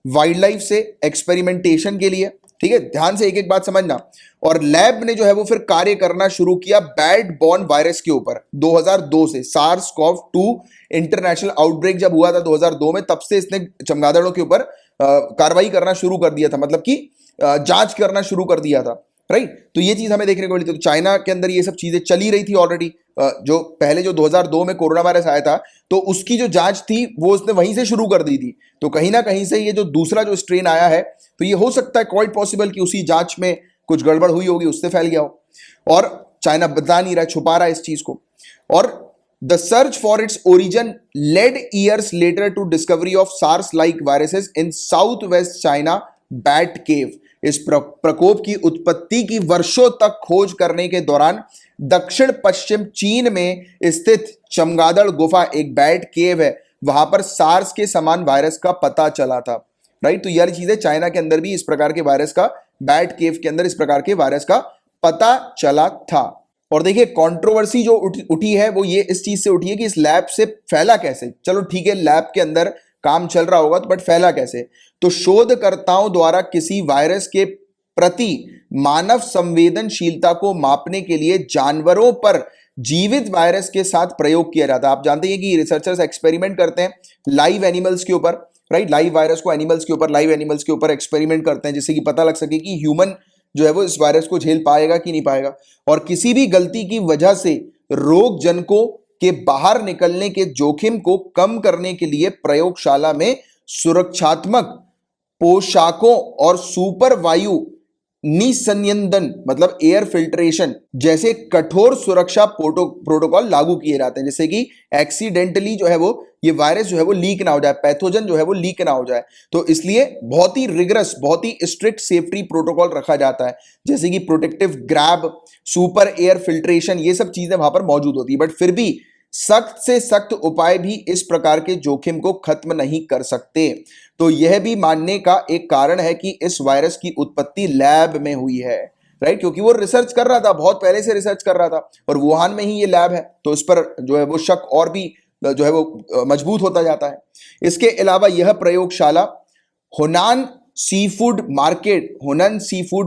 वाइल्ड लाइफ से एक्सपेरिमेंटेशन के लिए, ठीक है, ध्यान से एक एक बात समझना। और लैब ने जो है वो फिर कार्य करना शुरू किया बैड बॉर्न वायरस के ऊपर 2002 से। सार्स कोव 2 इंटरनेशनल आउटब्रेक जब हुआ था 2002 में, तब से इसने चमगादड़ों के ऊपर कार्रवाई करना शुरू कर दिया था, मतलब कि जांच करना शुरू कर दिया था, राइट। तो ये चीज हमें देखने को मिली थी। तो चाइना के अंदर ये सब चीजें चली रही थी ऑलरेडी। जो पहले जो 2002 में कोरोना वायरस आया था तो उसकी जो जांच थी वो उसने वहीं से शुरू कर दी थी। तो कहीं ना कहीं से ये जो दूसरा जो स्ट्रेन आया है, तो ये हो सकता है क्वाइट पॉसिबल कि उसी जांच में कुछ गड़बड़ हुई होगी, उससे फैल गया हो, और चाइना बता नहीं रहा, छुपा रहा है इस चीज को। और the search for its origin led years later to discovery of SARS like viruses in south west China bat cave. इस प्रकोप की उत्पत्ति की वर्षों तक खोज करने के दौरान दक्षिण पश्चिम चीन में स्थित चमगादड़ गुफा, एक बैट केव है, वहां पर सार्स के समान वायरस का पता चला था, राइट। तो यह चीज है, चाइना के अंदर भी इस प्रकार के वायरस का, बैट केव के अंदर इस प्रकार के वायरस का पता चला था। और देखिए कंट्रोवर्सी जो उठी है वो ये इस चीज से उठी है कि इस लैब से फैला कैसे। चलो ठीक है, लैब के अंदर काम चल रहा होगा, तो बट फैला कैसे? तो शोधकर्ताओं द्वारा किसी वायरस के प्रति मानव संवेदनशीलता को मापने के लिए जानवरों पर जीवित वायरस के साथ प्रयोग किया जाता है। आप जानते हैं कि रिसर्चर्स एक्सपेरिमेंट करते हैं लाइव एनिमल्स के ऊपर, राइट। लाइव वायरस को एनिमल्स के ऊपर, लाइव एनिमल्स के ऊपर एक्सपेरिमेंट करते हैं, जिससे कि पता लग सके कि ह्यूमन जो है वो इस वायरस को झेल पाएगा कि नहीं पाएगा। और किसी भी गलती की वजह से रोग जनकों के बाहर निकलने के जोखिम को कम करने के लिए प्रयोगशाला में सुरक्षात्मक पोशाकों और सुपर वायु निसंयंदन, मतलब एयर फिल्ट्रेशन जैसे कठोर सुरक्षा प्रोटोकॉल लागू किए जाते हैं, जिससे कि एक्सीडेंटली जो है वो ये वायरस जो है वो लीक ना हो जाए, पैथोजन जो है वो लीक ना हो जाए। तो इसलिए बहुत ही रिगरस, बहुत ही स्ट्रिक्ट सेफ्टी प्रोटोकॉल रखा जाता है, जैसे कि protective grab, super air filtration, ये सब चीजें वहां पर मौजूद होती है। बट फिर भी सख्त से सख्त उपाय भी इस प्रकार के जोखिम को खत्म नहीं कर सकते। तो यह भी मानने का एक कारण है कि इस वायरस की उत्पत्ति लैब में हुई है, राइट, क्योंकि वो रिसर्च कर रहा था, बहुत पहले से रिसर्च कर रहा था, और वुहान में ही ये लैब है, तो इस पर जो है वो शक और भी जो है वो मजबूत होता जाता है। इसके अलावा यह प्रयोगशाला हुनान सी फूड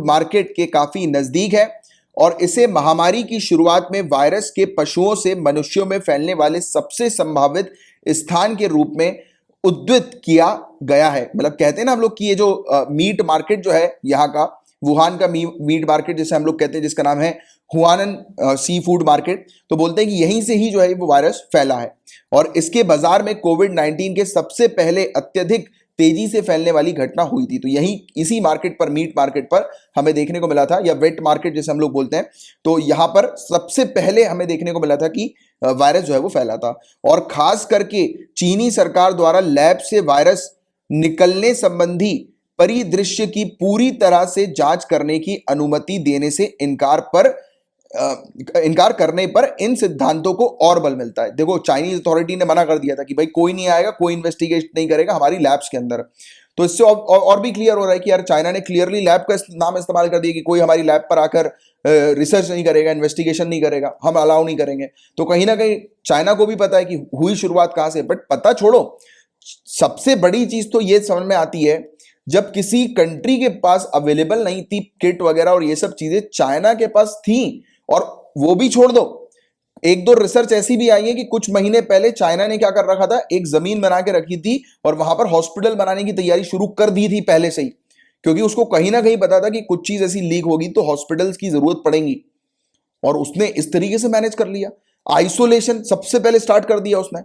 मार्केट के काफी नजदीक है, और इसे महामारी की शुरुआत में वायरस के पशुओं से मनुष्यों में फैलने वाले सबसे संभावित स्थान के रूप में उद्धृत किया गया है। मतलब कहते हैं ना हम लोग कि ये जो मीट मार्केट जो है यहाँ का, वुहान का मीट मार्केट जिसे हम लोग कहते हैं, जिसका नाम है हुआनन सी फूड मार्केट, तो बोलते हैं कि यहीं से ही जो है वो वायरस फैला है। और इसके बाजार में कोविड-19 के सबसे पहले अत्यधिक तेजी से फैलने वाली घटना हुई थी। तो यही इसी मार्केट पर, मीट मार्केट पर हमें देखने को मिला था, या वेट मार्केट जैसे हम लोग बोलते हैं। तो यहां पर सबसे पहले हमें देखने को मिला था कि वायरस जो है वो फैला था। और खास करके चीनी सरकार द्वारा लैब से वायरस निकलने संबंधी परिदृश्य की पूरी तरह से जांच करने की अनुमति देने से इनकार करने पर इन सिद्धांतों को और बल मिलता है। देखो, चाइनीज अथॉरिटी ने मना कर दिया था कि भाई कोई नहीं आएगा, कोई इन्वेस्टिगेट नहीं करेगा हमारी लैब्स के अंदर। तो इससे और भी क्लियर हो रहा है कि यार चाइना ने क्लियरली लैब का नाम इस्तेमाल कर दिया कि कोई हमारी लैब पर आकर रिसर्च नहीं करेगा, इन्वेस्टिगेशन नहीं करेगा, हम अलाउ नहीं करेंगे। तो कहीं ना कहीं चाइना को भी पता है कि हुई शुरुआत कहां से। बट पता छोड़ो, सबसे बड़ी चीज तो ये समझ में आती है, जब किसी कंट्री के पास अवेलेबल नहीं थी किट वगैरह और ये सब चीजें, चाइना के पास थी। और वो भी छोड़ दो, एक दो रिसर्च ऐसी भी आई है कि कुछ महीने पहले चाइना ने क्या कर रखा था, एक जमीन बना के रखी थी और वहां पर हॉस्पिटल बनाने की तैयारी शुरू कर दी थी पहले से ही, क्योंकि उसको कहीं ना कहीं पता था कि कुछ चीज ऐसी लीक होगी तो हॉस्पिटल्स की जरूरत पड़ेगी। और उसने इस तरीके से मैनेज कर लिया, आइसोलेशन सबसे पहले स्टार्ट कर दिया उसने।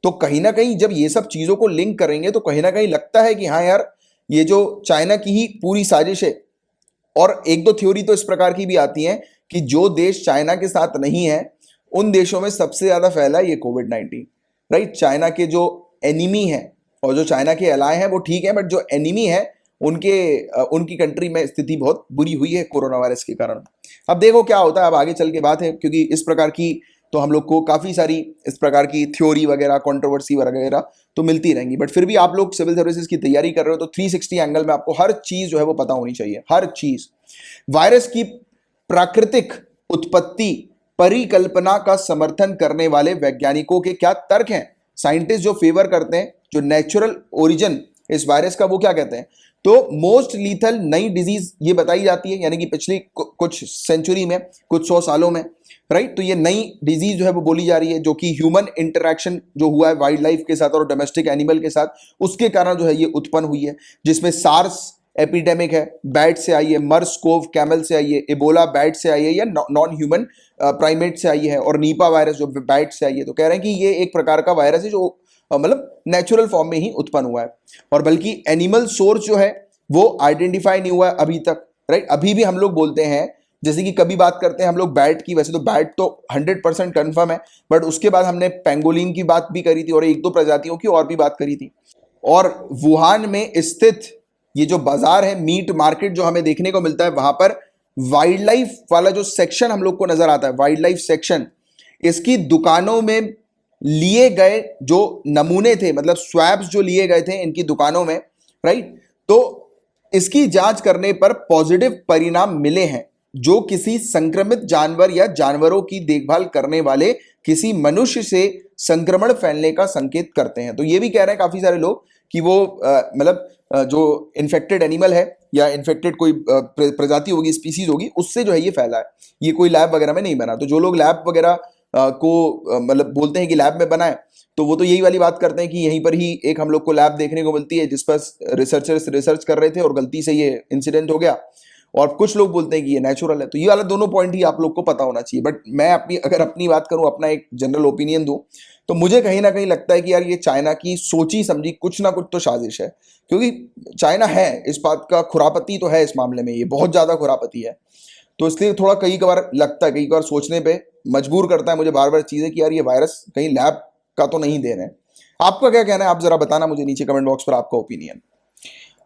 तो कहीं ना कहीं जब ये सब चीजों को लिंक करेंगे तो कहीं ना कहीं लगता है कि हाँ यार, ये जो चाइना की ही पूरी साजिश है। और एक दो थ्योरी तो इस प्रकार की भी आती है कि जो देश चाइना के साथ नहीं है उन देशों में सबसे ज्यादा फैला है ये कोविड-19, राइट। चाइना के जो एनिमी है और जो चाइना के अलाय हैं वो ठीक है, बट जो एनिमी है उनकी कंट्री में स्थिति बहुत बुरी हुई है कोरोना वायरस के कारण। अब देखो क्या होता है, अब आगे चल के बात है, क्योंकि इस प्रकार की तो हम लोग को काफी सारी इस प्रकार की थ्योरी वगैरह, कंट्रोवर्सी वगैरह तो मिलती रहेंगी। बट फिर भी आप लोग सिविल सर्विसेज की तैयारी कर रहे हो तो 360 एंगल में आपको हर चीज जो है वो पता होनी चाहिए, हर चीज। वायरस की प्राकृतिक उत्पत्ति परिकल्पना का समर्थन करने वाले वैज्ञानिकों के क्या तर्क हैं। साइंटिस्ट जो फेवर करते हैं जो नेचुरल ओरिजिन इस वायरस का, वो क्या कहते हैं, तो मोस्ट लीथल नई डिजीज ये बताई जाती है, यानी कि पिछली कुछ सेंचुरी में, कुछ 100 सालों में, राइट। तो ये नई डिजीज जो है वो बोली जा रही है, जो कि ह्यूमन इंटरेक्शन जो हुआ है वाइल्ड लाइफ के साथ और डोमेस्टिक एनिमल के साथ, उसके कारण जो है ये उत्पन्न हुई है। जिसमें सार्स एपिडेमिक है, बैट से आई है, मर्स कोव कैमल से आई है, इबोला बैट से आई है या नॉन ह्यूमन प्राइमेट से आई है, और नीपा वायरस जो बैट से आई है। तो कह रहे हैं कि ये एक प्रकार का वायरस है जो मतलब नेचुरल फॉर्म में ही उत्पन्न हुआ है, और बल्कि एनिमल सोर्स जो है वो आइडेंटिफाई नहीं हुआ है अभी तक, राइट। अभी भी हम लोग बोलते हैं, जैसे कि कभी बात करते हैं हम लोग बैट की, वैसे तो बैट तो 100% कन्फर्म है, बट उसके बाद हमने पेंगोलिन की बात भी करी थी और एक दो प्रजातियों की और भी बात करी थी। और वुहान में स्थित ये जो बाजार है, मीट मार्केट जो हमें देखने को मिलता है, वहां पर वाइल्ड लाइफ वाला जो सेक्शन हम लोग को नजर आता है, वाइल्ड लाइफ सेक्शन, इसकी दुकानों में लिए गए जो नमूने थे, मतलब स्वैब्स जो लिए गए थे इनकी दुकानों में, राइट, तो इसकी जांच करने पर पॉजिटिव परिणाम मिले हैं, जो किसी संक्रमित जानवर या जानवरों की देखभाल करने वाले किसी मनुष्य से संक्रमण फैलने का संकेत करते हैं। तो ये भी कह रहे हैं काफी सारे लोग कि वो मतलब जो इन्फेक्टेड एनिमल है या इन्फेक्टेड कोई प्रजाति होगी, स्पीसीज होगी, उससे जो है ये फैला है, ये कोई लैब वगैरह में नहीं बना। तो जो लोग लैब वगैरह को मतलब बोलते हैं कि लैब में बनाए, तो वो तो यही वाली बात करते हैं कि यहीं पर ही एक हम लोग को लैब देखने को मिलती है जिस पर रिसर्चर्स रिसर्च कर रहे थे और गलती से ये इंसिडेंट हो गया, और कुछ लोग बोलते हैं कि ये नेचुरल है। तो ये वाला दोनों पॉइंट ही आप लोग को पता होना चाहिए। बट मैं अगर अपनी बात करूं, अपना एक जनरल ओपिनियन दूं, तो मुझे कहीं ना कहीं लगता है कि यार ये चाइना की सोची समझी कुछ ना कुछ तो साजिश है, क्योंकि चाइना है इस बात का खुरापती तो है, इस मामले में ये बहुत ज्यादा खुरापती है। तो इसलिए थोड़ा कई बार लगता है, कई बार सोचने पे मजबूर करता है मुझे बार बार चीजें कि यार ये वायरस कहीं लैब का तो नहीं दे रहे हैं। आपका क्या कहना है, आप जरा बताना मुझे नीचे कमेंट बॉक्स पर आपका ओपिनियन।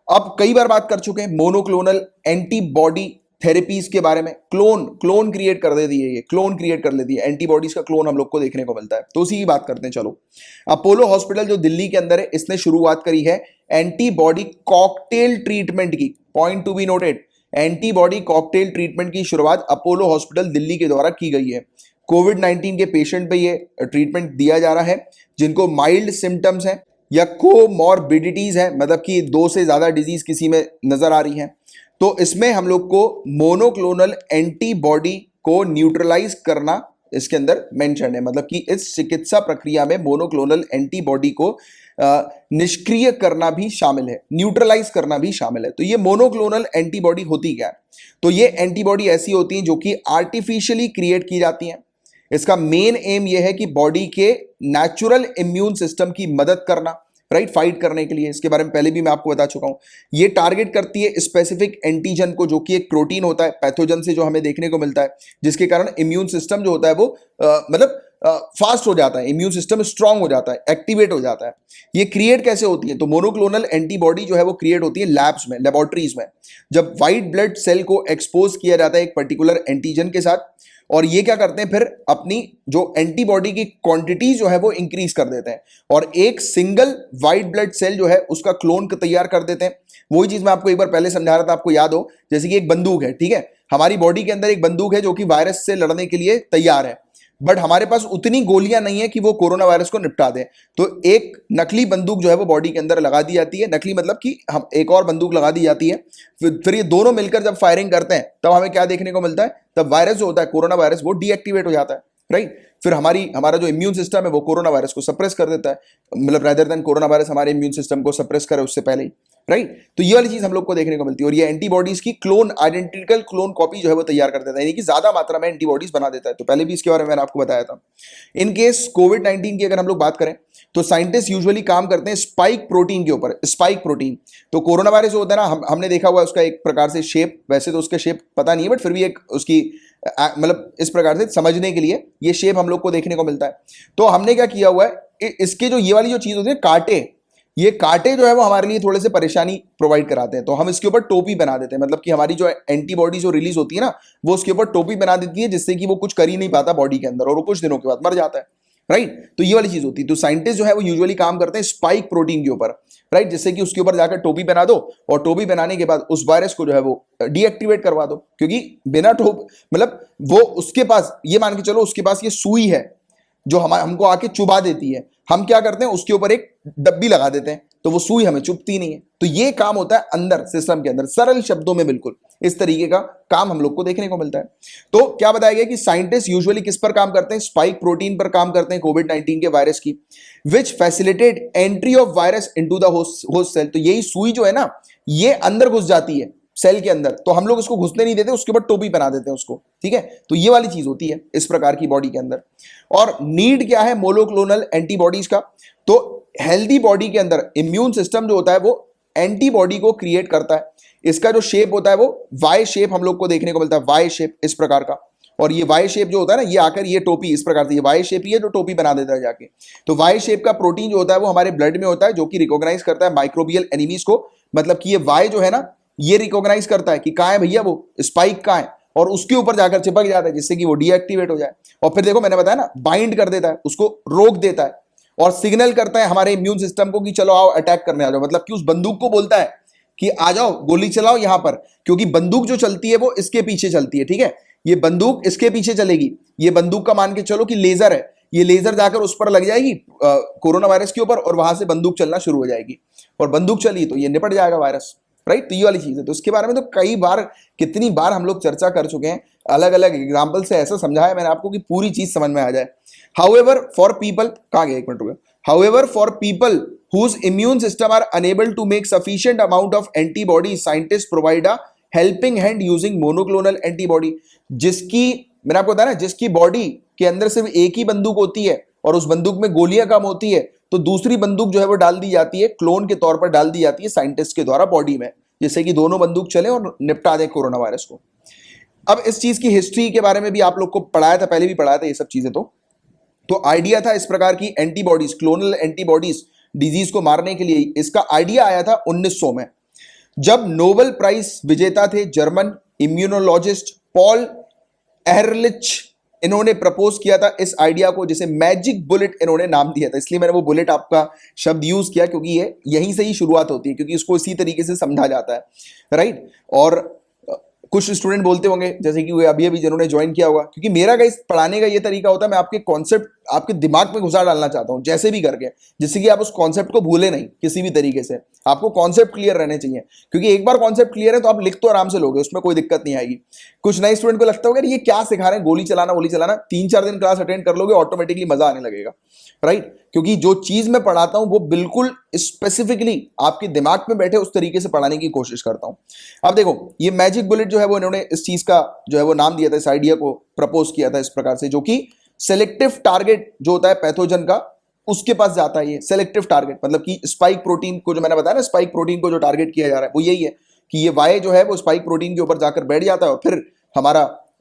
अब कई बार बात कर चुके हैं मोनोक्लोनल एंटीबॉडी थेरेपीज के बारे में। क्लोन क्रिएट कर देती है, ये क्लोन क्रिएट कर लेती है, एंटीबॉडीज का क्लोन हम लोग को देखने को मिलता है। तो उसी की बात करते हैं चलो। अपोलो हॉस्पिटल जो दिल्ली के अंदर है, इसने शुरुआत करी है एंटीबॉडी कॉकटेल ट्रीटमेंट की। Point to be noted, antibody cocktail treatment की शुरुआत अपोलो हॉस्पिटल दिल्ली के द्वारा की गई है। कोविड-19 के पेशेंट पे ये ट्रीटमेंट दिया जा रहा है जिनको माइल्ड सिम्टम्स हैं या कोमॉर्बिडिटीज है, मतलब कि 2 से ज्यादा डिजीज किसी में नजर आ रही हैं। तो इसमें हम लोग को मोनोक्लोनल एंटीबॉडी को न्यूट्रलाइज करना इसके अंदर मेंशन है, मतलब कि इस चिकित्सा प्रक्रिया में मोनोक्लोनल एंटीबॉडी को निष्क्रिय करना भी शामिल है, न्यूट्रलाइज करना भी शामिल है। तो ये मोनोक्लोनल एंटीबॉडी होती क्या है? तो ये एंटीबॉडी ऐसी होती हैं जो कि आर्टिफिशियली क्रिएट की जाती हैं। इसका मेन एम ये है कि बॉडी के नेचुरल इम्यून सिस्टम की मदद करना, राइट, फाइट करने के लिए। इसके बारे में पहले भी मैं आपको बता चुका हूं। ये टारगेट करती है स्पेसिफिक एंटीजन को, जो कि एक प्रोटीन होता है पैथोजन से जो हमें देखने को मिलता है, जिसके कारण इम्यून सिस्टम जो होता है वो मतलब फास्ट हो जाता है, इम्यून सिस्टम स्ट्रांग हो जाता है, एक्टिवेट हो जाता है। ये क्रिएट कैसे होती है? तो मोनोक्लोनल एंटीबॉडी जो है वो क्रिएट होती है लैब्स में, लेबोरेटरीज में, जब व्हाइट ब्लड सेल को एक्सपोज किया जाता है एक पर्टिकुलर एंटीजन के साथ, और ये क्या करते हैं फिर अपनी जो एंटीबॉडी की क्वांटिटी जो है वो इंक्रीज कर देते हैं और एक सिंगल व्हाइट ब्लड सेल जो है उसका क्लोन तैयार कर देते हैं। वही चीज मैं आपको एक बार पहले समझा रहा था, आपको याद हो, जैसे कि एक बंदूक है, ठीक है, हमारी बॉडी के अंदर एक बंदूक है जो कि वायरस से लड़ने के लिए तैयार है, बट हमारे पास उतनी गोलियां नहीं है कि वो कोरोना वायरस को निपटा दे। तो एक नकली बंदूक जो है वो बॉडी के अंदर लगा दी जाती है, नकली मतलब कि हम एक और बंदूक लगा दी जाती है, फिर ये दोनों मिलकर जब फायरिंग करते हैं तब हमें क्या देखने को मिलता है? तब वायरस जो होता है कोरोना वायरस वो डीएक्टिवेट हो जाता है, राइट। फिर हमारा जो इम्यून सिस्टम है वो कोरोना वायरस को सप्रेस कर देता है, मतलब रेदर देन कोरोना वायरस हमारे इम्यून सिस्टम को सप्रेस करे उससे पहले ही, राइट। तो ये वाली चीज हम लोग को देखने को मिलती है और ये एंटीबॉडीज की क्लोन, आइडेंटिकल क्लोन कॉपी जो है वो तैयार कर देता है, यानी कि ज्यादा मात्रा में एंटीबॉडीज बना देता है। तो पहले भी इसके बारे में मैंने आपको बताया था। इन केस कोविड-19 की अगर हम लोग बात करें तो साइंटिस्ट यूजुअली काम करते हैं स्पाइक प्रोटीन के ऊपर। स्पाइक प्रोटीन, तो कोरोना वायरस जो होता है ना, हमने देखा हुआ है उसका एक प्रकार से शेप, वैसे तो उसका शेप पता नहीं है बट फिर भी एक उसकी मतलब इस प्रकार से समझने के लिए ये शेप हम लोग को देखने को मिलता है। तो हमने क्या किया हुआ है, इसके जो ये वाली जो चीज होती है कांटे, ये कांटे जो है वो हमारे लिए थोड़े से परेशानी प्रोवाइड कराते हैं। तो हम इसके ऊपर टोपी बना देते हैं, मतलब कि हमारी जो एंटीबॉडी जो रिलीज होती है ना वो उसके ऊपर टोपी बना देती है, जिससे कि वो कुछ कर ही नहीं पाता बॉडी के अंदर और वो कुछ दिनों के बाद मर जाता है, राइट। तो ये वाली चीज होती है। तो साइंटिस्ट जो है वो यूजुअली काम करते हैं स्पाइक प्रोटीन के ऊपर, राइट, जिससे कि उसके ऊपर जाकर टोपी बना दो और टोपी बनाने के बाद उस वायरस को जो है वो डीएक्टिवेट करवा दो, क्योंकि बिना टोप मतलब वो उसके पास, ये मान के चलो उसके पास ये सुई है जो हमको आके चुभा देती है, हम क्या करते हैं उसके ऊपर एक डब्बी लगा देते हैं तो वो सुई हमें चुभती नहीं है। तो ये काम होता है अंदर सिस्टम के अंदर, सरल शब्दों में बिल्कुल इस तरीके का काम हम लोग को देखने को मिलता है। तो क्या बताया गया कि साइंटिस्ट यूजुअली किस पर काम करते हैं? स्पाइक प्रोटीन पर काम करते हैं कोविड-19 के वायरस की, which facilitate entry of virus into the host cell. तो यही सुई जो है ना ये अंदर घुस जाती है सेल के अंदर, तो हम लोग उसको घुसने नहीं देते, उसके ऊपर टोपी बना देते हैं उसको, ठीक है। तो ये वाली चीज होती है इस प्रकार की बॉडी के अंदर। और नीड क्या है मोनोक्लोनल एंटीबॉडीज का? तो हेल्दी बॉडी के अंदर इम्यून सिस्टम जो होता है वो एंटीबॉडी को क्रिएट करता है। इसका जो शेप होता है वो वाई शेप हम लोग को देखने को मिलता है, वाई शेप इस प्रकार का। और ये वाई शेप जो होता है ना, ये आकर ये टोपी इस प्रकार से, ये वाई शेप ही है जो टोपी बना देता है जाके। तो वाई शेप का प्रोटीन जो होता है वो हमारे ब्लड में होता है, जो कि रिकॉग्नाइज करता है माइक्रोबियल एनिमीज को, मतलब कि ये वाई जो है ना ये रिकॉग्नाइज करता है कि कहां है भैया वो स्पाइक कहां है, और उसके ऊपर जाकर चिपक जाता है जिससे कि वो डीएक्टिवेट हो जाए। और फिर देखो मैंने बताया ना, बाइंड कर देता है, उसको रोक देता है और सिग्नल करता है हमारे इम्यून सिस्टम को कि चलो आओ अटैक करने आ जाओ, मतलब कि उस बंदूक को बोलता है कि आ जाओ गोली चलाओ यहां पर, क्योंकि बंदूक जो चलती है वो इसके पीछे चलती है, ठीक है। ये बंदूक इसके पीछे चलेगी, ये बंदूक का मान के चलो कि लेजर है, ये लेजर जाकर उस पर लग जाएगी कोरोना वायरस के ऊपर और वहां से बंदूक चलना शुरू हो जाएगी, और बंदूक चली तो ये निपट जाएगा वायरस, राइट। तो ये वाली चीज है। तो इसके बारे में तो कई बार, कितनी बार हम लोग चर्चा कर चुके हैं, अलग अलग एग्जाम्पल से ऐसा समझाया मैंने आपको कि पूरी चीज समझ में आ जाए। हाउएवर फॉर पीपल, कहां गया, एक मिनट रुको। However for people whose immune system are unable to make sufficient amount of antibodies, scientists provide a helping hand using monoclonal antibody। जिसकी मैंने आपको बताया ना, जिसकी बॉडी के अंदर सिर्फ एक ही बंदूक होती है और उस बंदूक में गोलियां कम होती है, तो दूसरी बंदूक जो है वो डाल दी जाती है, क्लोन के तौर पर डाल दी जाती है साइंटिस्ट के द्वारा बॉडी में, जिससे कि दोनों बंदूक चले और निपटा दें कोरोना वायरस को। अब इस चीज की हिस्ट्री के बारे में भी आप लोग को पढ़ाया था, पहले भी पढ़ाया था ये सब चीजें। तो आइडिया था इस प्रकार की एंटीबॉडीज, क्लोनल एंटीबॉडीज डिजीज को मारने के लिए। इसका आइडिया आया था 1900 में, जब नोबेल प्राइज विजेता थे जर्मन इम्यूनोलॉजिस्ट पॉल एहरलिच, इन्होंने प्रपोज किया था इस आइडिया को, जिसे मैजिक बुलेट इन्होंने नाम दिया था। इसलिए मैंने वो बुलेट आपका शब्द यूज किया, क्योंकि ये यहीं से ही शुरुआत होती है, क्योंकि इसको इसी तरीके से समझा जाता है, राइट। और कुछ स्टूडेंट बोलते होंगे जैसे कि वे अभी अभी जिन्होंने ज्वाइन किया होगा, क्योंकि मेरा गाइस पढ़ाने का ये तरीका होता है, मैं आपके कॉन्सेप्ट आपके दिमाग में घुसा डालना चाहता हूं जैसे भी करके, जिससे कि आप उस कॉन्सेप्ट को भूले नहीं किसी भी तरीके से। आपको कॉन्सेप्ट क्लियर रहने चाहिए, क्योंकि एक बार कॉन्सेप्ट क्लियर है तो आप लिख तो आराम से लोगे, उसमें कोई दिक्कत नहीं आएगी। कुछ नए स्टूडेंट को लगता होगा ये क्या सिखा रहे हैं, गोली चलाना, 3-4 दिन क्लास अटेंड कर लोगे, ऑटोमेटिकली मजा आने लगेगा, राइट? क्योंकि जो चीज मैं पढ़ाता हूं वो बिल्कुल स्पेसिफिकली आपके दिमाग में बैठे उस तरीके से पढ़ाने की कोशिश करता हूं। अब देखो, ये मैजिक बुलेट जो है वो इन्होंने इस चीज का जो है वो नाम दिया था, इस आइडिया को प्रपोज किया था इस प्रकार से, जो कि सेलेक्टिव टारगेट जो होता है पैथोजन का, उसके पास जाता है। ये सेलेक्टिव टारगेट मतलब कि स्पाइक प्रोटीन को, जो मैंने बताया ना, स्पाइक प्रोटीन को जो टारगेट किया जा रहा है वो यही है कि ये वाई जो है वो स्पाइक प्रोटीन के ऊपर जाकर बैठ जाता है और फिर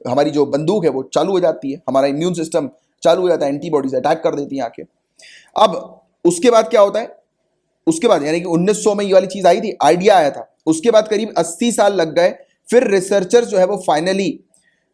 हमारी जो बंदूक है वो चालू हो जाती है, हमारा इम्यून सिस्टम चालू हो जाता है, एंटीबॉडीज अटैक कर देती हैं आके। अब उसके बाद क्या होता है, उसके बाद यानी कि 1900 में ये वाली चीज आई थी, आइडिया आया था, उसके बाद करीब 80 साल लग गए, फिर रिसर्चर जो है वो फाइनली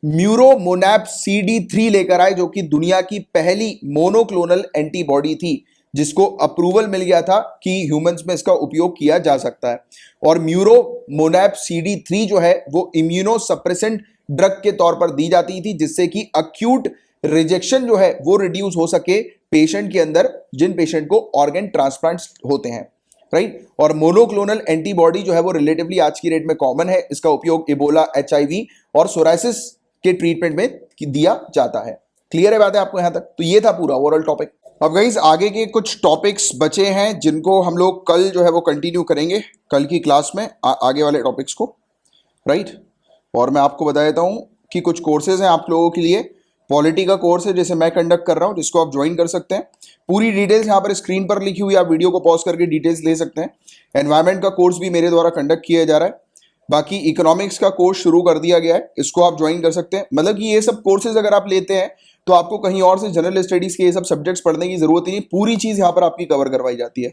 म्यूरोमोनैप CD3 लेकर आए, जो कि दुनिया की पहली मोनोक्लोनल एंटीबॉडी थी, जिसको अप्रूवल मिल गया था कि ह्यूमंस में इसका उपयोग किया जा सकता है। और म्यूरोमोनैप CD3 जो है वो इम्यूनो सप्रेसेंट ड्रग के तौर पर दी जाती थी, जिससे कि अक्यूट रिजेक्शन जो है वो रिड्यूस हो सके पेशेंट के अंदर, जिन पेशेंट को ऑर्गन ट्रांसप्लांट्स होते हैं, राइट? और मोनोक्लोनल एंटीबॉडी जो है वो रिलेटिवली आज की डेट में कॉमन है, इसका उपयोग इबोला, HIV और सोराइसिस के ट्रीटमेंट में दिया जाता है। क्लियर है बात है आपको यहां तक? तो ये था पूरा ओवरऑल टॉपिक। अब गाइस आगे के कुछ टॉपिक्स बचे हैं जिनको हम लोग कल जो है वो कंटिन्यू करेंगे, कल की क्लास में आगे वाले टॉपिक्स को, राइट? और मैं आपको बता देता हूं कि कुछ कोर्सेज हैं आप लोगों के लिए। पॉलिटी का कोर्स है जैसे मैं कंडक्ट कर रहा हूं, जिसको आप ज्वाइन कर सकते हैं। पूरी डिटेल्स यहाँ पर स्क्रीन पर लिखी हुई, आप वीडियो को पॉज करके डिटेल्स ले सकते हैं। एनवायरमेंट का कोर्स भी मेरे द्वारा कंडक्ट किया जा रहा है। बाकी इकोनॉमिक्स का कोर्स शुरू कर दिया गया है, इसको आप ज्वाइन कर सकते हैं। मतलब कि ये सब कोर्सेज अगर आप लेते हैं तो आपको कहीं और से जनरल स्टडीज के ये सब सब्जेक्ट्स पढ़ने की जरूरत ही नहीं, पूरी चीज यहाँ पर आपकी कवर करवाई जाती है।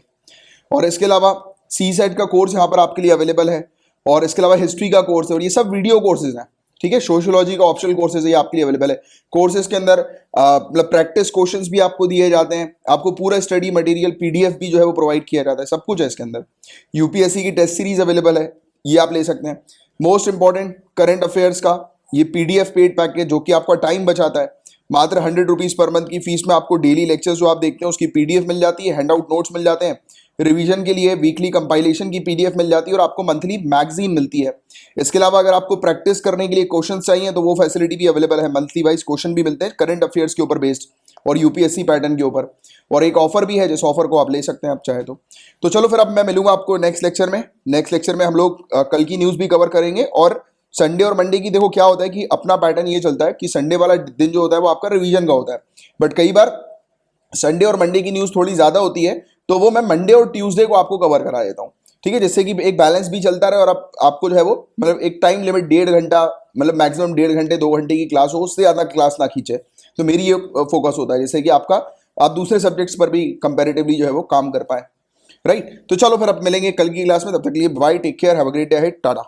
और इसके अलावा CSET का कोर्स यहाँ पर आपके लिए अवेलेबल है, और इसके अलावा हिस्ट्री का कोर्स है, और ये सब वीडियो कोर्सेज हैं, ठीक है? सोशियोलॉजी का ऑप्शनल कोर्सेज है, ये आपके लिए अवेलेबल है। कोर्सेज के अंदर मतलब प्रैक्टिस क्वेश्चंस भी आपको दिए जाते हैं, आपको पूरा स्टडी मटेरियल PDF भी जो है वो प्रोवाइड किया जाता है, सब कुछ है इसके अंदर। UPSC की टेस्ट सीरीज अवेलेबल है, ये आप ले सकते हैं। मोस्ट इंपॉर्टेंट करंट अफेयर्स का ये PDF पेड पैकेज, जो कि आपका टाइम बचाता है। मात्र 100 रुपीज पर मंथ की फीस में आपको डेली लेक्चर्स जो आप देखते हैं उसकी PDF मिल जाती है, हैंड आउट नोट्स मिल जाते हैं, रिवीजन के लिए वीकली कंपाइलेशन की PDF मिल जाती है, और आपको मंथली मैगजीन मिलती है। इसके अलावा अगर आपको प्रैक्टिस करने के लिए क्वेश्चन चाहिए तो वो फैसिलिटी भी अवेलेबल है, मंथली वाइज क्वेश्चन भी मिलते हैं करंट अफेयर्स के ऊपर बेस्ड और UPSC पैटर्न के ऊपर। और एक ऑफर भी है, जिस ऑफर को आप ले सकते हैं आप चाहे तो चलो फिर अब मैं मिलूंगा आपको नेक्स्ट लेक्चर में। नेक्स्ट लेक्चर में हम लोग कल की न्यूज़ भी कवर करेंगे, और संडे और मंडे की देखो क्या होता है कि अपना पैटर्न ये चलता है कि संडे वाला दिन जो होता है वो आपका रिवीजन का होता है, बट कई बार संडे और मंडे की न्यूज़ थोड़ी ज़्यादा होती है, तो वो मैं मंडे और ट्यूसडे को आपको कवर करा देता हूँ, ठीक है? जिससे कि एक बैलेंस भी चलता रहे, और आपको जो है वो मतलब एक टाइम लिमिट 1.5 घंटा, मतलब मैक्सिमम 1.5 घंटे 2 घंटे की क्लास हो, उससे ज़्यादा क्लास ना खींचे। तो मेरी ये फोकस होता है जैसे कि आप दूसरे सब्जेक्ट्स पर भी कंपेरेटिवली जो है वो काम कर पाए, राइट? तो चलो फिर अब मिलेंगे कल की क्लास में, तब तक के लिए bye, take care, have a great day ahead, Tata.